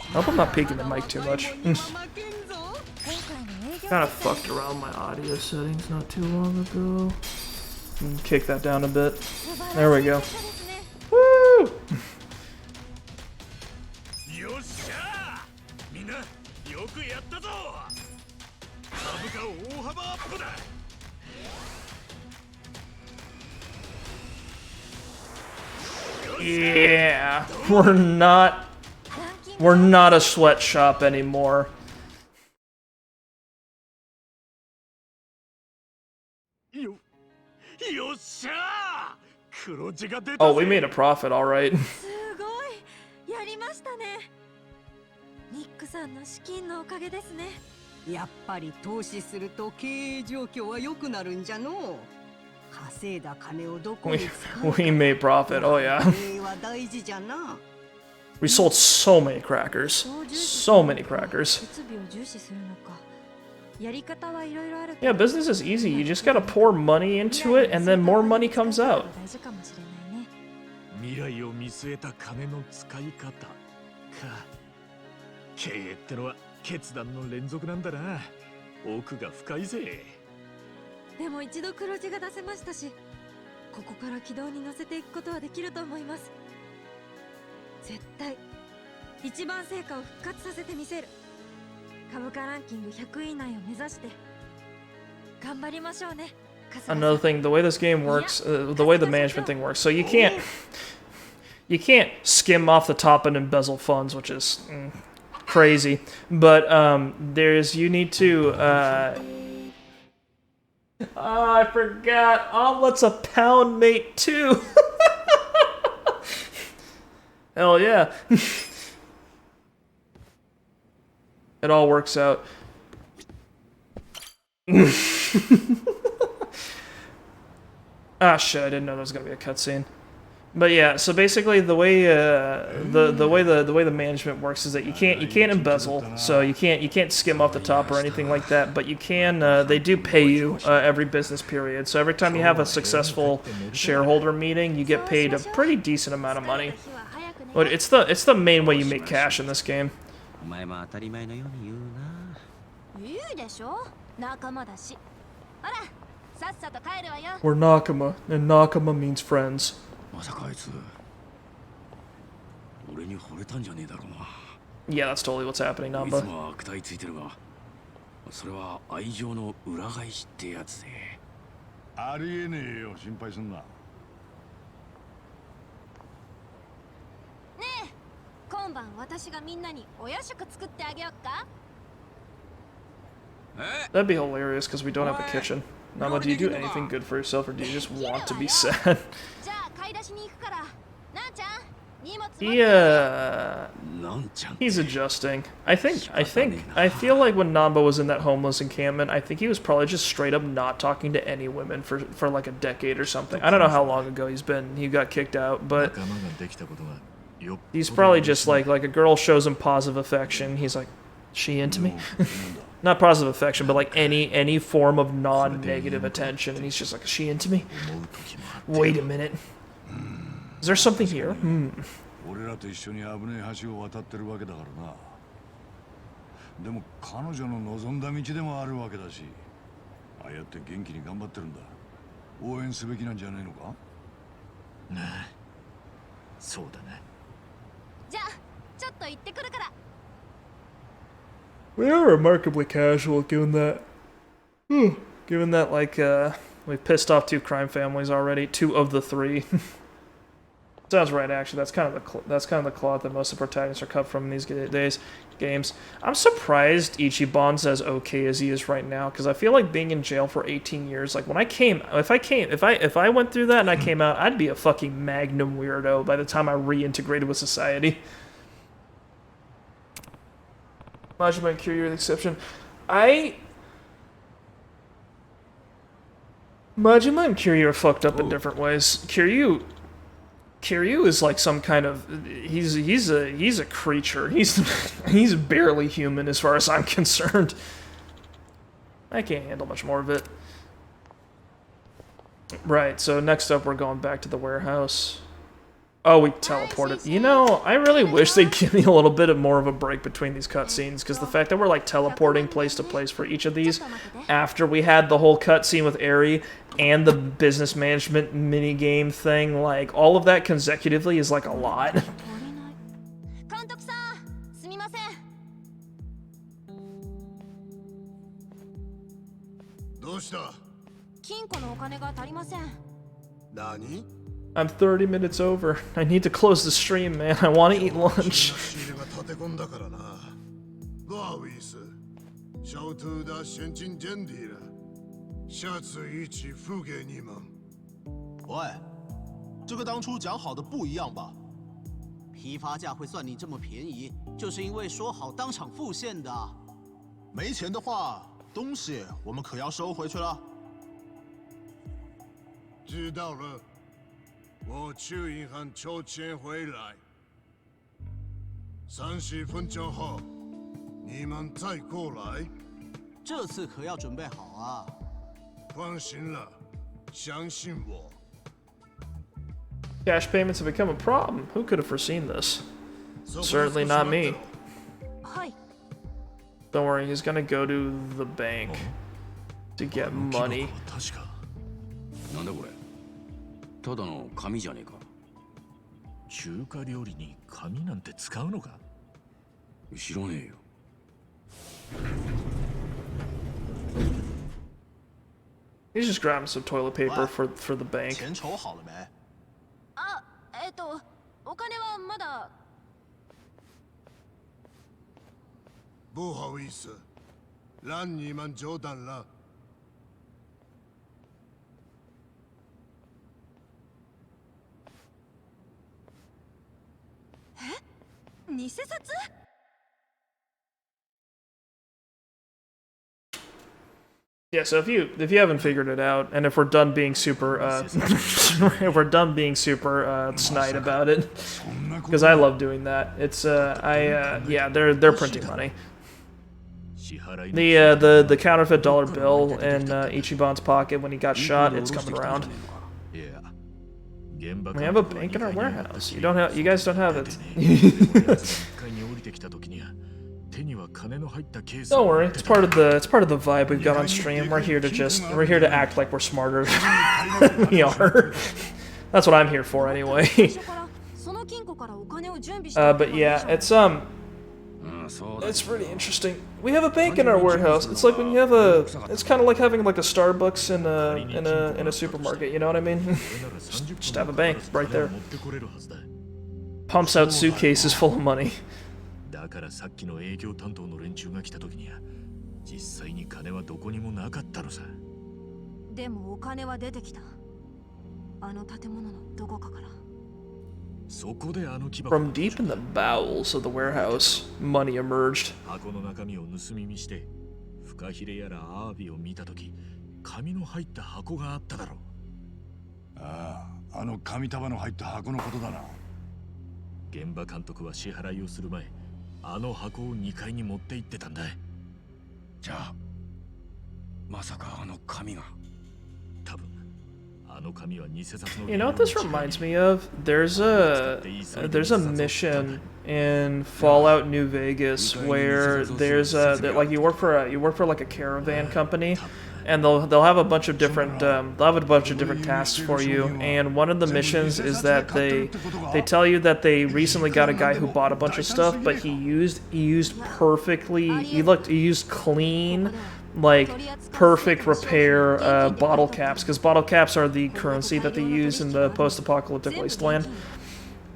I hope I'm not peeking the mic too much. Kind of fucked around my audio settings not too long ago. Kick that down a bit. There we go. Woo! Yeah, we're not a sweatshop anymore. よっしゃー、黒字が出たぜ。 Oh, we made a profit, all right. すごい、やりましたね。ニックさんの資金のおかげですね。やっぱり投資すると経営状況は良くなるんじゃのう。稼いだ金をどこに使うか。We made profit. Oh yeah. 経営は大事じゃな。We sold so many crackers. So many crackers. 設備を重視するのか。やり方はいろいろある。 Yeah, business is easy. You just gotta pour money into it, and then more money comes out. 大事かもしれないね。未来を見据えた金の使い方か。経営ってのは決断の連続なんだな。奥が深いぜ。でも一度黒字が出せましたし、ここから軌道に乗せていくことはできると思います。絶対一番成果を復活させてみせる。株価ランキング100位以内を目指して頑張りましょうね。 Another thing, the way this game works, the way the management thing works, so you can't skim off the top and embezzle funds, which is crazy. But you need to. Oh, I forgot. Omelet's a pound mate too. Hell yeah. It all works out. Ah shit, I didn't know there was gonna be a cutscene. But yeah, so basically the way the way the management works is that you can't embezzle, so you can't skim off the top or anything like that, but you can they do pay you every business period. So every time you have a successful shareholder meeting, you get paid a pretty decent amount of money. But it's the main way you make cash in this game. お前も当たり前のように言うな。言うでしょ、仲間だし。ほら、さっさと帰るわよ。 We're Nakama, and Nakama means friends. まさかあいつ俺に惚れたんじゃねえだろうな。 Yeah, that's totally what's happening, いつ Namba. も悪態ついてるが、それは愛情の裏返しってやつで。ありえねえよ、心配すんな。ねえ、今晩私がみんなにお夜食作ってあげよっか。 That'd be hilarious because we don't have a kitchen. Namba, do you do anything good for yourself, or do you just want to be sad? じゃあ買い出しに行くから。なんちゃん、荷物持って。 He's adjusting. I feel like when Namba was in that homeless encampment, I think he was probably just straight up not talking to any women for like a decade or something. I don't know how long ago he got kicked out, but he's probably just like a girl shows him positive affection. He's like, she into me? Not positive affection, but like any form of non-negative attention, and he's just like, is she into me? Wait a minute. Is there something here? 俺らと一緒に危ねえ橋を渡ってるわけだからな。でも彼女の望んだ道でもあるわけだし、ああやって元気に頑張ってるんだ。応援すべきなんじゃないのか？ねえ、そうだね。じゃあ、ちょっと行ってくるから。 We are remarkably casual, given that like we've pissed off 2 crime families already, 2 of the 3. Sounds right, actually. That's kind of the cloth that most of the protagonists are cut from in these games. I'm surprised Ichiban's as okay as he is right now, because I feel like being in jail for 18 years. Like if I went through that and I came out, I'd be a fucking magnum weirdo by the time I reintegrated with society. Majima and Kiryu are the exception. Majima and Kiryu are fucked up in different ways. Kiryu is like some kind of he's a creature. He's barely human as far as I'm concerned. I can't handle much more of it. Right, so next up we're going back to the warehouse. Oh, we teleported. You know, I really wish they'd give me a little bit more of a break between these cutscenes, because the fact that we're like teleporting place to place for each of these after we had the whole cutscene with Eri and the business management minigame thing, like all of that consecutively is like a lot. 監督さん、すみません。どうした？金庫のお金が足りません。何？ I'm 30 minutes over. I need to close the stream, man. I want to eat lunch. 下次一起付给你们。喂，这个当初讲好的不一样吧？批发价会算你这么便宜，就是因为说好当场付现的。没钱的话，东西我们可要收回去了。知道了，我去银行抽钱回来。30分钟后，你们再过来。这次可要准备好啊！放心了，相信我。Cash payments have become a problem. Who could have foreseen this? Certainly not me. はい。 Don't worry, he's gonna go to the bank to get money. 確か。なんだこれただの紙じゃねえか。中華料理に紙なんて使うのか？知らねえよ。He's just grabbing some toilet paper for the bank. 钱筹好了没？あ、お金はまだ。不好意思，让你们久等了。偽札？ Yeah, so if you haven't figured it out, and if we're done being super if we're done being super snide about it, because I love doing that. It's yeah, they're printing money. The counterfeit dollar bill in Ichiban's pocket when he got shot, it's coming around. We have a bank in our warehouse. You guys don't have it. Don't worry, it's part of the vibe we've got on stream. We're here to act like we're smarter than we are. That's what I'm here for anyway. But yeah, it's pretty interesting. We have a bank in our warehouse. It's like when you have it's kind of like having like a Starbucks in a supermarket. You know what I mean? just have a bank right there. Pumps out suitcases full of money. だからさっきの営業担当の連中が来た時には実際に金はどこにもなかったのさ。でもお金は出てきた。あの建物のどこかから。そこであの木箱 From deep in the bowels of the warehouse, money emerged. 箱の中身を盗み見してフカヒレやらアワビを見た時紙の入った箱があっただろう。ああ、あの紙束の入った箱のことだな。現場監督は支払いをする前あの箱を2階に持って行ってたんだ。じゃあまさかあの紙が多分あの紙は偽札の。 You know what this reminds me of? There's a mission in Fallout New Vegas where there's like you work for like a caravan company, and they'll have a bunch of different tasks for you. And one of the missions is that they tell you that they recently got a guy who bought a bunch of stuff, but he used clean, like perfect repair bottle caps, because bottle caps are the currency that they use in the post-apocalyptic wasteland.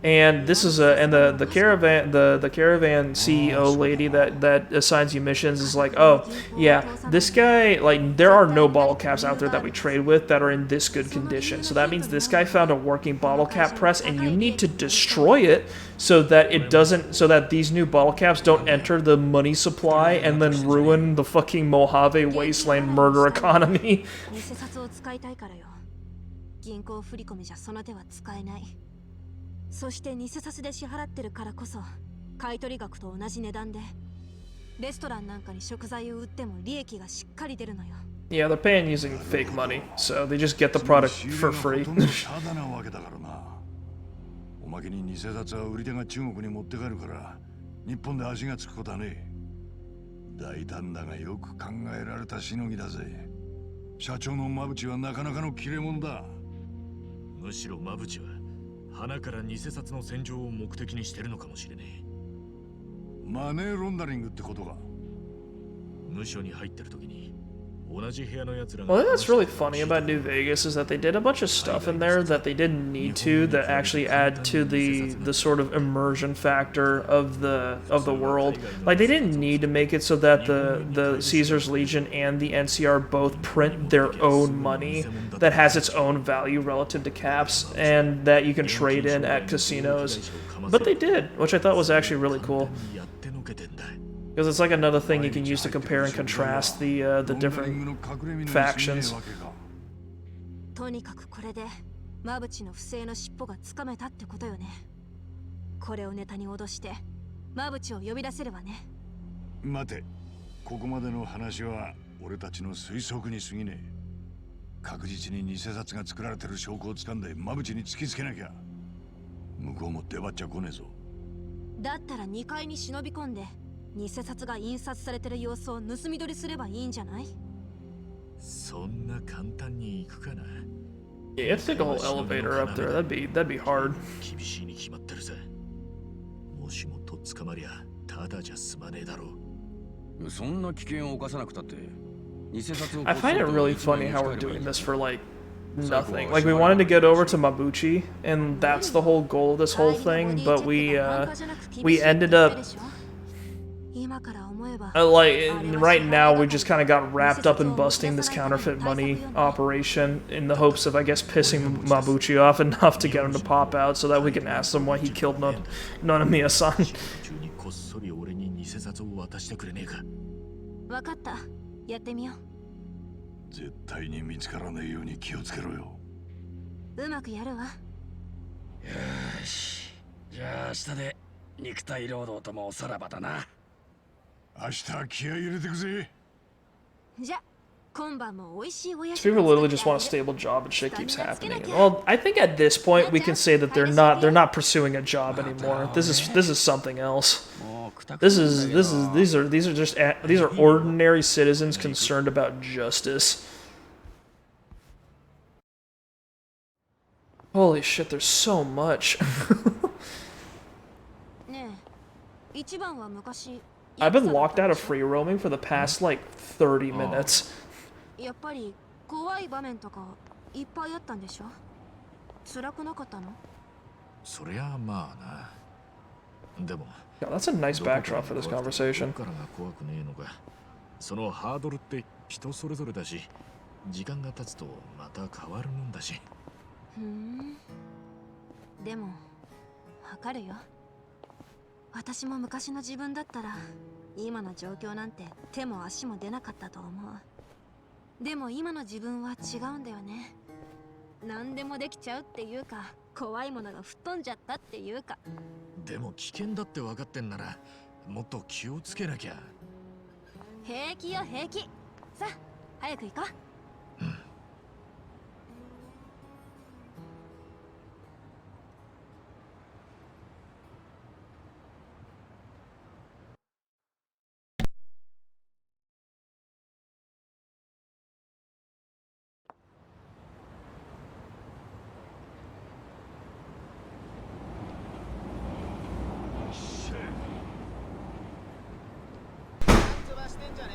And this is the caravan CEO lady that assigns you missions is like, oh yeah, this guy, like, there are no bottle caps out there that we trade with that are in this good condition. So that means this guy found a working bottle cap press, and you need to destroy it so that these new bottle caps don't enter the money supply and then ruin the fucking Mojave wasteland murder economy. そして偽札で支払ってるからこそ買取額と同じ値段でレストランなんかに食材を売っても利益がしっかり出るのよ。 Yeah, they're paying using fake money, so they just get the product for free. おまけに偽札は売り手が中国に持って帰るから日本で足がつくことはねえ。大胆だがよく考えられたしのぎだぜ。社長の馬淵はなかなかの切れ者だ。むしろ馬淵は花から偽札の洗浄を目的にしてるのかもしれねえ。マネーロンダリングってことか。無所に入ってる時に同じ部屋の奴らが Well, I think that's really funny about New Vegas is that they did a bunch of stuff in there that they didn't need to that actually add to the sort of immersion factor of the world. Like they didn't need to make it so that the Caesar's Legion and the NCR both print their own money that has its own value relative to caps and that you can trade in at casinos. But they did, which I thought was actually really cool. Because it's like another thing you can use to compare and contrast the different factions. とにかくこれでマブチの不正の尻尾がつかめたってことよね。これをネタに脅してマブチを呼び出せればね。待て、ここまでの話は俺たちの推測に過ぎねえ。確実に偽札が作られてる証拠を掴んでマブチに突きつけなきゃ。向こうも出張っちゃ来ねえぞ。だったら2階に忍び込んで偽札が印刷されてる様子を盗み取りすればいいんじゃない？そんな簡単に行くかな。Yeah, it's like a whole elevator up there. That'd be hard. 厳しいに決まってるぜ。もしもとっ捕まりゃただじゃ済まねえだろう。そんな危険を冒さなくたって。I find it really funny how we're doing this for like nothing. Like we wanted to get over to Mabuchi, and that's the whole goal of this whole thing. But we ended up like right now we just kind of got wrapped up in busting this counterfeit money operation in the hopes of I guess pissing Mabuchi off enough to get him to pop out so that we can ask him why he killed Nanamiya-san. こっそり俺に偽札を渡してくれねえか。わかった。やってみよう。絶対に見つからないように気をつけろよ。うまくやるわ。よし。じゃあ明日で肉体労働ともおさらばだな。明日気合い入れてくぜ。じゃ、今晩も美味しいおやつ。 People literally just want a stable job and shit keeps happening. Well, I think at this point we can say that they're not pursuing a job anymore. This is something else. These are ordinary citizens concerned about justice. Holy shit, there's so much. I've been locked out of free roaming for the past like 30 minutes. やっぱり怖い場面とかいっぱいあったんでしょ？辛くなかったの？そりゃまあな。でも Yeah, that's a nice backdrop for this conversation. どこからが怖くねえのか。そのハードルって人それぞれだし、時間が経つとまた変わるもんだし。でもわかるよ。私も昔の自分だったら今の状況なんて手も足も出なかったと思う。でも今の自分は違うんだよね。何でもできちゃうっていうか、怖いものが吹っ飛んじゃったっていうか。でも危険だって分かってんならもっと気をつけなきゃ。平気よ平気。さあ早く行こう。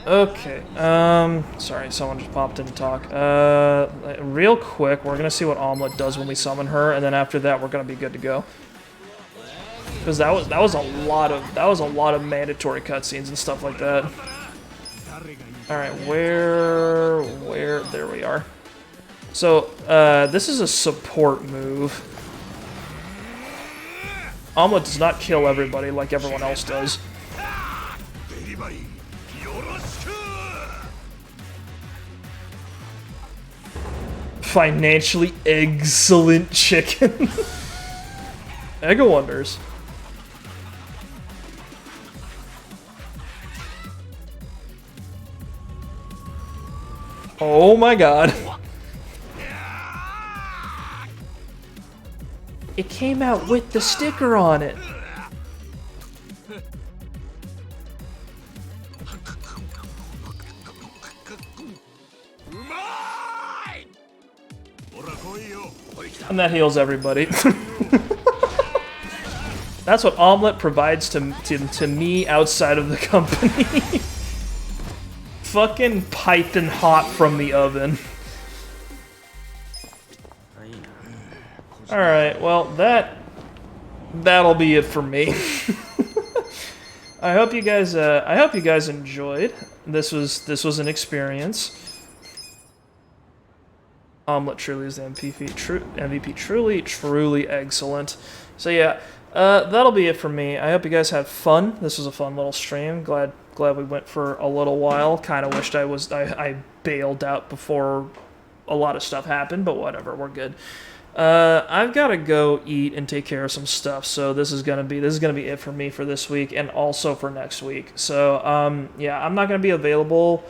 Okay, sorry, someone just popped in to talk. Real quick, we're gonna see what Omelette does when we summon her, and then after that, we're gonna be good to go. Because that was a lot of mandatory cutscenes and stuff like that. All right, where, there we are. So, this is a support move. Omelette does not kill everybody like everyone else does. Financially excellent chicken. Egg wonders. Oh my god. It came out with the sticker on it. And that heals everybody. That's what Omelette provides to me outside of the company. fucking piping hot from the oven. Alright, well, that'll be it for me. I hope you guys enjoyed. This was an experience. Omelet truly is the MVP. Truly excellent. So yeah, that'll be it for me. I hope you guys had fun. This was a fun little stream. Glad we went for a little while. Kind of wished I bailed out before a lot of stuff happened, but whatever, we're good. I've got to go eat and take care of some stuff, so this is gonna be it for me for this week and also for next week. So yeah, I'm not gonna be available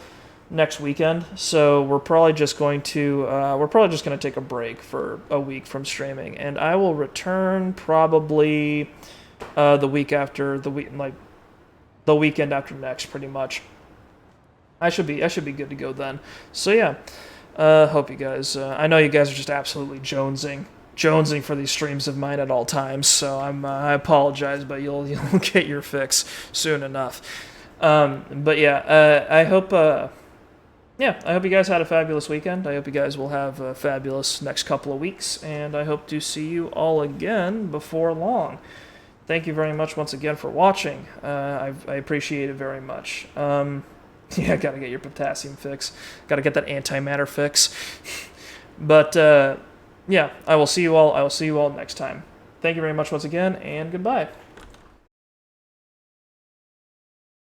next weekend, so we're probably just going to take a break for a week from streaming, and I will return probably the weekend after next, pretty much. I should be good to go then. So yeah. Hope you guys, I know you guys are just absolutely jonesing for these streams of mine at all times, so I apologize, but you'll get your fix soon enough. But yeah, I hope you guys had a fabulous weekend. I hope you guys will have a fabulous next couple of weeks, and I hope to see you all again before long. Thank you very much once again for watching. I appreciate it very much. Yeah, gotta get your potassium fix. Gotta get that antimatter fix. But yeah, I will see you all next time. Thank you very much once again, and goodbye.